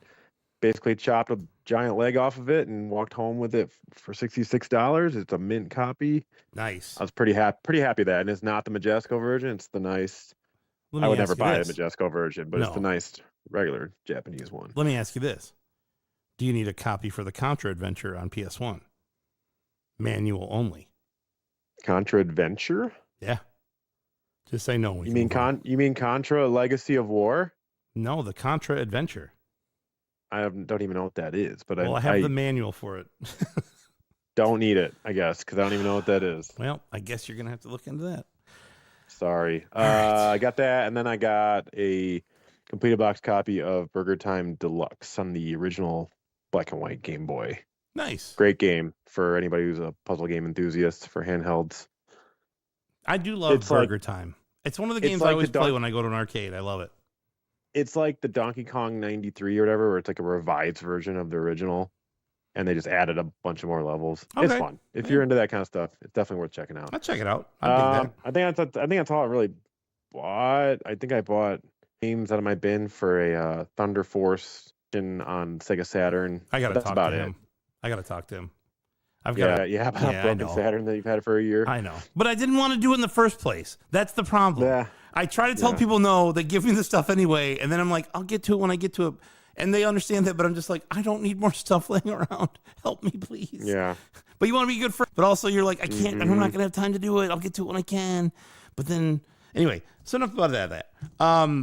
basically chopped a giant leg off of it and walked home with it for $66. It's a mint copy. Nice. I was pretty happy that, and it's not the Majesco version. It's the nice Let I me would ask never you buy this. the Majesco version, but it's the No. nice regular Japanese one. Let me ask you this. Do you need a copy for the Contra Adventure on PS1? Manual only. Contra Adventure? Yeah. Just say no. We You can mean move on. You mean Contra Legacy of War? No, the Contra Adventure. Don't even know what that is, but Well, I have the manual for it. don't need it, I guess, because I don't even know what that is. Well, I guess you're going to have to look into that. Sorry. right. I got that, and then I got a completed box copy of Burger Time Deluxe on the original black and white Game Boy. Nice. Great game for anybody who's a puzzle game enthusiast for handhelds. I do love It's like- Burger Time. It's one of the it's games like I always the play Don- when I go to an arcade. I love it. It's like the Donkey Kong 93 or whatever, where it's like a revised version of the original, and they just added a bunch of more levels. It's Okay. fun. If Yeah. you're into that kind of stuff, it's definitely worth checking out. I'll check it out. I'll dig that. I think that's all I really bought. I think I bought games out of my bin for a Thunder Force on Sega Saturn. I got to That's talk about to it. him. I got to talk to him. I've Yeah, got you have a yeah, I broken know. Saturn that you've had it for a year. I know. But I didn't want to do it in the first place. That's the problem. Yeah. I try to tell Yeah. people no, they give me the stuff anyway, and then I'm like, I'll get to it when I get to it. And they understand that, but I'm just like, I don't need more stuff laying around. Help me, please. Yeah. But you want to be good for, but also you're like, I can't, I'm Mm-hmm. not going to have time to do it. I'll get to it when I can. But then, anyway, so enough about that.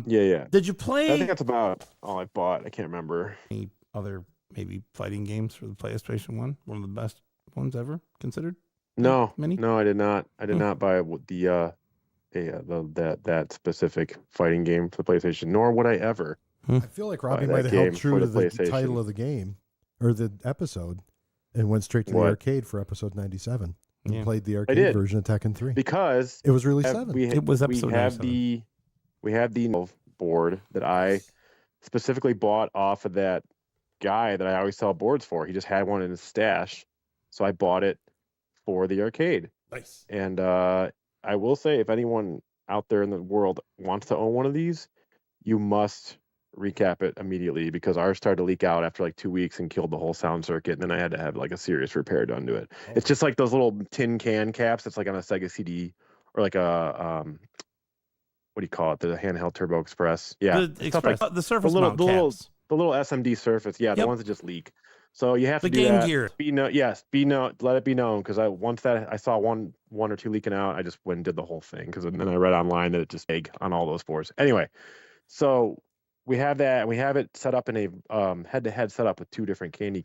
Yeah. Did you play I think that's about all I bought. I can't remember. any other maybe fighting games for the PlayStation 1? One of the best ones ever considered? No, Many? no, I did not. I did not buy that specific fighting game for the PlayStation, nor would I ever. I feel like Robbie that might have game held true for to the the PlayStation. title of the game or the episode and went straight to What? the arcade for episode 97 and Yeah. played the arcade did. version of Tekken 3. Because It was released have- 7. It was episode we have 97. we have the board that I specifically bought off of that guy that I always sell boards for. He just had one in his stash, so I bought it for the arcade. Nice. And I will say, if anyone out there in the world wants to own one of these, you must recap it immediately, because ours started to leak out after like 2 weeks and killed the whole sound circuit. And then I had to have like a serious repair done to it. It's just like those little tin can caps. It's like on a Sega CD or like a what do you call it? The handheld Turbo Express. Yeah, The stuff like Express, the Surface little- mount the little- caps. the little SMD Surface. Yeah, the Yep. ones that just leak. So you have The to do Game that. Gear. Let it be known, because I saw one or two leaking out, I just went and did the whole thing, because then I read online that it just egg on all those boards. Anyway, so we have that, and we have it set up in a head-to-head setup with two different candy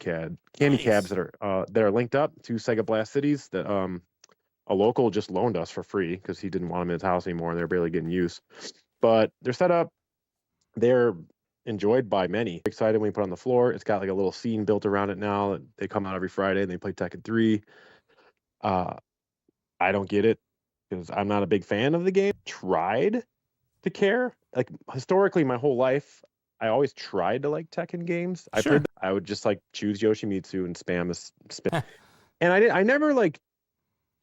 Nice. cabs that are linked up, two Sega Blast Cities that a local just loaned us for free because he didn't want them in his house anymore and they're barely getting use. But they're set up, they're enjoyed by many. Excited when we put it on the floor. It's got like a little scene built around it now. They come out every Friday and they play Tekken 3. I don't get it because I'm not a big fan of the game. Tried to care. Like historically, my whole life, I always tried to like Tekken games. Sure. I would just like choose Yoshimitsu and spam the spin. And I never like,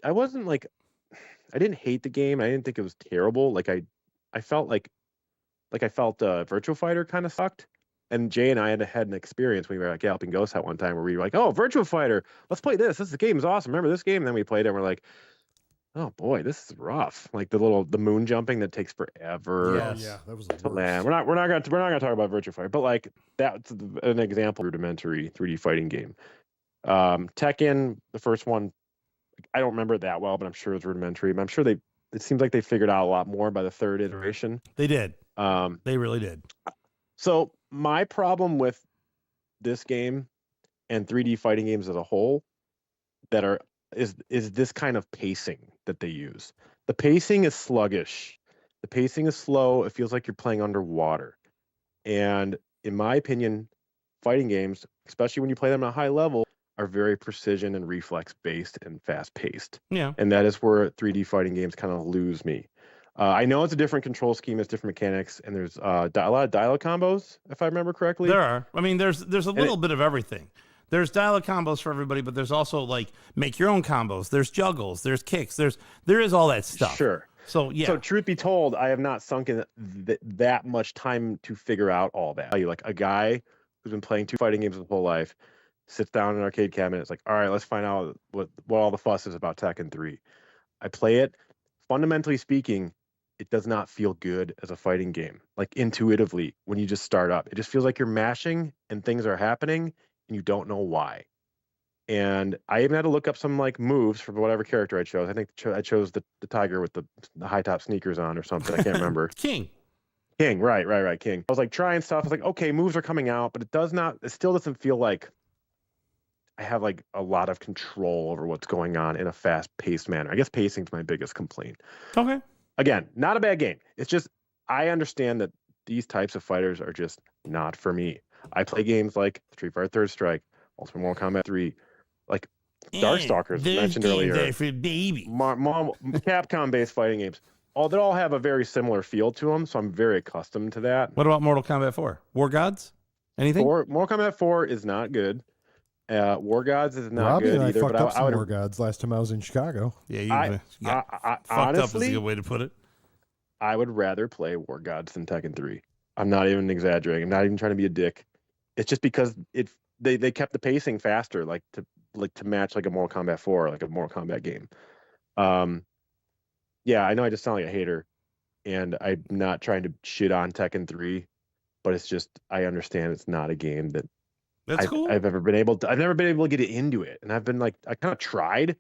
I wasn't like, I didn't hate the game. I didn't think it was terrible. Like I felt like I felt Virtua Fighter kind of sucked. And Jay and I had an experience when we were at Galloping Ghost at one time where we were like, oh, Virtua Fighter, let's play this. This game is awesome. Remember this game? And then we played it and we're like, oh boy, this is rough. Like the moon jumping that takes forever. Yes. Yeah, that was the to worst. land. We're not gonna talk about Virtua Fighter, but like that's an example of a rudimentary 3D fighting game. Tekken, the first one, I don't remember it that well, but I'm sure it's rudimentary. But I'm sure it seems like they figured out a lot more by the third iteration. They did. Um, They really did. so my problem with this game and 3D fighting games as a whole is this kind of pacing that they use. The pacing is sluggish. The pacing is slow. It feels like you're playing underwater. And in my opinion, fighting games, especially when you play them at a high level, are very precision and reflex based and fast paced. Yeah. And that is where 3D fighting games kind of lose me. I know it's a different control scheme, it's different mechanics, and there's a lot of dialogue combos, if I remember correctly. There are. I mean, there's a little bit of everything. There's dialogue combos for everybody, but there's also like make your own combos. There's juggles. There's kicks. There is all that stuff. Sure. So yeah. So truth be told, I have not sunk in that much time to figure out all that. Like a guy who's been playing 2 fighting games his whole life sits down in an arcade cabinet. It's like, all right, let's find out what all the fuss is about Tekken 3. I play it. Fundamentally speaking, it does not feel good as a fighting game. Like intuitively, when you just start up, it just feels like you're mashing and things are happening and you don't know why. And I even had to look up some like moves for whatever character I chose. I think I chose the tiger with the high top sneakers on or something. I can't remember. King. King, right, King. I was like trying stuff. I was like, okay, moves are coming out, but it still doesn't feel like I have like a lot of control over what's going on in a fast-paced manner. I guess pacing's my biggest complaint. Okay. Again, not a bad game. It's just I understand that these types of fighters are just not for me. I play games like Street Fighter Third Strike, Ultimate Mortal Kombat 3, like Darkstalkers mentioned earlier. Capcom-based fighting games. They all have a very similar feel to them, so I'm very accustomed to that. What about Mortal Kombat 4? War Gods? Anything? Mortal Kombat 4 is not good. War Gods is not Robbie good and I either. fucked But up some would, War Gods last time I was in Chicago. Yeah, you got fucked honestly, up is a good way to put it. I would rather play War Gods than Tekken 3. I'm not even exaggerating. I'm not even trying to be a dick. It's just because they kept the pacing faster, like to match like a Mortal Kombat 4, like a Mortal Kombat game. Yeah, I know I just sound like a hater, and I'm not trying to shit on Tekken 3, but it's just I understand it's not a game that Cool. I've never been able to get into it, and I've been like I kind of tried,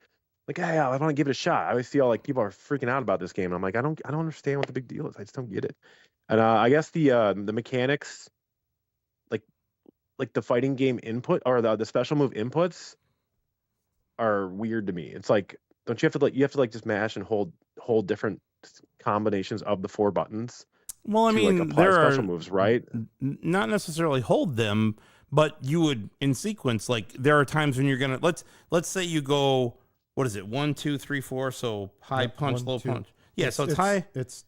like hey, I want to give it a shot. I always see all like people are freaking out about this game, and I'm like I don't understand what the big deal is. I just don't get it. And I guess the mechanics, like the fighting game input or the special move inputs, are weird to me. It's like don't you have to just mash and hold different combinations of the 4 buttons? Well, I mean, like apply there special are moves, right? Not necessarily hold them, but you would in sequence. Like there are times when you're gonna let's say you go, what is it, 1, 2, 3, 4? So high punch, low punch. Yeah, so it's high. It's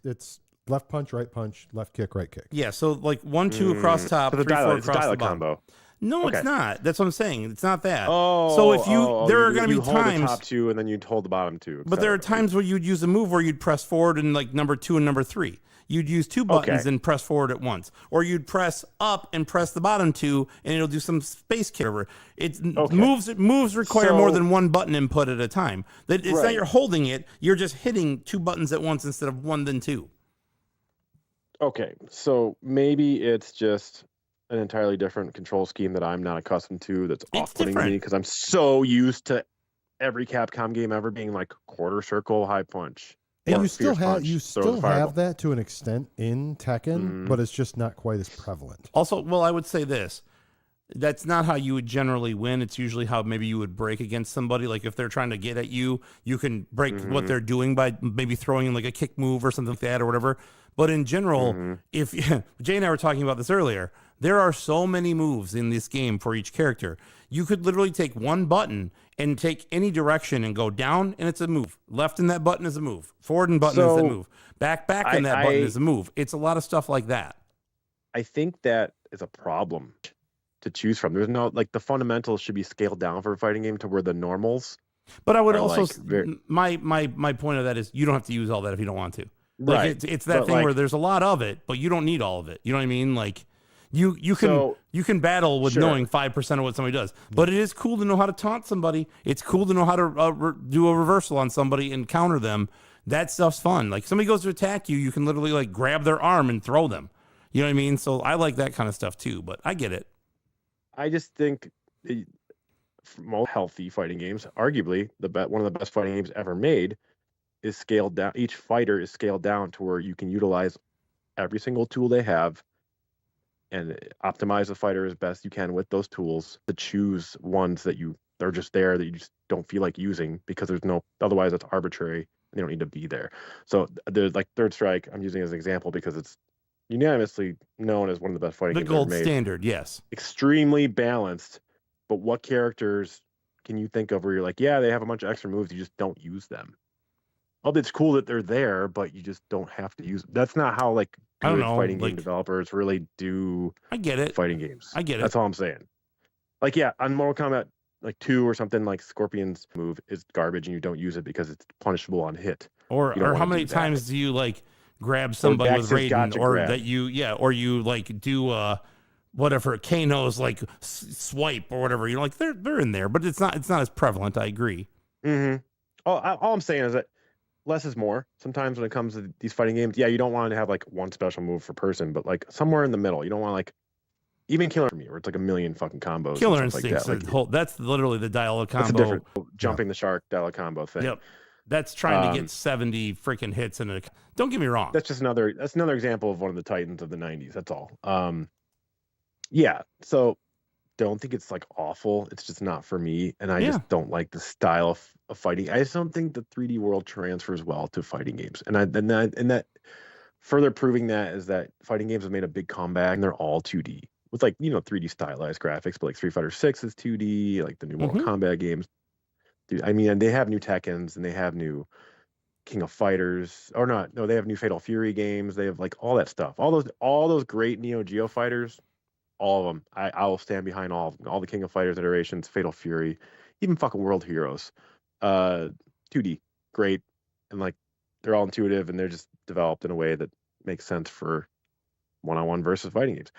left punch, right punch, left kick, right kick. Yeah, so like 1, 2 across top, So 3, 4 across the bottom. combo. No, Okay. it's not. That's what I'm saying. It's not that. Oh, so if there are going to be hold times the top 2 and then you'd hold the bottom 2. But there are times where you'd use a move where you'd press forward in like number 2 and number 3. You'd use 2 buttons and press forward at once, or you'd press up and press the bottom 2, and it'll do some space kick over. Moves require more than 1 button input at a time. It's not you're holding it; you're just hitting 2 buttons at once instead of 1 then 2. Okay, so maybe it's just an entirely different control scheme that I'm not accustomed to. That's off-putting to me because I'm so used to every Capcom game ever being like quarter circle, high punch. And you still have that to an extent in Tekken, but it's just not quite as prevalent. Also, well, I would say this. That's not how you would generally win. It's usually how maybe you would break against somebody. Like if they're trying to get at you, you can break what they're doing by maybe throwing in like a kick move or something like that or whatever. But in general, if Jay and I were talking about this earlier, there are so many moves in this game for each character. You could literally take 1 button and take any direction and go down, and it's a move. Left in that button is a move. Forward in button is a move. Back in that button is a move. It's a lot of stuff like that. I think that is a problem to choose from. There's no like the fundamentals should be scaled down for a fighting game to where the normals. But I would also my point of that is you don't have to use all that if you don't want to. Like Right. It's that thing where there's a lot of it, but you don't need all of it. You know what I mean? Like you can battle with knowing 5% of what somebody does. But it is cool to know how to taunt somebody. It's cool to know how to do a reversal on somebody and counter them. That stuff's fun. Like somebody goes to attack you, you can literally like grab their arm and throw them. You know what I mean? So I like that kind of stuff too, but I get it. I just think most healthy fighting games, arguably one of the best fighting games ever made, is scaled down. Each fighter is scaled down to where you can utilize every single tool they have and optimize the fighter as best you can with those tools to choose ones that they're just there that you just don't feel like using because otherwise it's arbitrary and they don't need to be there. So there's like Third Strike, I'm using as an example because it's unanimously known as one of the best fighting games ever made. The gold standard, yes. Extremely balanced, but what characters can you think of where you're like, yeah, they have a bunch of extra moves, you just don't use them? Oh, it's cool that they're there, but you just don't have to use them. That's not how like good fighting game developers really do. I get it. Fighting games. I get it. That's all I'm saying. Like, yeah, on Mortal Kombat like 2 or something, like Scorpion's move is garbage and you don't use it because it's punishable on hit. Or how many times do you like grab somebody with Raiden, or grab. that or you like do whatever Kano's like swipe or whatever. You're like they're in there, but it's not as prevalent. I agree. All I'm saying is that less is more. Sometimes when it comes to these fighting games, yeah, you don't want to have like one special move per person, but like somewhere in the middle. You don't want like even Killer for me, where it's like a million fucking combos. Killer and stuff Instinct's like that. that's literally the dial-up That's a combo. different jumping the shark dial combo thing. Yep. That's trying to get 70 freaking hits in it. Don't get me wrong. That's another example of one of the titans of the 90s. That's all. Yeah. So don't think it's like awful. It's just not for me. And I just don't like the style of fighting. I just don't think the 3D world transfers well to fighting games. And that further proving that is that fighting games have made a big comeback and they're all 2D with like, 3D stylized graphics, but like Street Fighter 6 is 2D, like the new Mortal Kombat games. Dude, I mean, and they have new Tekkens and they have new King of Fighters, or not? No, they have new Fatal Fury games. They have like all that stuff. All those great Neo Geo fighters, all of them. I will stand behind all of them. All the King of Fighters iterations, Fatal Fury, even fucking World Heroes. 2D, great, and like they're all intuitive and they're just developed in a way that makes sense for one-on-one versus fighting games.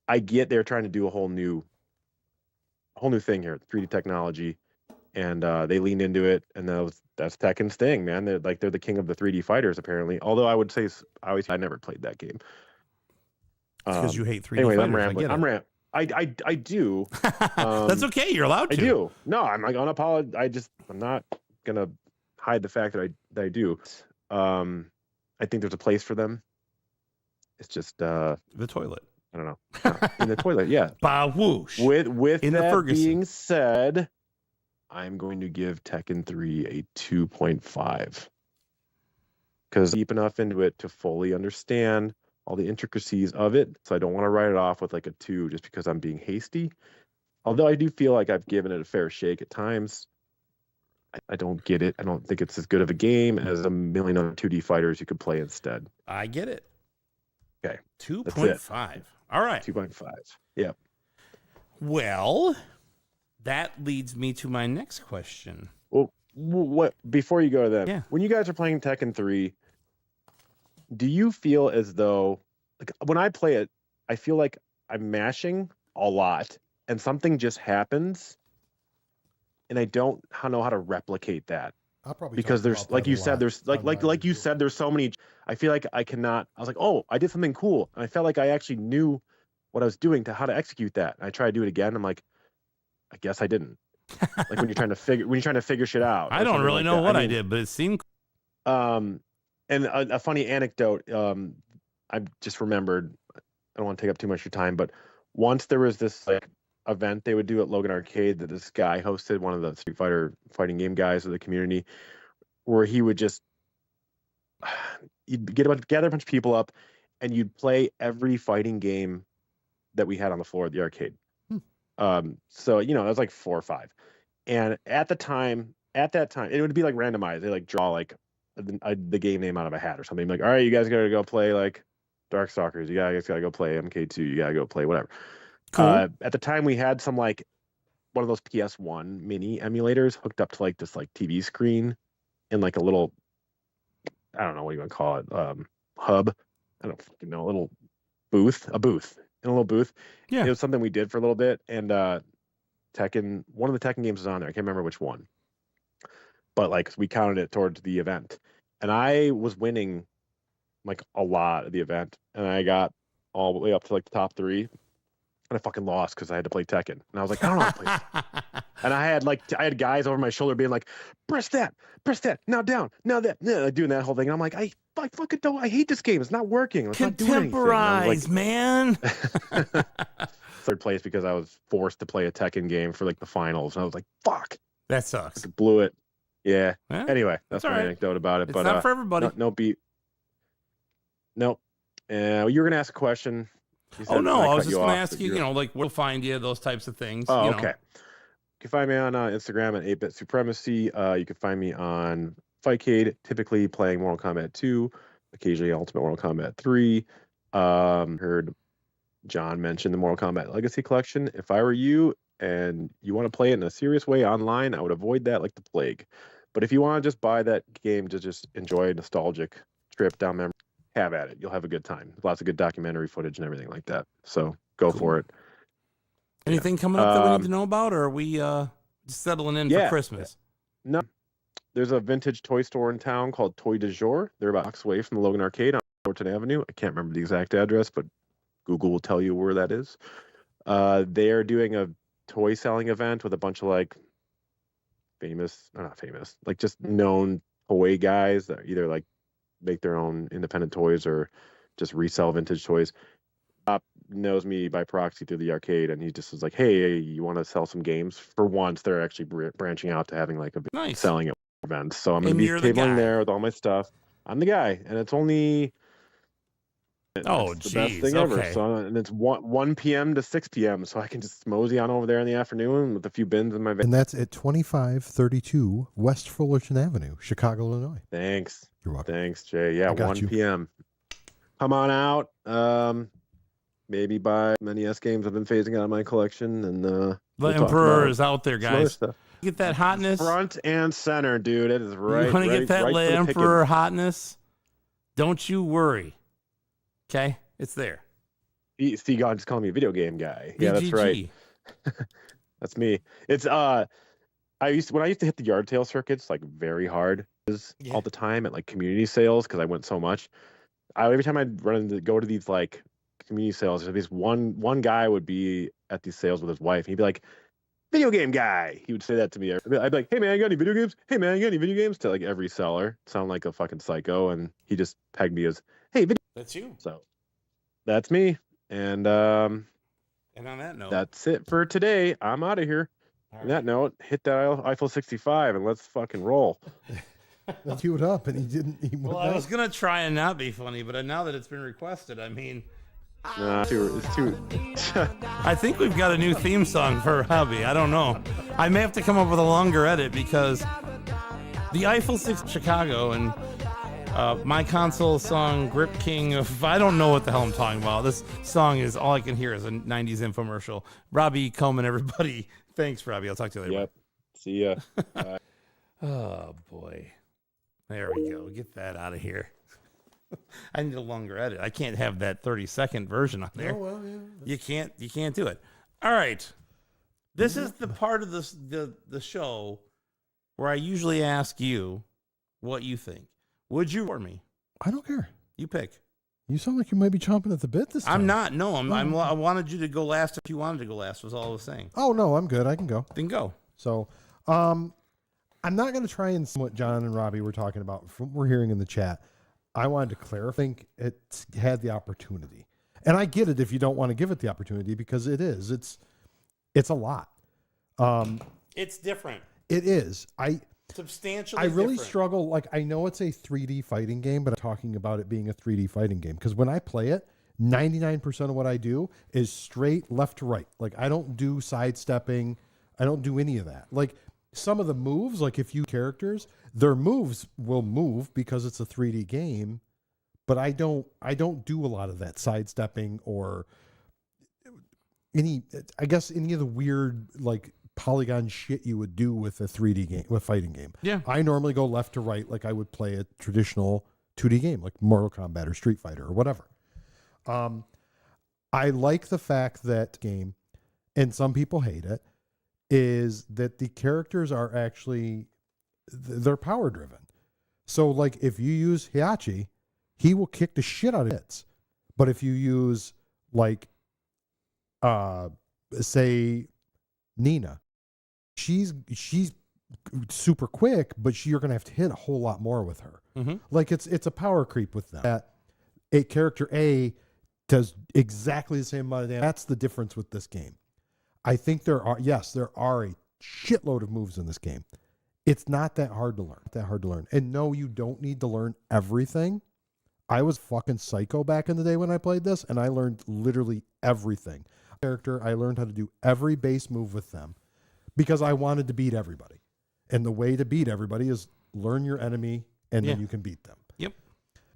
I get they're trying to do a whole new thing here, 3D technology. And they leaned into it, and that's Tekken's thing, man. They're the king of the 3D fighters, apparently. Although I would say I never played that game. Because you hate 3D anyway, fighters. I'm rambling. I do. That's okay. You're allowed to. I do. No, I'm like unapologetic. I'm not gonna hide the fact that I do. I think there's a place for them. It's just the toilet. I don't know. In the toilet, yeah. Ba whoosh. With in that the Ferguson. being said, I'm going to give Tekken 3 a 2.5 because deep enough into it to fully understand all the intricacies of it. So I don't want to write it off with like a 2 just because I'm being hasty. Although I do feel like I've given it a fair shake at times. I don't get it. I don't think it's as good of a game as a million other 2D fighters you could play instead. I get it. Okay. 2.5. All right. 2.5. Yeah. Well, that leads me to my next question. Well, what before you go to that, when you guys are playing Tekken 3, do you feel as though, like when I play it, I feel like I'm mashing a lot and something just happens and I don't know how to replicate that? I'll probably because there's like you said, there's like you said, there's so many. I feel like I cannot. I was like, oh, I did something cool, and I felt like I actually knew what I was doing to how to execute that. And I try to do it again. I'm like, I guess I didn't. Like when you're trying to figure shit out. I don't really know what I did, but it seemed. And a funny anecdote. I just remembered. I don't want to take up too much of your time, but once there was this like event they would do at Logan Arcade that this guy hosted, one of the Street Fighter fighting game guys of the community, where he would just you'd gather a bunch of people up and you'd play every fighting game that we had on the floor at the arcade. So it was like 4 or 5, and at that time it would be like randomized. They like draw like the game name out of a hat or something, like, all right, you guys gotta go play like Darkstalkers, you guys gotta go play MK2, you gotta go play whatever. Cool. At the time, we had some like one of those PS1 mini emulators hooked up to like this like TV screen in like a little, I don't know what you want to call it, hub. I don't fucking know, a little booth, in a little booth. Yeah, it was something we did for a little bit, and Tekken, one of the Tekken games was on there. I can't remember which one, but like we counted it towards the event, and I was winning like a lot of the event, and I got all the way up to like the top 3. And I fucking lost because I had to play Tekken. And I was like, I don't know how to play Tekken. And I had guys over my shoulder being like, press that, now down, now that, doing that whole thing. And I'm like, I fucking don't, I hate this game. It's not working. It's not doing anything. Contemporize, man. Third place because I was forced to play a Tekken game for like the finals. And I was like, fuck. That sucks. I blew it. Yeah. Well, anyway, that's my anecdote about it. It's but not for everybody. No beat. Nope. You were going to ask a question. Oh no, I was just going to ask you, like where to find you, those types of things. Oh, okay. You can find me on Instagram at 8-Bit Supremacy. You can find me on Fightcade, typically playing Mortal Kombat 2, occasionally Ultimate Mortal Kombat 3. Heard John mention the Mortal Kombat Legacy Collection. If I were you and you want to play it in a serious way online, I would avoid that like the plague. But if you want to just buy that game to just enjoy a nostalgic trip down memory, have at it. You'll have a good time. Lots of good documentary footage and everything like that. So go for it. Anything coming up that we need to know about, or are we just settling in for Christmas? No. there's a vintage toy store in town called Toy de Jour. They're about blocks away from the Logan Arcade on Thornton Avenue. I can't remember the exact address, but Google will tell you where that is. They are doing a toy selling event with a bunch of like famous, or not famous, like just known toy guys that either like make their own independent toys or just resell vintage toys. Knows me by proxy through the arcade, and he just was like, "Hey, you want to sell some games?" For once, they're actually branching out to having like a Nice. selling event. So I'm gonna And be you're the guy. tabling there with all my stuff. I'm the guy, and it's only Oh, it's the best jeez, thing ever. okay. So and it's 1 p.m. to 6 p.m. So I can just mosey on over there in the afternoon with a few bins in my van. And that's at 2532 West Fullerton Avenue, Chicago, Illinois. Thanks. You're welcome. Thanks, Jay. Yeah, I got 1 you. p.m. Come on out. Maybe buy many NES games I've been phasing out of my collection, and The we'll talk Emperor about is out there, some other guys. stuff. Get that hotness. Front and center, dude. It is right. You want to right, get that right Le for the Emperor picking. hotness? Don't you worry. Okay, it's there. See, God just calling me a video game guy. Yeah, that's right. BGG. That's me. It's when I used to hit the yard sale circuits like very hard all the time at like community sales because I went so much. Every time I'd go to these like community sales, there's one guy would be at these sales with his wife. And he'd be like, "Video game guy." He would say that to me. I'd be like, "Hey man, you got any video games? Hey man, you got any video games?" To like every seller. Sound like a fucking psycho, and he just pegged me as, "Hey, video." That's you. So that's me. And And on that note, that's it for today. I'm out of here. On that note, hit that Eiffel 65 and let's fucking roll. That's queued up, and he didn't. well, I was gonna try and not be funny, but now that it's been requested, I mean, Nah, it's too. I think we've got a new theme song for Hobby. I don't know. I may have to come up with a longer edit because the Eiffel 6 Chicago and my console song Grip King of I don't know what the hell I'm talking about. This song is all I can hear is a 90s infomercial. Robbie Coleman, everybody. Thanks, Robbie. I'll talk to you later. Yep. See ya. Bye. Oh boy. There we go. Get that out of here. I need a longer edit. I can't have that 30-second version on there. Oh, well, yeah. You can't do it. All right. This is the part of the show where I usually ask you what you think. Would you or me? I don't care. You pick. You sound like you might be chomping at the bit this time. I'm not. No, I wanted you to go last if you wanted to go last, was all I was saying. Oh, no, I'm good. I can go. Then go. So, I'm not going to try and see what John and Robbie were talking about from what we're hearing in the chat. I wanted to clarify. I think it had the opportunity. And I get it if you don't want to give it the opportunity because it is. It's a lot. It's different. It is. Substantially I really different. struggle. Like, I know it's a 3D fighting game, but I'm talking about it being a 3D fighting game. Because when I play it, 99% of what I do is straight left to right. Like, I don't do sidestepping. I don't do any of that. Like, some of the moves, like if you characters, their moves will move because it's a 3D game. But I don't do a lot of that sidestepping or any of the weird, like, polygon shit you would do with a 3D game, with a fighting game. Yeah. I normally go left to right like I would play a traditional 2D game like Mortal Kombat or Street Fighter or whatever. I like the fact that game, and some people hate it, is that the characters are actually, they're power driven. So like if you use Heihachi, he will kick the shit out of it. But if you use like, say Nina, she's super quick, but you're gonna have to hit a whole lot more with her. Mm-hmm. Like it's a power creep with them. That a character A does exactly the same amount of damage. That's the difference with this game. I think there are a shitload of moves in this game. It's not that hard to learn. And no, you don't need to learn everything. I was fucking psycho back in the day when I played this, and I learned literally everything. I learned how to do every base move with them because I wanted to beat everybody. And the way to beat everybody is learn your enemy and then you can beat them. Yep.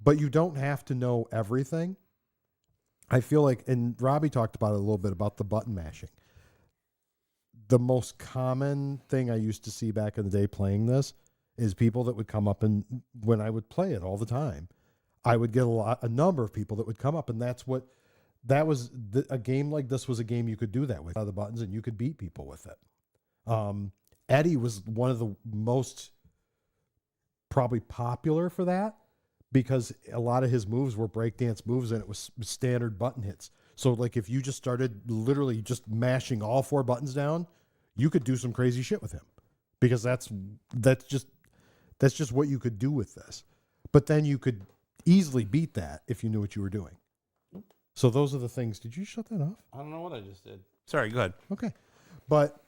But you don't have to know everything. I feel like, and Robbie talked about it a little bit about the button mashing. The most common thing I used to see back in the day playing this is people that would come up, and when I would play it all the time, I would get a number of people that would come up, and a game like this was a game you could do that with the buttons, and you could beat people with it. Eddie was one of the most probably popular for that because a lot of his moves were breakdance moves and it was standard button hits. So like if you just started literally just mashing all 4 buttons down, you could do some crazy shit with him because that's just what you could do with this. But then you could easily beat that if you knew what you were doing. So those are the things. Did you shut that off? I don't know what I just did. Sorry, go ahead. Okay. But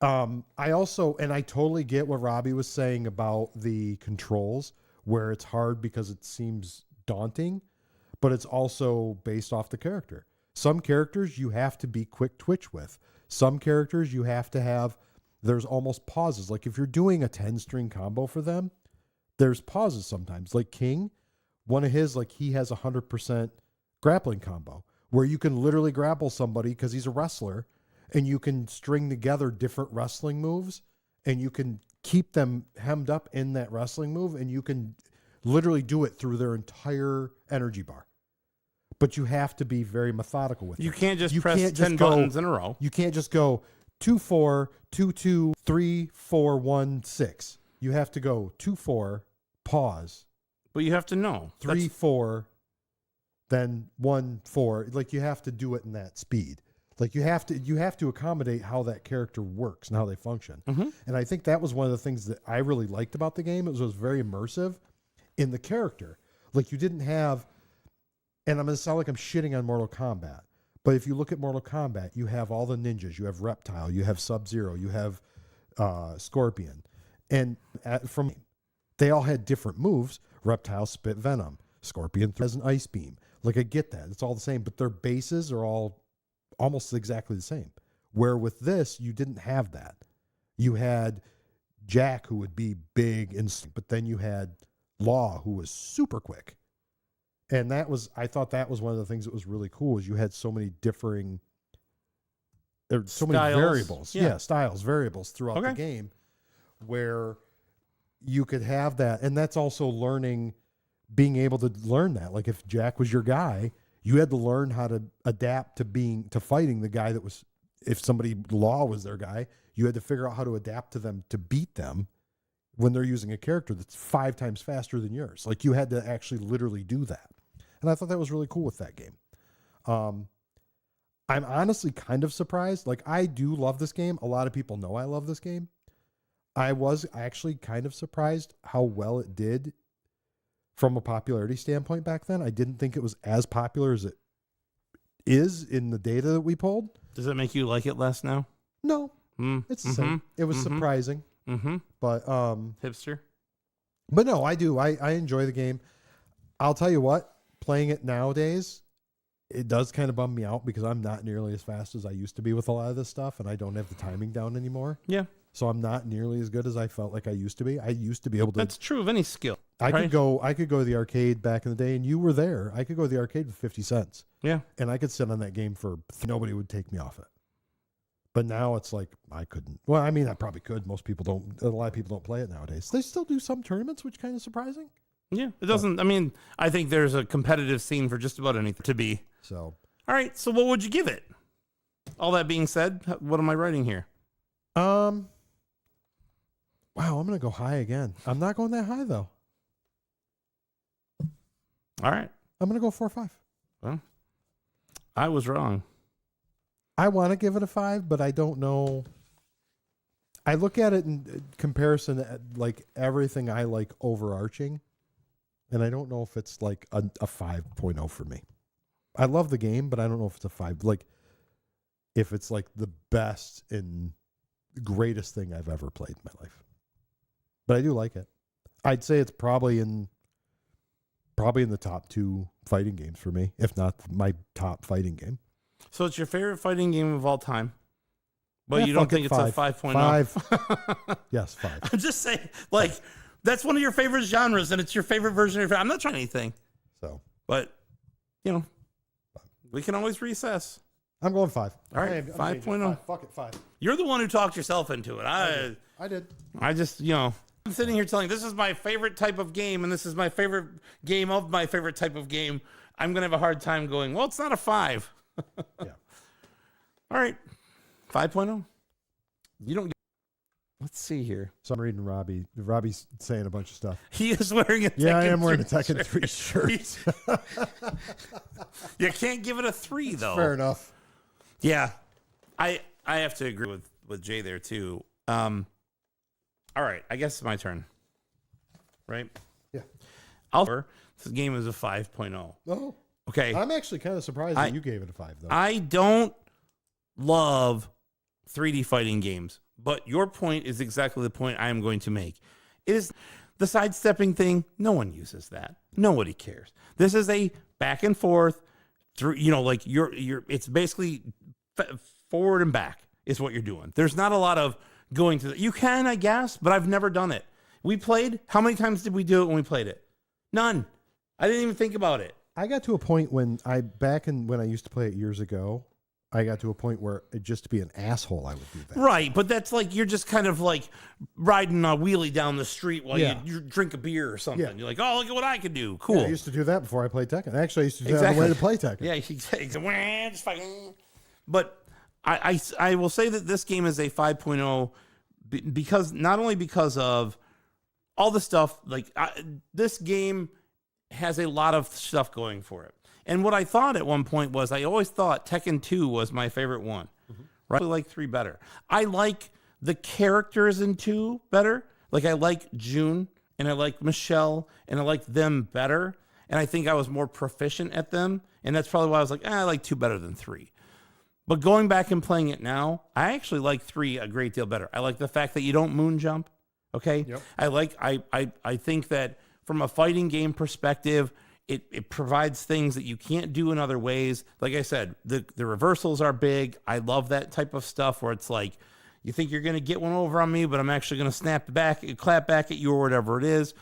I also, and I totally get what Robbie was saying about the controls, where it's hard because it seems daunting, but it's also based off the character. Some characters you have to be quick twitch with. Some characters you have to have, there's almost pauses. Like if you're doing a 10-string combo for them, there's pauses sometimes. Like King, one of his, like he has 100% grappling combo where you can literally grapple somebody because he's a wrestler and you can string together different wrestling moves and you can keep them hemmed up in that wrestling move and you can literally do it through their entire energy bar. But you have to be very methodical with it. You can't just press 10 buttons in a row. You can't just go 2-4, 2-2, 3-4-1-6. You have to go 2-4, pause. But you have to know. 3-4, then 1-4. Like you have to do it in that speed. Like you have to accommodate how that character works and how they function. Mm-hmm. And I think that was one of the things that I really liked about the game. It was very immersive in the character. Like you didn't have, and I'm going to sound like I'm shitting on Mortal Kombat, but if you look at Mortal Kombat, you have all the ninjas. You have Reptile, you have Sub-Zero, you have Scorpion. And they all had different moves. Reptile spit venom. Scorpion has an ice beam. Like I get that. It's all the same, but their bases are all almost exactly the same. Where with this, you didn't have that. You had Jack, who would be big, but then you had Law, who was super quick. And I thought that was one of the things that was really cool is you had so many differing, there's so many variables. Yeah, styles, variables throughout the game where you could have that. And that's also being able to learn that. Like if Jack was your guy, you had to learn how to adapt to fighting the guy that was, if somebody Law was their guy, you had to figure out how to adapt to them to beat them when they're using a character that's 5 times faster than yours. Like you had to actually literally do that. And I thought that was really cool with that game. I'm honestly kind of surprised. Like I do love this game. A lot of people know I love this game. I was actually kind of surprised how well it did from a popularity standpoint back then. I didn't think it was as popular as it is in the data that we pulled. Does it make you like it less now? No, it's the same. It was surprising, but hipster. But no, I do. I enjoy the game. I'll tell you what, playing it nowadays, it does kind of bum me out because I'm not nearly as fast as I used to be with a lot of this stuff, and I don't have the timing down anymore. Yeah. So I'm not nearly as good as I felt like I used to be. I used to be able to. That's true of any skill. I could go to the arcade back in the day, and you were there. I could go to the arcade with 50 cents. Yeah. And I could sit on that game for nobody would take me off it. But now it's like I couldn't. Well, I mean, I probably could. Most people don't. A lot of people don't play it nowadays. They still do some tournaments, which kind of surprising. Yeah, it doesn't. I mean, I think there's a competitive scene for just about anything to be. So, all right. So, what would you give it? All that being said, what am I writing here? Wow, I'm gonna go high again. I'm not going that high though. All right, I'm gonna go 4 or 5. Well, I was wrong. I want to give it a 5, but I don't know. I look at it in comparison to like everything I like overarching, and I don't know if it's like a 5.0 for me. I love the game, but I don't know if it's a 5. Like, if it's like the best and greatest thing I've ever played in my life. But I do like it. I'd say it's probably in the top 2 fighting games for me, if not my top fighting game. So it's your favorite fighting game of all time, but you don't think it's 5. a 5.0? 5. Yes, 5. I'm just saying, like, that's one of your favorite genres, and it's your favorite version of your. I'm not trying anything. So, but you know, we can always recess. I'm going 5. All right, 5.0. Fuck it, 5. You're the one who talked yourself into it. I did. I just, I'm sitting here telling this is my favorite type of game, and this is my favorite game of my favorite type of game. I'm gonna have a hard time going, well, it's not a 5. Yeah. All right. 5.0. You don't. Let's see here. So I'm reading Robbie. Robbie's saying a bunch of stuff. He is wearing a Tekken Yeah, I am wearing a 3 Tekken 3 shirt. You can't give it a 3 though. Fair enough. Yeah, I have to agree with Jay there too. All right, I guess it's my turn. Right? Yeah. This game is a 5.0. Oh. Okay. I'm actually kind of surprised that you gave it a 5 though. I don't love 3D fighting games, but your point is exactly the point I am going to make. It is the sidestepping thing. No one uses that. Nobody cares. This is a back and forth through, like it's basically forward and back is what you're doing. There's not a lot of going to you can, I guess, but I've never done it. We played. How many times did we do it when we played it? None. I didn't even think about it. I got to a point when I used to play it years ago, I got to a point where just to be an asshole, I would do that. Right, but that's like you're just kind of like riding a wheelie down the street while you drink a beer or something. Yeah. You're like, oh, look at what I could do. Cool. Yeah, I used to do that before I played Tekken. Actually, I used to do that on the way to play Tekken. Yeah, exactly. But I will say that this game is a 5.0 because not only because of all the stuff, this game has a lot of stuff going for it. And what I thought at one point was I always thought Tekken 2 was my favorite one. Mm-hmm. Right? I like 3 better. I like the characters in 2 better. Like I like June and I like Michelle and I like them better. And I think I was more proficient at them. And that's probably why I was like, I like 2 better than 3. But going back and playing it now, I actually like 3 a great deal better. I like the fact that you don't moon jump. Okay. Yep. I think that from a fighting game perspective, it provides things that you can't do in other ways. Like I said, the reversals are big. I love that type of stuff where it's like, you think you're going to get one over on me, but I'm actually going to clap back at you or whatever it is.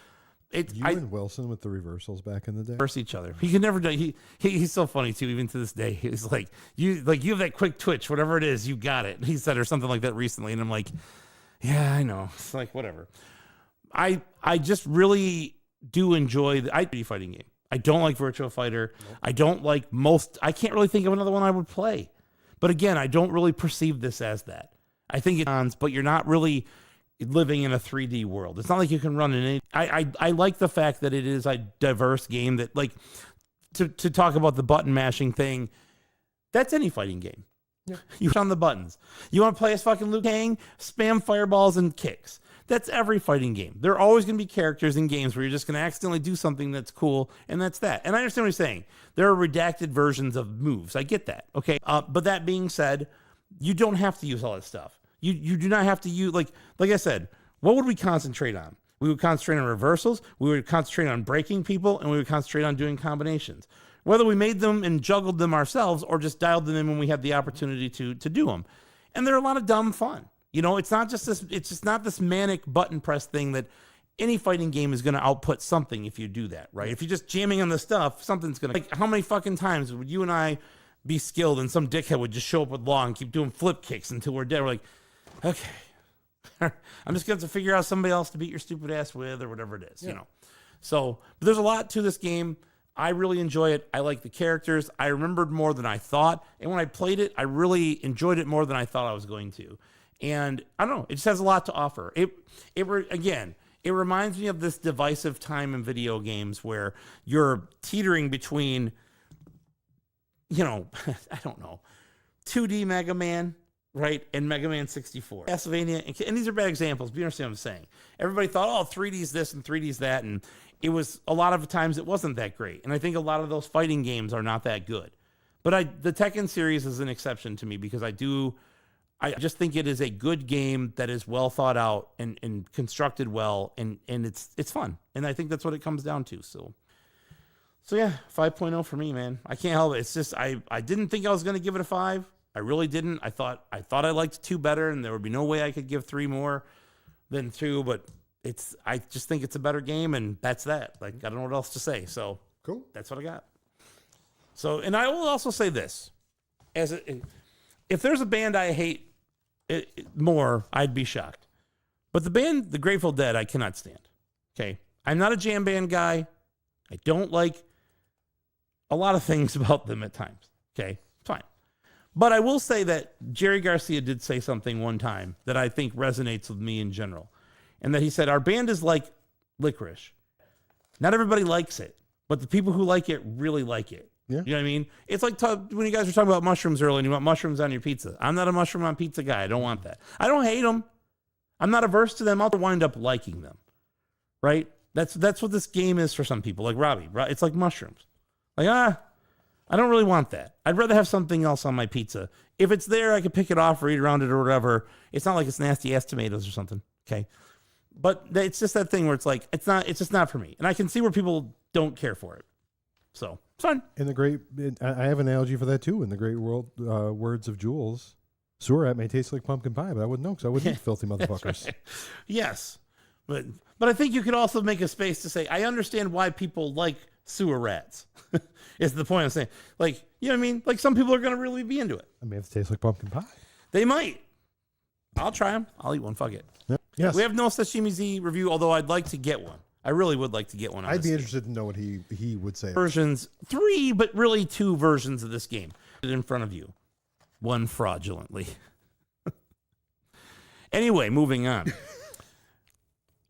And Wilson with the reversals back in the day. Reverse each other. He can never do. He's so funny too. Even to this day, he's like you have that quick twitch, whatever it is, you got it. He said or something like that recently, and I'm like, yeah, I know. It's like whatever. I just really do enjoy the 3D fighting game. I don't like Virtua Fighter. Nope. I don't like I can't really think of another one I would play. But again, I don't really perceive this as that. I think it's, but you're not really living in a 3D world. It's not like you can run in it. I like the fact that it is a diverse game that, like, to talk about the button mashing thing, that's any fighting game. Yeah. You hit on the buttons. You want to play as fucking Liu Kang? Spam fireballs and kicks. That's every fighting game. There are always going to be characters in games where you're just going to accidentally do something that's cool, and that's that. And I understand what you're saying. There are redacted versions of moves. I get that. Okay. But that being said, you don't have to use all that stuff. You do not have to use, like I said, what would we concentrate on? We would concentrate on reversals, we would concentrate on breaking people, and we would concentrate on doing combinations. Whether we made them and juggled them ourselves or just dialed them in when we had the opportunity to do them. And they're a lot of dumb fun. It's not just this, it's just not this manic button press thing that any fighting game is going to output something if you do that, right? If you're just jamming on the stuff, something's going to, like, how many fucking times would you and I be skilled and some dickhead would just show up with law and keep doing flip kicks until we're dead? We're like, okay, I'm just going to have to figure out somebody else to beat your stupid ass with or whatever it is, So, but there's a lot to this game. I really enjoy it. I like the characters. I remembered more than I thought. And when I played it, I really enjoyed it more than I thought I was going to. And I don't know, it just has a lot to offer. It reminds me of this divisive time in video games where you're teetering between, I don't know, 2D Mega Man, right, and Mega Man 64. Castlevania, and these are bad examples, but you understand what I'm saying. Everybody thought, 3D's this and 3D's that, and it was, a lot of times it wasn't that great. And I think a lot of those fighting games are not that good. But the Tekken series is an exception to me because I just think it is a good game that is well thought out and constructed well, and it's fun. And I think that's what it comes down to. So yeah, 5.0 for me, man. I can't help it. It's just I didn't think I was going to give it a 5. I really didn't. I thought I liked 2 better, and there would be no way I could give 3 more than 2. But I just think it's a better game, and that's that. Like, I don't know what else to say. So cool. That's what I got. So, and I will also say this: if there's a band I hate more, I'd be shocked. But the band, the Grateful Dead, I cannot stand. Okay, I'm not a jam band guy. I don't like a lot of things about them at times. Okay, fine. But I will say that Jerry Garcia did say something one time that I think resonates with me in general. And that he said, our band is like licorice. Not everybody likes it, but the people who like it really like it. Yeah. You know what I mean? It's like when you guys were talking about mushrooms earlier and you want mushrooms on your pizza. I'm not a mushroom on pizza guy. I don't want that. I don't hate them. I'm not averse to them. I'll wind up liking them. Right? That's what this game is for some people. Like Robbie. It's like mushrooms. Like, I don't really want that. I'd rather have something else on my pizza. If it's there, I could pick it off or eat around it or whatever. It's not like it's nasty ass tomatoes or something. Okay. But it's just that thing where it's like, it's just not for me. And I can see where people don't care for it. So it's fine. I have an analogy for that too. In the great words of Jules, sewer rat may taste like pumpkin pie, but I wouldn't know because I wouldn't eat filthy motherfuckers. Right. Yes. But I think you could also make a space to say, I understand why people like sewer rats. Is the point I'm saying. Like, you know what I mean? Like some people are going to really be into it. I mean, if it tastes like pumpkin pie. They might. I'll try them. I'll eat one. Fuck it. Yep. Yes. We have no Sashimi Z review, although I'd like to get one. I really would like to get one. I'd be interested to know what he would say. Versions 3, but really 2 versions of this game in front of you. One fraudulently. Anyway, moving on.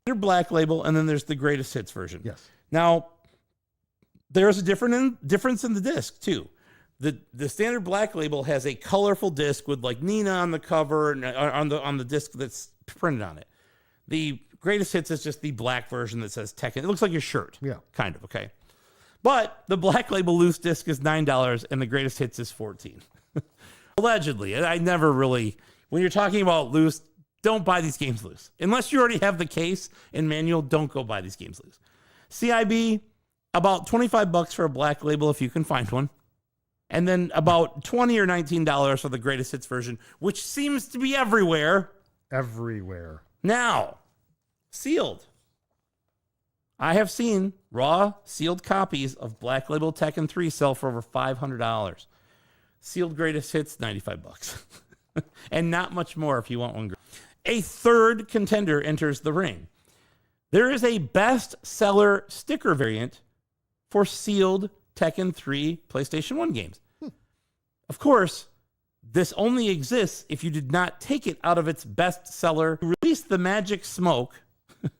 There's Black Label, and then there's the greatest hits version. Yes. Now, there's a difference in the disc too. The standard Black Label has a colorful disc with like Nina on the cover and on the disc that's printed on it. The greatest hits is just the black version that says Tekken. It looks like your shirt. Yeah. Kind of, okay. But the Black Label loose disc is $9 and the greatest hits is $14. Allegedly. I never really, when you're talking about loose, don't buy these games loose. Unless you already have the case and manual, don't go buy these games loose. CIB, about $25 for a Black Label if you can find one. And then about $20 or $19 for the greatest hits version, which seems to be everywhere. Everywhere. Now, sealed. I have seen raw sealed copies of Black Label Tekken 3 sell for over $500. Sealed greatest hits, $95. And not much more if you want one. A third contender enters the ring. There is a bestseller sticker variant for sealed Tekken 3 PlayStation 1 games. Of course, this only exists if you did not take it out of its bestseller, release the magic smoke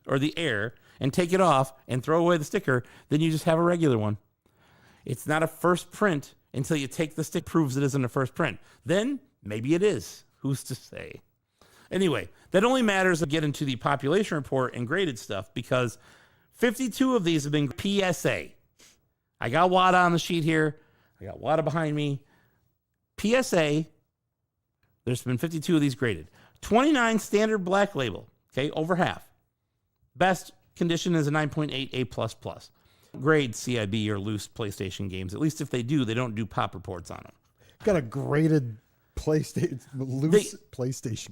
or the air and take it off and throw away the sticker, then you just have a regular one. It's not a first print until you take the stick, proves it isn't a first print. Then maybe it is. Who's to say? Anyway, that only matters to get into the population report and graded stuff because 52 of these have been PSA. I got WADA on the sheet here. I got WADA behind me. PSA, there's been 52 of these graded. 29 standard Black Label, okay, over half. Best condition is a 9.8 A++. Grade CIB or loose PlayStation games. At least if they do, they don't do pop reports on them. Got a graded PlayStation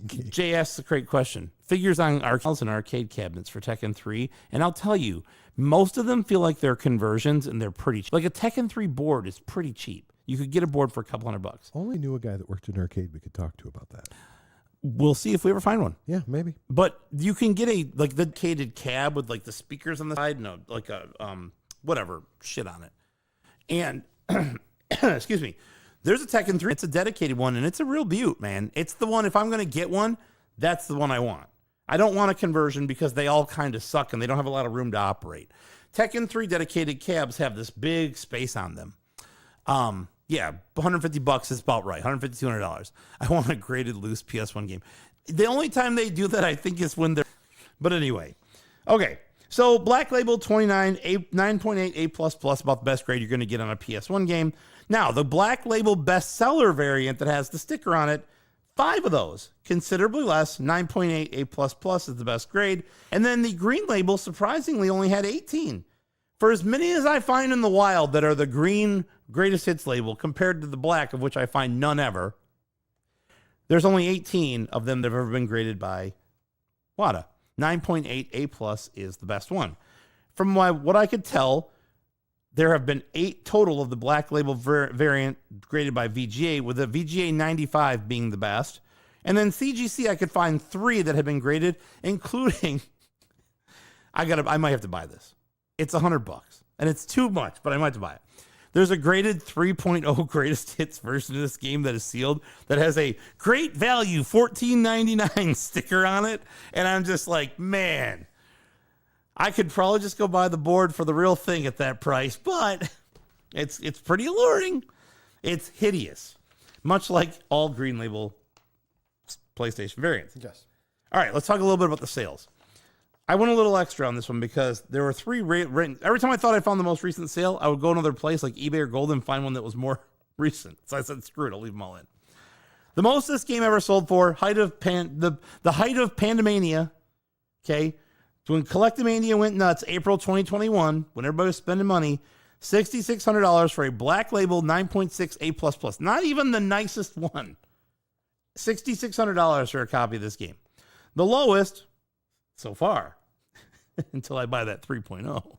game. Jay asks a great question. Figures on arcades and arcade cabinets for Tekken 3. And I'll tell you, most of them feel like they're conversions and they're pretty cheap. Like a Tekken 3 board is pretty cheap. You could get a board for a couple $100. Only knew a guy that worked in an arcade we could talk to about that. We'll see if we ever find one. Yeah, maybe. But you can get a like the dedicated cab with like the speakers on the side and whatever shit on it. And excuse me, there's a Tekken 3. It's a dedicated one and it's a real beaut, man. It's the one, if I'm going to get one, that's the one I want. I don't want a conversion because they all kind of suck and they don't have a lot of room to operate. Tekken 3 dedicated cabs have this big space on them. Yeah, $150 is about right. $150, $200. I want a graded loose PS1 game. The only time they do that, I think, is when they're... But anyway. Okay, so Black Label 29, 9.8 A++, about the best grade you're going to get on a PS1 game. Now, the Black Label bestseller variant that has the sticker on it, 5 of those, considerably less, 9.8 A++ is the best grade. And then the green label, surprisingly, only had 18. For as many as I find in the wild that are the green greatest hits label compared to the black, of which I find none ever, there's only 18 of them that have ever been graded by WADA. 9.8 A+ is the best one. From what I could tell, there have been 8 total of the Black Label variant graded by VGA, with a VGA 95 being the best. And then CGC, I could find 3 that have been graded, including, I might have to buy this. It's $100 and it's too much, but I might have to buy it. There's a graded 3.0 greatest hits version of this game that is sealed that has a great value $14.99 sticker on it. And I'm just like, man, I could probably just go buy the board for the real thing at that price, but it's pretty alluring. It's hideous, much like all Green Label PlayStation variants. Yes. All right, let's talk a little bit about the sales. I went a little extra on this one because there were 3 written. Every time I thought I found the most recent sale, I would go another place like eBay or Gold and find one that was more recent. So I said, screw it, I'll leave them all in. The most this game ever sold for, the height of Pandemania, okay, when Collectomania went nuts, April 2021, when everybody was spending money, $6,600 for a Black Label 9.6 A++. Not even the nicest one. $6,600 for a copy of this game. The lowest so far, until I buy that 3.0.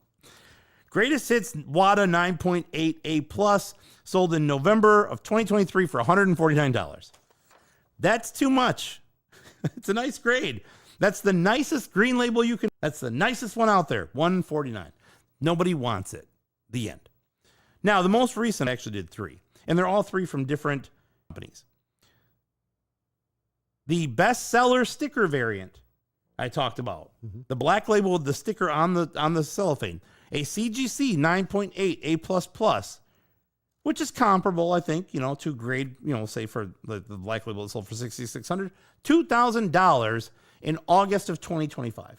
Greatest Hits WADA 9.8 A+, sold in November of 2023 for $149. That's too much. It's a nice grade. That's the nicest Green Label you can. That's the nicest one out there. $149. Nobody wants it. The end. Now, the most recent actually did 3, and they're all 3 from different companies. The bestseller sticker variant I talked about, the Black Label with the sticker on the cellophane, a CGC 9.8 A++, which is comparable, I think, to grade, say for the Black Label that sold for $6,600, $2,000 in August of 2025.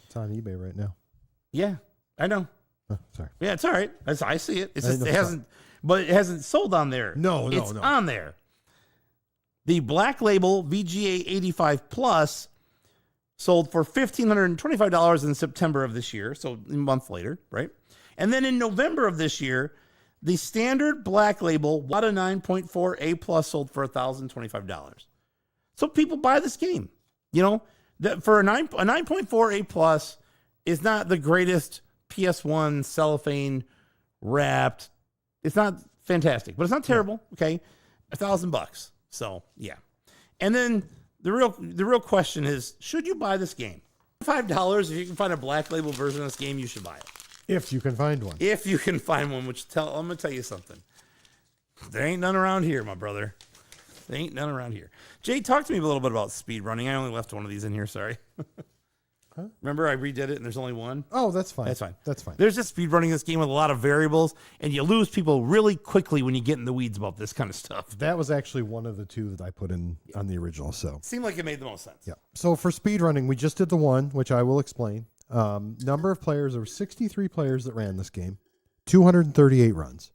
It's on eBay right now. Yeah, I know. Oh, sorry. Yeah, it's all right. I see it. It's just, it hasn't sold on there. No, it's on there. The Black Label VGA 85 Plus sold for $1,525 in September of this year, so a month later, right? And then in November of this year, the standard Black Label WADA 9.4 A Plus sold for $1,025. So people buy this game. For a 9.4 A Plus is not the greatest PS1 cellophane wrapped. It's not fantastic, but it's not terrible. Okay, $1,000. So yeah, and then the real question is, should you buy this game? $5. If you can find a Black Label version of this game, you should buy it. If you can find one. If you can find one, I'm gonna tell you something. There ain't none around here, my brother. There ain't none around here. Jay, talk to me a little bit about speed running. I only left one of these in here. Sorry. Huh? Remember, I redid it, and there's only one. Oh, that's fine. That's fine. That's fine. There's just speed running this game with a lot of variables, and you lose people really quickly when you get in the weeds about this kind of stuff. That was actually one of the 2 that I put in on the original. So Seemed like it made the most sense. yeah. So for speedrunning, we just did the one, which I will explain. Number of players, there were 63 players that ran this game, 238 runs.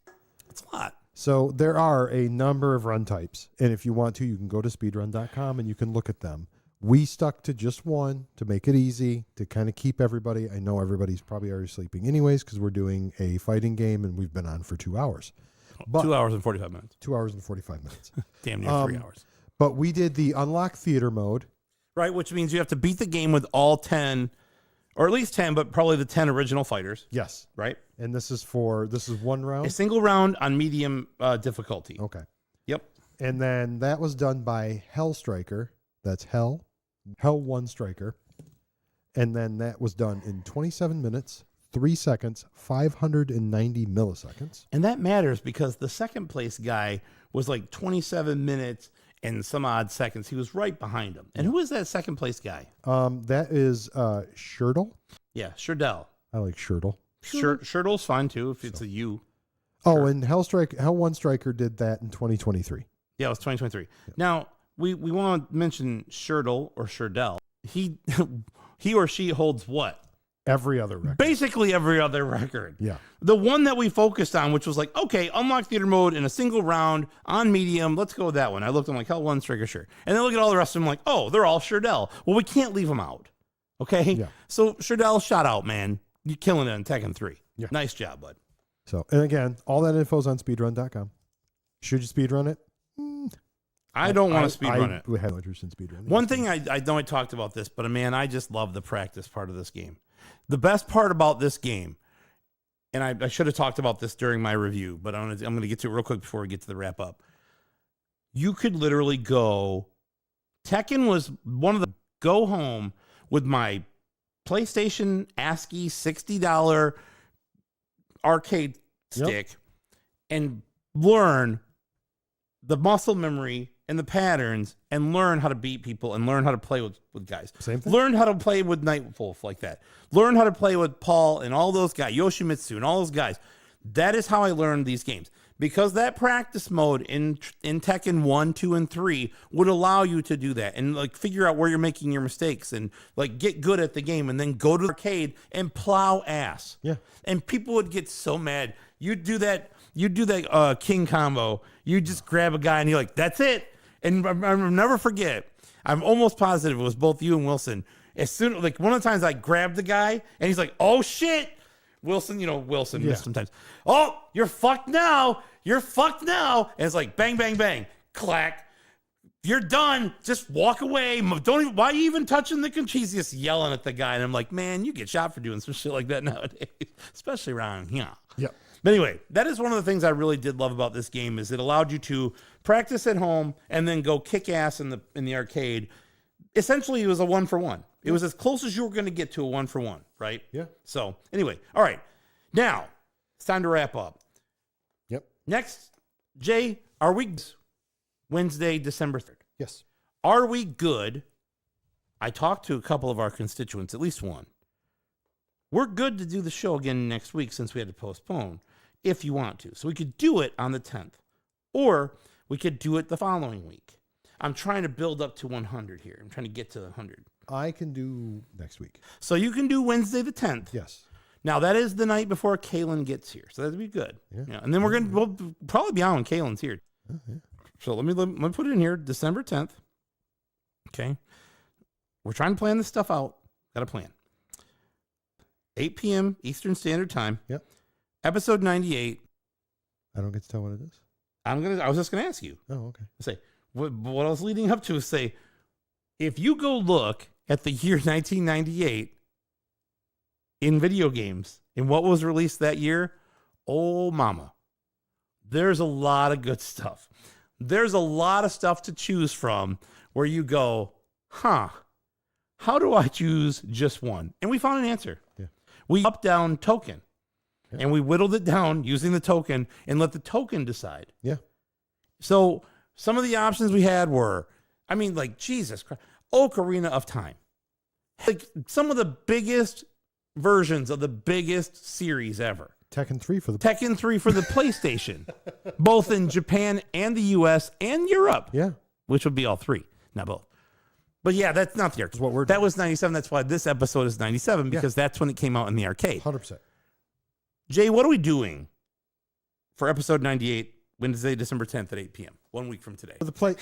That's a lot. So there are a number of run types, and if you want to, you can go to speedrun.com and you can look at them. We stuck to just one to make it easy, to kind of keep everybody. I know everybody's probably already sleeping anyways because we're doing a fighting game and we've been on for 2 hours. But 2 hours and 45 minutes. 2 hours and 45 minutes. Damn near 3 hours. But we did the unlock theater mode. Right, which means you have to beat the game with all 10, or at least 10, but probably the 10 original fighters. Yes. Right? And this is one round? A single round on medium difficulty. Okay. Yep. And then that was done by Hell Striker. That's Hell 1 Striker. And then that was done in 27 minutes, 3 seconds, 590 milliseconds. And that matters because the second place guy was like 27 minutes and some odd seconds. He was right behind him. And who is that second place guy? That is Shirtle. Yeah, Sherdell. I like Shirtle. Shirtle's fine too if it's a U. Oh, and Hell 1 Striker did that in 2023. Yeah, it was 2023. Yeah. Now, we want to mention Shirtle or Sherdell. He or she holds what? Every other record. Basically every other record. Yeah. The one that we focused on, which was like, okay, unlock theater mode in a single round on medium. Let's go with that one. I looked, I'm like, Hell 1 Striker, sure. And then look at all the rest of them, like, oh, they're all Sherdell. Well, we can't leave them out. Okay? Yeah. So Sherdell, shout out, man. You're killing it on Tekken 3. Yeah. Nice job, bud. So, and again, all that info is on speedrun.com. Should you speedrun it? I don't want to speedrun it. I have no interest in speedrunning. One thing I know I talked about this, but man, I just love the practice part of this game. The best part about this game, and I should have talked about this during my review, but I'm going to get to it real quick before we get to the wrap up. You could literally go. Tekken was one of the go home with my PlayStation ASCII $60 arcade stick and learn the muscle memory and the patterns and learn how to beat people and learn how to play with guys. Same thing. Learn how to play with Nightwolf like that. Learn how to play with Paul and all those guys, Yoshimitsu and all those guys. That is how I learned these games. Because that practice mode in Tekken 1, 2, and 3 would allow you to do that and like figure out where you're making your mistakes and like get good at the game and then go to the arcade and plow ass. Yeah. And people would get so mad. You'd do that king combo. You just grab a guy and you're like, that's it. And I'll never forget. I'm almost positive it was both you and Wilson. As soon like one of the times I grabbed the guy and he's like, oh shit. Wilson missed sometimes. Oh, you're fucked now. You're fucked now. And it's like bang, bang, bang, clack. You're done. Just walk away. Don't even, why are you even touching the control? He's just yelling at the guy. And I'm like, man, you get shot for doing some shit like that nowadays, especially around here. Yeah. But anyway, that is one of the things I really did love about this game is it allowed you to practice at home and then go kick ass in the arcade. Essentially, it was a 1-for-1. It was as close as you were going to get to a 1-for-1, right? Yeah. So anyway, all right. Now, it's time to wrap up. Yep. Next, Jay, are we Wednesday, December 3rd? Yes. Are we good? I talked to a couple of our constituents, at least one. We're good to do the show again next week since we had to postpone, if you want to. So we could do it on the 10th, or we could do it the following week. I'm trying to build up to 100 here. I'm trying to get to 100. I can do next week. So you can do Wednesday the 10th. Yes. Now, that is the night before Kalen gets here. So that'd be good. Yeah. And then we'll probably be on when Kalen's here. Oh, yeah. So let me put it in here, December 10th. Okay. We're trying to plan this stuff out. Got a plan. 8 p.m. Eastern Standard Time. Yep. Episode 98. I don't get to tell what it is. I was just going to ask you. Oh, okay. Say, what I was leading up to is say, if you go look at the year 1998 in video games and what was released that year, oh mama, there's a lot of good stuff. There's a lot of stuff to choose from where you go, how do I choose just one? And we found an answer. Yeah. We up down token. Yeah. And we whittled it down using the token and let the token decide. Yeah. So some of the options we had were, like Jesus Christ, Ocarina of Time. Like some of the biggest versions of the biggest series ever. Tekken 3 for the PlayStation, both in Japan and the US and Europe. Yeah. Which would be all three, not both. But yeah, that's not the arcade. That was 97. That's why this episode is 97, because that's when it came out in the arcade. 100%. Jay, what are we doing for episode 98, Wednesday, December 10th at 8 p.m., 1 week from today? Oh, wait.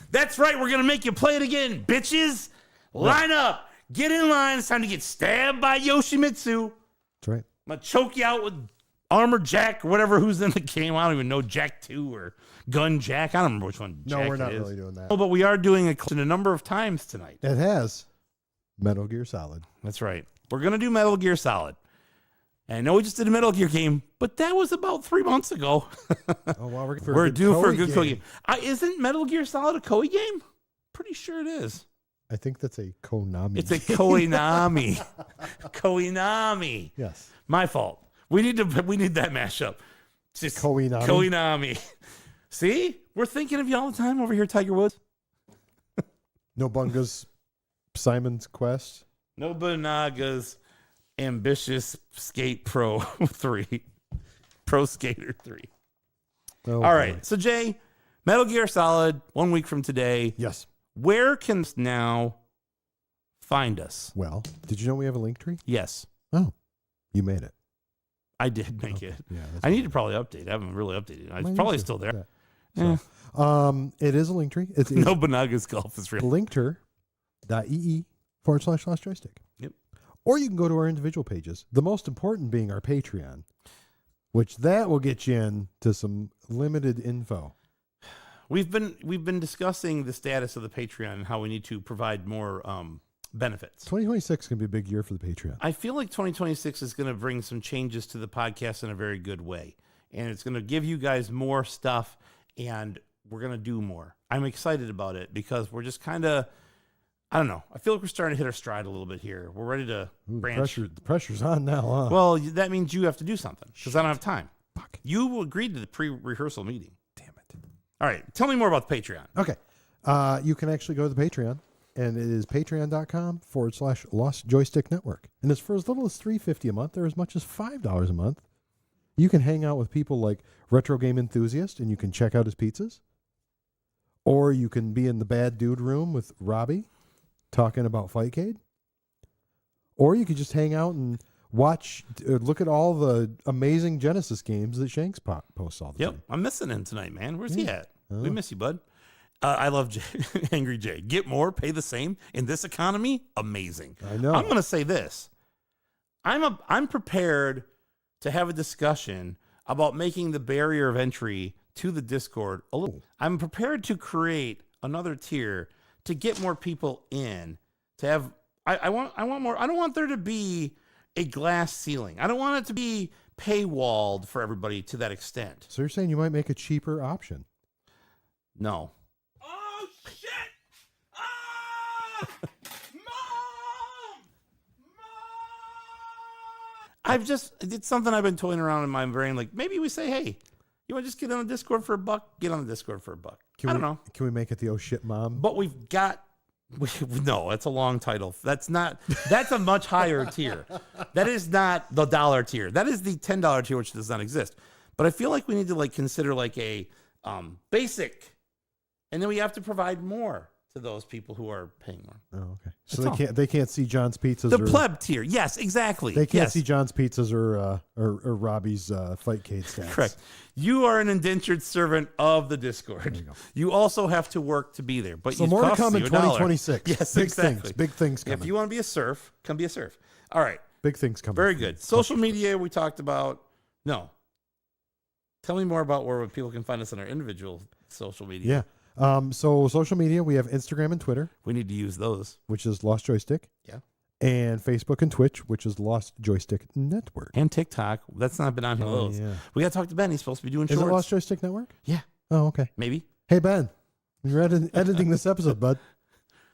That's right. We're going to make you play it again, bitches. Line up. Get in line. It's time to get stabbed by Yoshimitsu. That's right. I'm going to choke you out with Armor Jack or whatever who's in the game. I don't even know, Jack 2 or Gun Jack. I don't remember which one Jack No, we're not is. really doing that. Oh, but we are doing it a number of times tonight. It has Metal Gear Solid. That's right. We're going to do Metal Gear Solid. And I know we just did a Metal Gear game, but that was about 3 months ago. Oh, wow. We're due for a good Koei game. Isn't Metal Gear Solid a Koei game? Pretty sure it is. I think that's a Konami. It's a Koei-nami. Koei-nami. Yes. My fault. We need that mashup. Just Koei-nami. Koei-nami. See? We're thinking of you all the time over here, Tiger Woods. Nobunga's Simon's Quest. Nobunaga's Ambitious Skate Pro 3. Pro Skater 3. Oh, all boy. right. So, Jay, Metal Gear Solid, 1 week from today. Yes. Where can now find us? Well, did you know we have a link tree? Yes. Oh, you made it. I did make it. Yeah, I need to probably update. I haven't really updated it. It's probably still there. Yeah. So, it is a link tree. It's Nobunaga's Golf is real. linkter.ee/joystick. Yep. Or you can go to our individual pages. The most important being our Patreon, which that will get you into some limited info. We've been discussing the status of the Patreon and how we need to provide more benefits. 2026 is going to be a big year for the Patreon. I feel like 2026 is going to bring some changes to the podcast in a very good way. And it's going to give you guys more stuff, and we're going to do more. I'm excited about it because we're just kind of, I don't know. I feel like we're starting to hit our stride a little bit here. We're ready to branch. The pressure's on now, huh? Well, that means you have to do something because I don't have time. Fuck. You agreed to the pre-rehearsal meeting. Damn it. All right. Tell me more about the Patreon. Okay. You can actually go to the Patreon, and it is patreon.com/Lost Joystick Network. And it's for as little as $3.50 a month or as much as $5 a month. You can hang out with people like Retro Game Enthusiast, and you can check out his pizzas. Or you can be in the Bad Dude room with Robbie talking about Fightcade. Or you could just hang out and watch, look at all the amazing Genesis games that Shanks posts all the time. I'm missing him tonight, man. Where's he at? We miss you, bud. I love Jay, Angry Jay. Get more, pay the same in this economy. Amazing. I know. I'm going to say this. I'm prepared to have a discussion about making the barrier of entry to the Discord a little. I'm prepared to create another tier to get more people in. To have, I want more. I don't want there to be a glass ceiling. I don't want it to be paywalled for everybody to that extent. So you're saying you might make a cheaper option? No. Oh shit! Ah! Mom! It's something I've been toying around in my brain. Like, maybe we say, hey, you want to just get on the Discord for $1? Get on the Discord for $1. I don't know. Can we make it the oh shit mom? But no, that's a long title. That's a much higher tier. That is not the dollar tier. That is the $10 tier, which does not exist. But I feel like we need to consider a basic, and then we have to provide more to those people who are paying more. Oh, okay. So they can't see John's pizzas. The pleb tier, yes, exactly. They can't see John's pizzas or Robbie's Fightcade stats. Correct. You are an indentured servant of the Discord. You also have to work to be there. But so more to come in 2026. Yes, big exactly. things. Big things coming. If you want to be a serf, come be a serf. All right. Big things coming. Very good. Social media we talked about. No. Tell me more about where people can find us on our individual social media. Yeah. So social media, we have Instagram and Twitter. We need to use those. Which is Lost Joystick. Yeah. And Facebook and Twitch, which is Lost Joystick Network. And TikTok. That's not been on here. Yeah. We got to talk to Ben. He's supposed to be doing shorts. Is it Lost Joystick Network? Yeah. Oh, okay. Maybe. Hey, Ben. You're editing this episode, bud.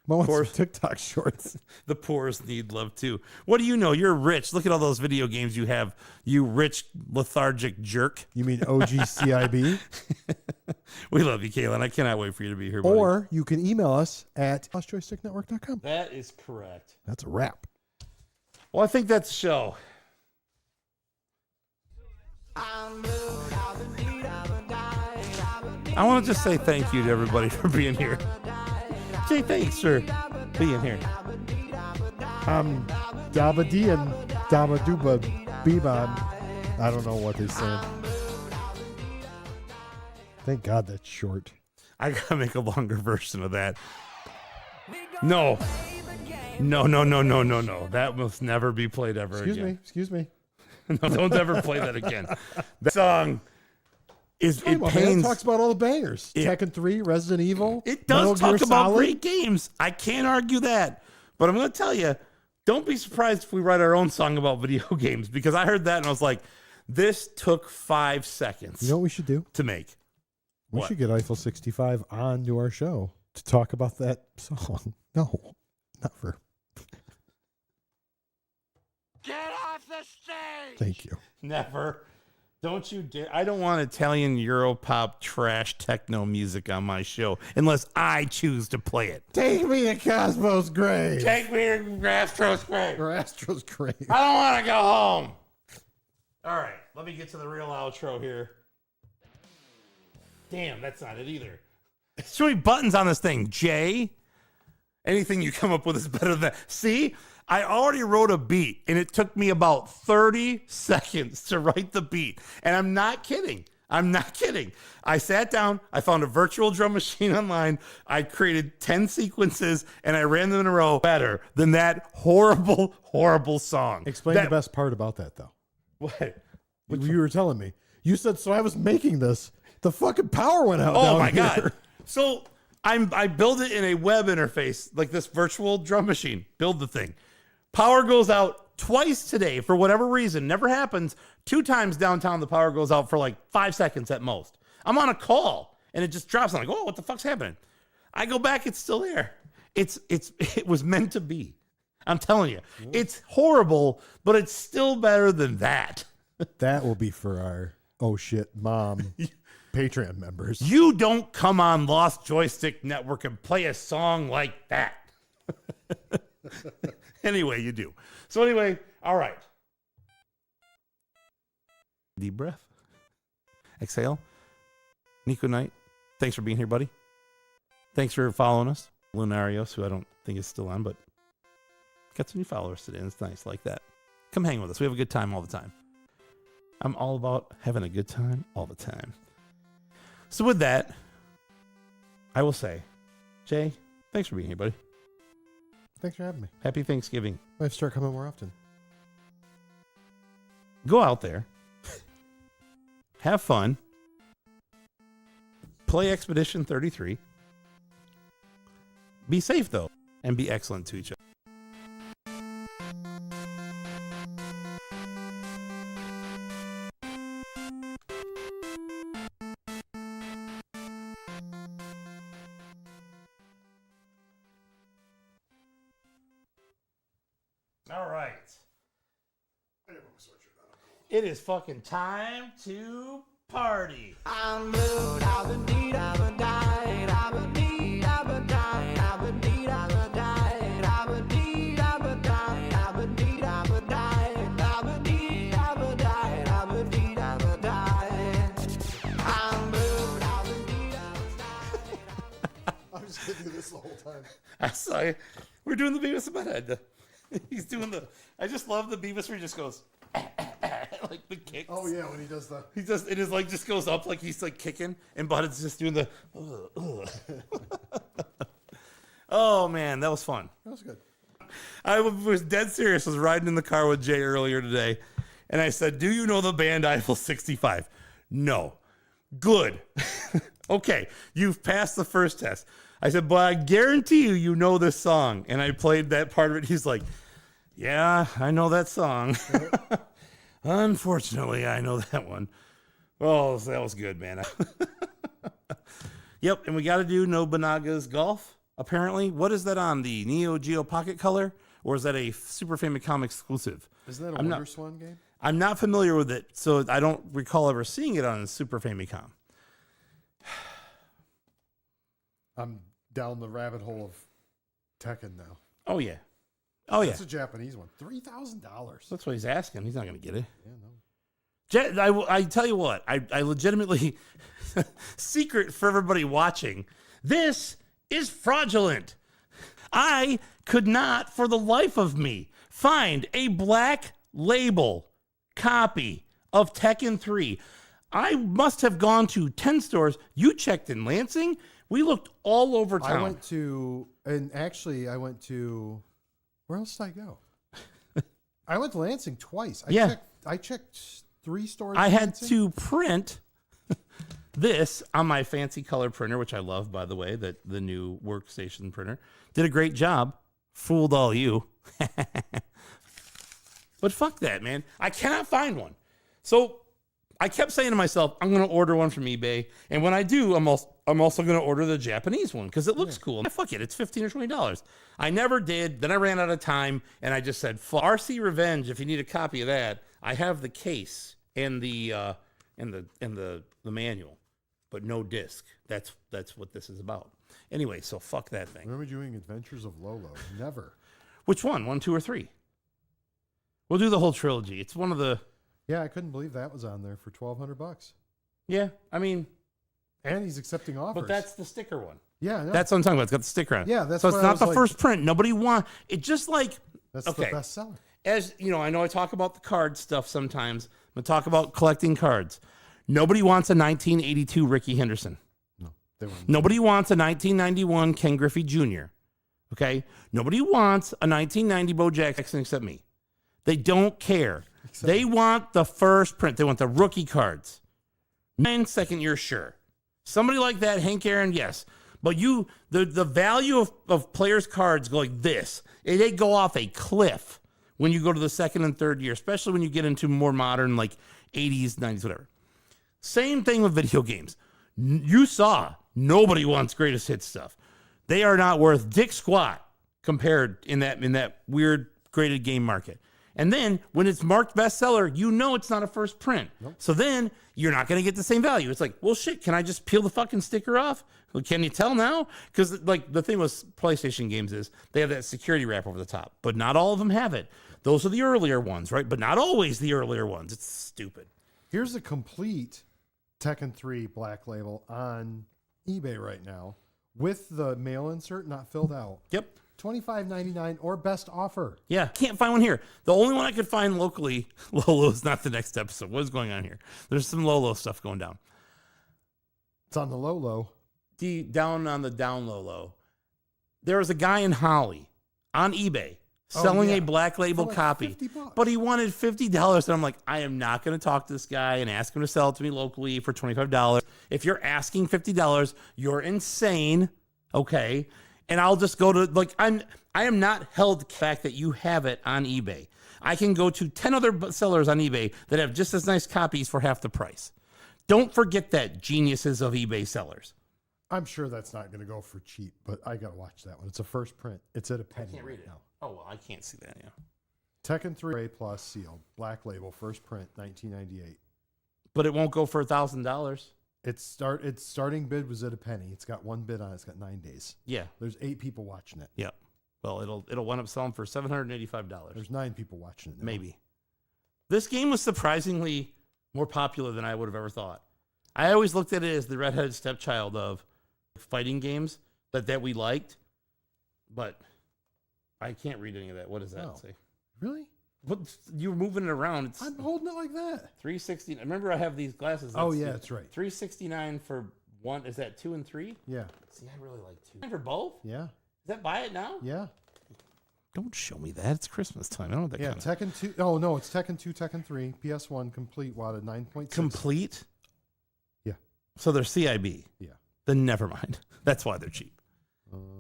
I want some TikTok shorts. The poorest need love too. What do you know? You're rich. Look at all those video games you have, you rich, lethargic jerk. You mean OGCIB? We love you, Kaylin. I cannot wait for you to be here, buddy. Or you can email us at lostjoysticknetwork.com. That is correct. That's a wrap. Well, I think that's the show. I want to just say thank you to everybody for being here. Say thanks for being here. Dabba-dee and Dabba-dooba Bebop. I don't know what they're saying. Thank God that's short. I gotta make a longer version of that. No. That must never be played ever again. Excuse me. No, don't ever play that again. That song is it talks about all the bangers. Tekken 3, Resident Evil. It does talk about great games. I can't argue that. But I'm going to tell you, don't be surprised if we write our own song about video games, because I heard that and I was like, this took 5 seconds. You know what we should do? To make. We should get Eiffel 65 on to our show to talk about that song. No, never. Get off the stage! Thank you. Never. Don't you dare. I don't want Italian Europop trash techno music on my show unless I choose to play it. Take me to Cosmos Grave. Take me to Astro's grave. Or Astro's grave. I don't want to go home. All right, let me get to the real outro here. Damn, that's not it either. There's too many buttons on this thing, Jay. Anything you come up with is better than that. See? I already wrote a beat, and it took me about 30 seconds to write the beat. And I'm not kidding. I sat down, I found a virtual drum machine online, I created 10 sequences, and I ran them in a row better than that horrible, horrible song. Explain the best part about that, though. What? You were telling me. You said, so I was making this. The fucking power went out. Oh, my God. So I build it in a web interface, like this virtual drum machine. Build the thing. Power goes out twice today for whatever reason. Never happens. 2 times downtown, the power goes out for like 5 seconds at most. I'm on a call and it just drops. I'm like, oh, what the fuck's happening? I go back, it's still there. It was meant to be. I'm telling you, it's horrible, but it's still better than that. That will be for our oh shit, mom, Patreon members. You don't come on Lost Joystick Network and play a song like that. Anyway, you do. So anyway, all right. Deep breath. Exhale. Nico Knight, thanks for being here, buddy. Thanks for following us. Lunarios, who I don't think is still on, but got some new followers today, and it's nice like that. Come hang with us. We have a good time all the time. I'm all about having a good time all the time. So with that, I will say, Jay, thanks for being here, buddy. Thanks for having me. Happy Thanksgiving. I have to start coming more often. Go out there. Have fun. Play Expedition 33. Be safe, though, and be excellent to each other. All right. It is fucking time to party. I'm blue, I've been deed, I've been died, I've been deed, I've been died, I've been deed, I've been died, I've been deed, I've been died, I've been deed, I've been died, I've been deed, I've been died, I've been deed, I've been died. I'm blue, I've been deed, I've been died. I'm just gonna do this the whole time. I saw you. We're doing the Beavis and Butthead. He's doing the. I just love the Beavis where he just goes like the kicks. Oh yeah, when he does the. He just it is like just goes up like he's like kicking, and Butthead's just doing the. Oh man, that was fun. That was good. I was dead serious. I was riding in the car with Jay earlier today, and I said, "Do you know the band Eiffel 65?" No. Good. Okay, you've passed the first test. I said, but I guarantee you, you know this song. And I played that part of it. He's like, yeah, I know that song. Unfortunately, I know that one. Oh, that was good, man. Yep, and we got to do Nobunaga's Golf, apparently. What is that on, the Neo Geo Pocket Color? Or is that a Super Famicom exclusive? Isn't that a Wonder Swan game? I'm not familiar with it, so I don't recall ever seeing it on Super Famicom. I'm down the rabbit hole of Tekken now. Oh, yeah. Oh, yeah. That's a Japanese one. $3,000. That's what he's asking. He's not going to get it. Yeah, no. I tell you what, I legitimately, secret for everybody watching, this is fraudulent. I could not, for the life of me, find a black label copy of Tekken 3. I must have gone to 10 stores. You checked in Lansing. We looked all over town. I went to, where else did I go? I went to Lansing twice. I checked 3 stores. I in had Lansing. to print this on my fancy color printer, which I love, by the way, the new workstation printer. Did a great job. Fooled all you. But fuck that, man. I cannot find one. So I kept saying to myself, I'm going to order one from eBay. And when I do, I'm also going to order the Japanese one because it looks cool. Fuck it. It's $15 or $20. I never did. Then I ran out of time and I just said, RC Revenge, if you need a copy of that, I have the case and the manual, but no disc. That's what this is about. Anyway, so fuck that thing. Remember doing Adventures of Lolo? Never. Which one? 1, 2, or 3? We'll do the whole trilogy. It's one of the... Yeah, I couldn't believe that was on there for $1,200. Yeah, I mean... And he's accepting offers. But that's the sticker one. Yeah, no. That's what I'm talking about. It's got the sticker on it. Yeah, that's so it's what I not was the like- first print. Nobody want it. Just like That's okay. the best seller. As you know, I know I talk about the card stuff sometimes. I'm gonna talk about collecting cards. Nobody wants a 1982 Ricky Henderson. No, they wouldn't. Nobody wants a 1991 Ken Griffey Jr. Okay? Nobody wants a 1990 Bo Jackson except me. They don't care. They want the first print. They want the rookie cards. 9 second year, sure. Somebody like that, Hank Aaron, yes. But the value of players' cards go like this. They go off a cliff when you go to the second and third year, especially when you get into more modern, like 80s, 90s, whatever. Same thing with video games. You saw nobody wants greatest hits stuff. They are not worth dick squat compared in that weird graded game market. And then when it's marked bestseller, you know it's not a first print. Nope. So then you're not going to get the same value. It's like, well, shit, can I just peel the fucking sticker off? Well, can you tell now? Because like the thing with PlayStation games is they have that security wrap over the top, but not all of them have it. Those are the earlier ones, right? But not always the earlier ones. It's stupid. Here's a complete Tekken 3 Black Label on eBay right now with the mail insert not filled out. Yep. $25.99 or best offer. Yeah, can't find one here. The only one I could find locally, Lolo's not the next episode. What is going on here? There's some Lolo stuff going down. It's on the low. Down on the down low. There was a guy in Holly on eBay selling a Black Label For like copy, $50. but he wanted $50. And I'm like, I am not going to talk to this guy and ask him to sell it to me locally for $25. If you're asking $50, you're insane. Okay. And I'll just go to I am not held to the fact that you have it on eBay. I can go to 10 other sellers on eBay that have just as nice copies for half the price. Don't forget that, geniuses of eBay sellers. I'm sure that's not going to go for cheap, but I got to watch that one. It's a first print. It's at a penny. I can't read it now. Oh, well, I can't see that, yeah. Tekken 3 A Plus sealed. Black Label, first print, 1998. But it won't go for $1,000. Its starting bid was at a penny. It's got one bid on it. It's got 9 days. Yeah. There's 8 people watching it. Yeah. Well, it'll wind up selling for $785. There's 9 people watching it now. Maybe. This game was surprisingly more popular than I would have ever thought. I always looked at it as the redheaded stepchild of fighting games that we liked, but I can't read any of that. What does that say? Really? What, you were moving it around. It's I'm holding it like that. 360. Remember, I have these glasses. Oh, yeah, that's right. 369 for one. Is that 2 and 3? Yeah. See, I really like 2. For both? Yeah. Is that buy it now? Yeah. Don't show me that. It's Christmas time. I don't know what that Yeah, kind of... Tekken 2. Oh, no, it's Tekken 2, Tekken 3, PS1, complete, wadded 9.6. Complete? Yeah. So they're CIB. Yeah. Then never mind. That's why they're cheap.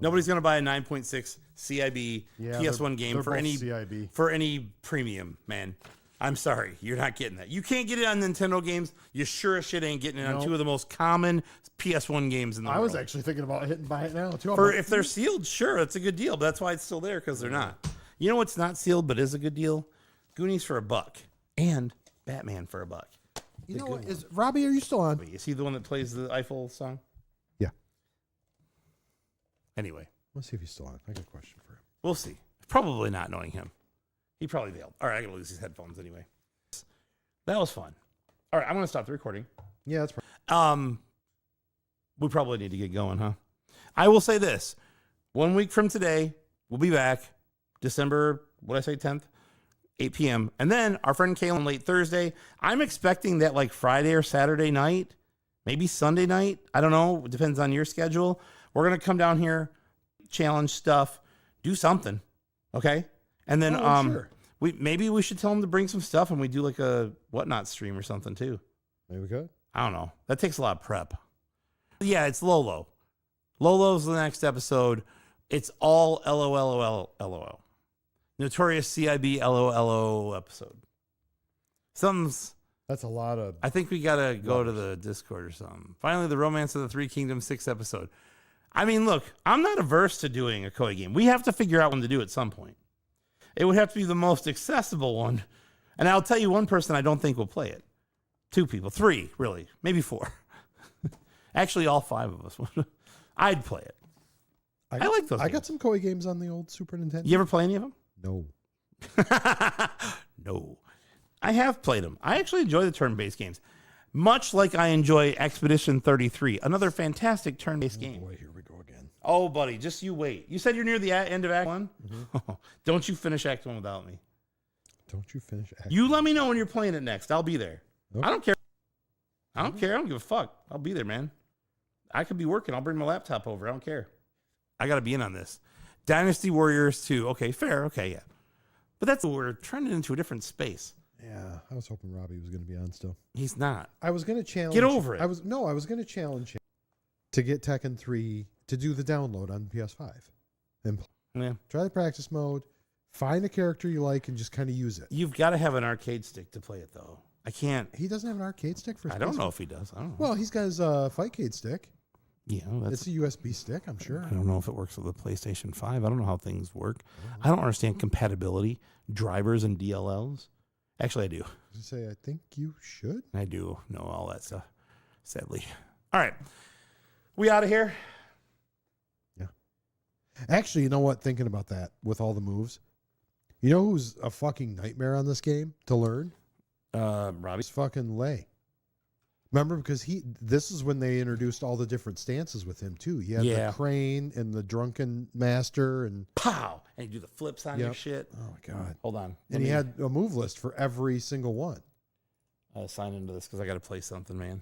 Nobody's going to buy a 9.6 CIB PS1 game for any CIB. for any premium, man. I'm sorry. You're not getting that. You can't get it on Nintendo games. You sure as shit ain't getting it on 2 of the most common PS1 games in the world. I was actually thinking about hitting buy it now, too. If they're sealed, sure, that's a good deal. But that's why it's still there, because they're not. You know what's not sealed but is a good deal? Goonies for $1 and Batman for $1. You know what? Robbie, are you still on? Wait, is he the one that plays the Eiffel song? Yeah. Anyway. Let's see if he's still on. I got a question for him. We'll see. Probably not knowing him. He probably bailed. All right, I got to lose these headphones anyway. That was fun. All right, I'm going to stop the recording. Yeah, that's right. We probably need to get going, huh? I will say this. 1 week from today, we'll be back. December, what did I say, 10th? 8 p.m. And then our friend Kalen late Thursday. I'm expecting that like Friday or Saturday night, maybe Sunday night. I don't know. It depends on your schedule. We're going to come down here, challenge stuff, do something. Okay? And then sure. maybe we should tell him to bring some stuff and we do like a whatnot stream or something too. Maybe we could. I don't know. That takes a lot of prep. Yeah, it's Lolo. Lolo's the next episode. It's all LOL. Notorious CIB LOLO episode. That's a lot of... I think we got to go to the Discord or something. Finally, the Romance of the Three Kingdoms 6th episode. I mean, look, I'm not averse to doing a Koi game. We have to figure out when to do at some point. It would have to be the most accessible one. And I'll tell you one person I don't think will play it. 2 people. 3, really. Maybe 4. Actually, all 5 of us. I'd play it. I like those I games. got some Koi games on the old Super Nintendo. You ever play any of them? No. No. I have played them. I actually enjoy the turn-based games. Much like I enjoy Expedition 33, another fantastic turn-based game. Boy, here we go again. Oh, buddy, just you wait. You said you're near the end of Act 1? Mm-hmm. Don't you finish Act 1 without me. Don't you finish Act You let me know when you're playing it next. I'll be there. Okay. I don't care. I don't care. I don't give a fuck. I'll be there, man. I could be working. I'll bring my laptop over. I don't care. I got to be in on this. Dynasty Warriors 2. Okay, fair. Okay, yeah. But we're trending into a different space. Yeah, I was hoping Robbie was going to be on still. He's not. I was going to challenge. Get over it. I was going to challenge him to get Tekken 3 to do the download on PS5 and try the practice mode, find a character you like, and just kind of use it. You've got to have an arcade stick to play it, though. I can't. He doesn't have an arcade stick for. I don't know if he does. I don't know. Well, he's got his Fightcade stick. Yeah, that's It's a USB stick, I'm sure. I don't know if it works with the PlayStation 5. I don't know how things work. I don't understand compatibility, drivers, and DLLs. Actually, I do. I think you should. I do know all that stuff, sadly. All right. We out of here? Yeah. Actually, you know what? Thinking about that with all the moves, you know who's a fucking nightmare on this game to learn? Robbie. It's fucking Lay. Remember, because this is when they introduced all the different stances with him too. He had the crane and the drunken master and pow, and you do the flips on your shit. Oh my god! Hold on, and he had a move list for every single one. Sign into this because I got to play something, man.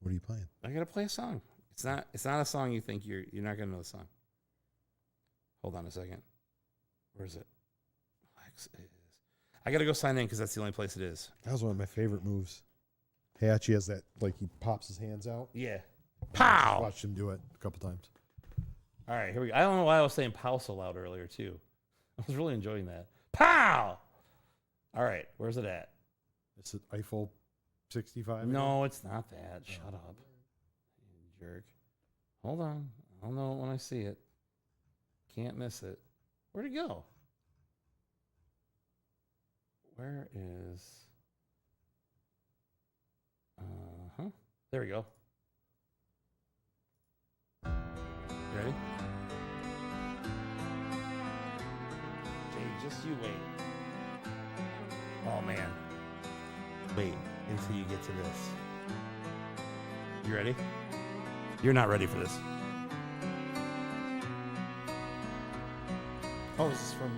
What are you playing? I got to play a song. It's not a song you think you're not gonna know the song. Hold on a second. Where is it? I got to go sign in because that's the only place it is. That was one of my favorite moves. Hayachi has that, like, he pops his hands out. Yeah. Pow! I watched him do it a couple times. All right, here we go. I don't know why I was saying pow so loud earlier, too. I was really enjoying that. Pow! All right, where's it at? Is it Eiffel 65? No, it's not that. Shut up. You jerk. Hold on. I'll know it when I see it. Can't miss it. Where'd it go? Where is... There we go. You ready? Jay, just you wait. Oh, man. Wait until you get to this. You ready? You're not ready for this. Oh, this is from...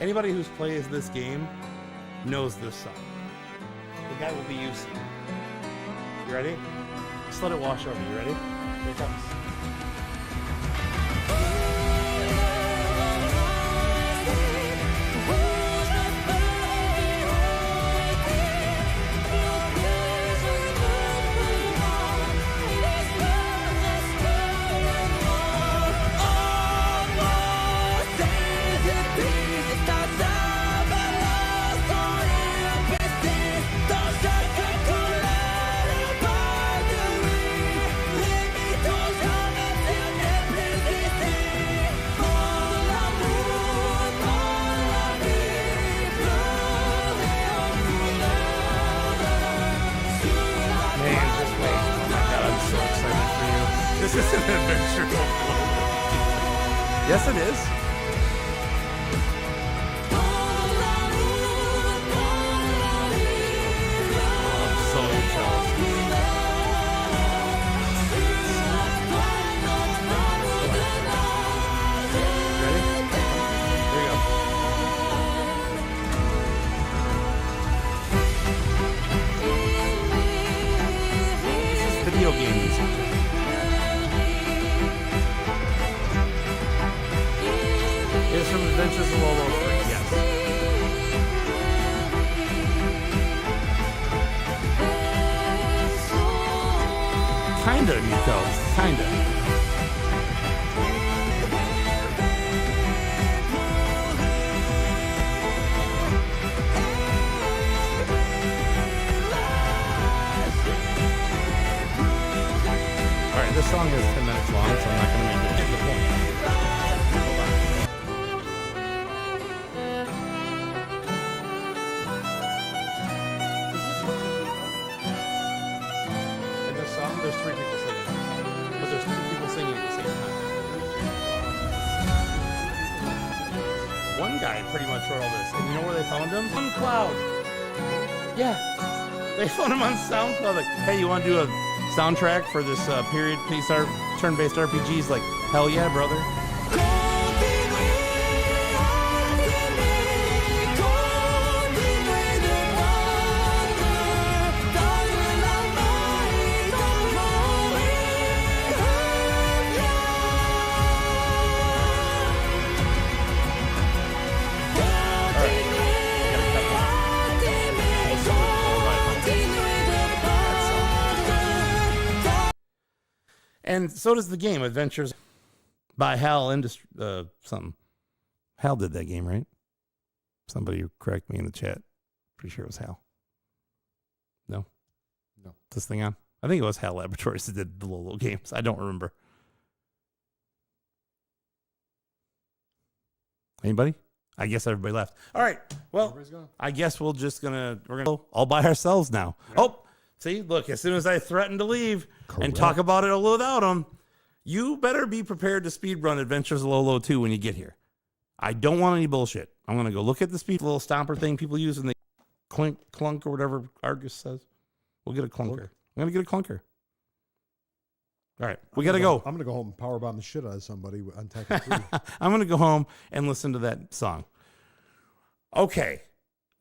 Anybody who's plays this game knows this song. The guy will be used to. You ready? Just let it wash over. You ready? Here it comes. This is an adventure. Yes, it is. Oh, I'm so jealous. Ready? Here we go. This is video game music. It's from Adventures of Lolo 3, yes. Kinda, Nico. Kinda. Alright, this song is 10 minutes long, so I'm not going to make it to the point. There's three people singing, but there's two people singing at the same time. One guy pretty much wrote all this, and you know where they found him? On Cloud. Yeah, they found him on SoundCloud. Like, hey, you want to do a soundtrack for this period piece, turn-based RPGs? Like, hell yeah, brother. And so does the game, Adventures by Hal Industries, something. Hal did that game, right? Somebody correct me in the chat. Pretty sure it was Hal. No? No. This thing on? I think it was Hal Laboratories that did the Lolo games. I don't remember. Anybody? I guess everybody left. All right. Well, I guess we're gonna go all by ourselves now. Yeah. Oh, see, look, as soon as I threatened to leave and talk about it without them, you better be prepared to speedrun Adventures of Lolo 2 when you get here. I don't want any bullshit. I'm gonna go look at the speed little stomper thing people use and they clunk or whatever Argus says. We'll get a clunker. I'm gonna get a clunker. All right, we got to go. I'm going to go home and powerbomb the shit out of somebody on Tekken 3. I'm going to go home and listen to that song. Okay,